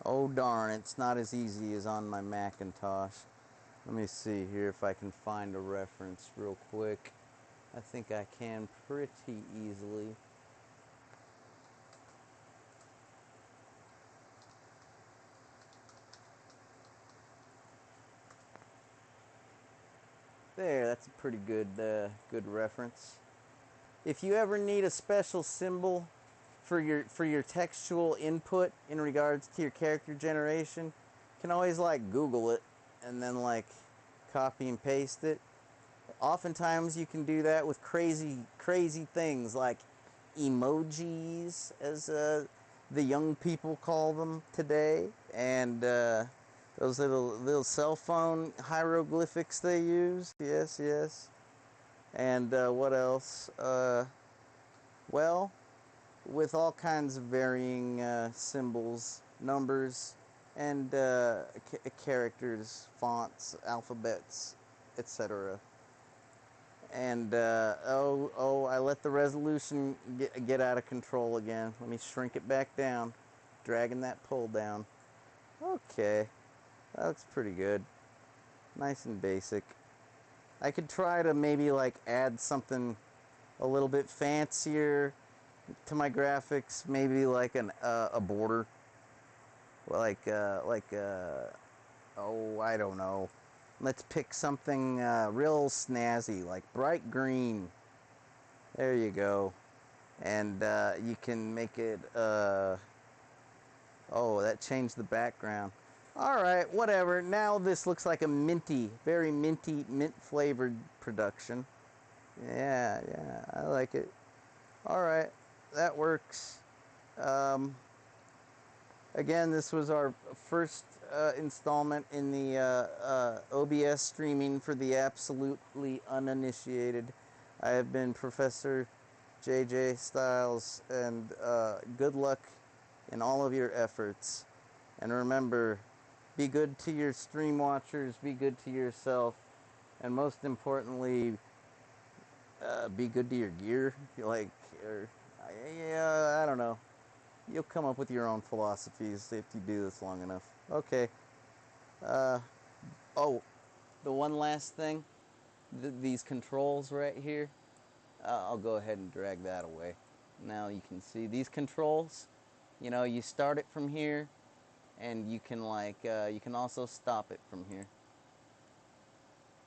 Oh darn, it's not as easy as on my Macintosh. Let me see here if I can find a reference real quick. I think I can pretty easily. There, that's a pretty good good reference. If you ever need a special symbol for your textual input in regards to your character generation, you can always like Google it and then like copy and paste it. Oftentimes you can do that with crazy things like emojis, as the young people call them today, and those little cell phone hieroglyphics they use. Yes. And what else? Well, with all kinds of varying symbols, numbers, and characters, fonts, alphabets, etc. And I let the resolution get out of control again. Let me shrink it back down, dragging that pull down. Okay, that looks pretty good. Nice and basic. I could try to maybe like add something a little bit fancier to my graphics, maybe like a border, like oh, I don't know. Let's pick something real snazzy, like bright green. There you go. And you can make it, oh, that changed the background. All right, whatever. Now this looks like a minty, very minty, mint flavored production. Yeah, I like it. All right, that works. Again, this was our first installment in the OBS streaming for the absolutely uninitiated. I have been Professor JJ Styles, and good luck in all of your efforts. And remember, be good to your stream watchers, be good to yourself, and most importantly, be good to your gear. I don't know. You'll come up with your own philosophies if you do this long enough. Okay. Oh, the one last thing. These controls right here. I'll go ahead and drag that away. Now you can see these controls. You know, you start it from here, and you can you can also stop it from here.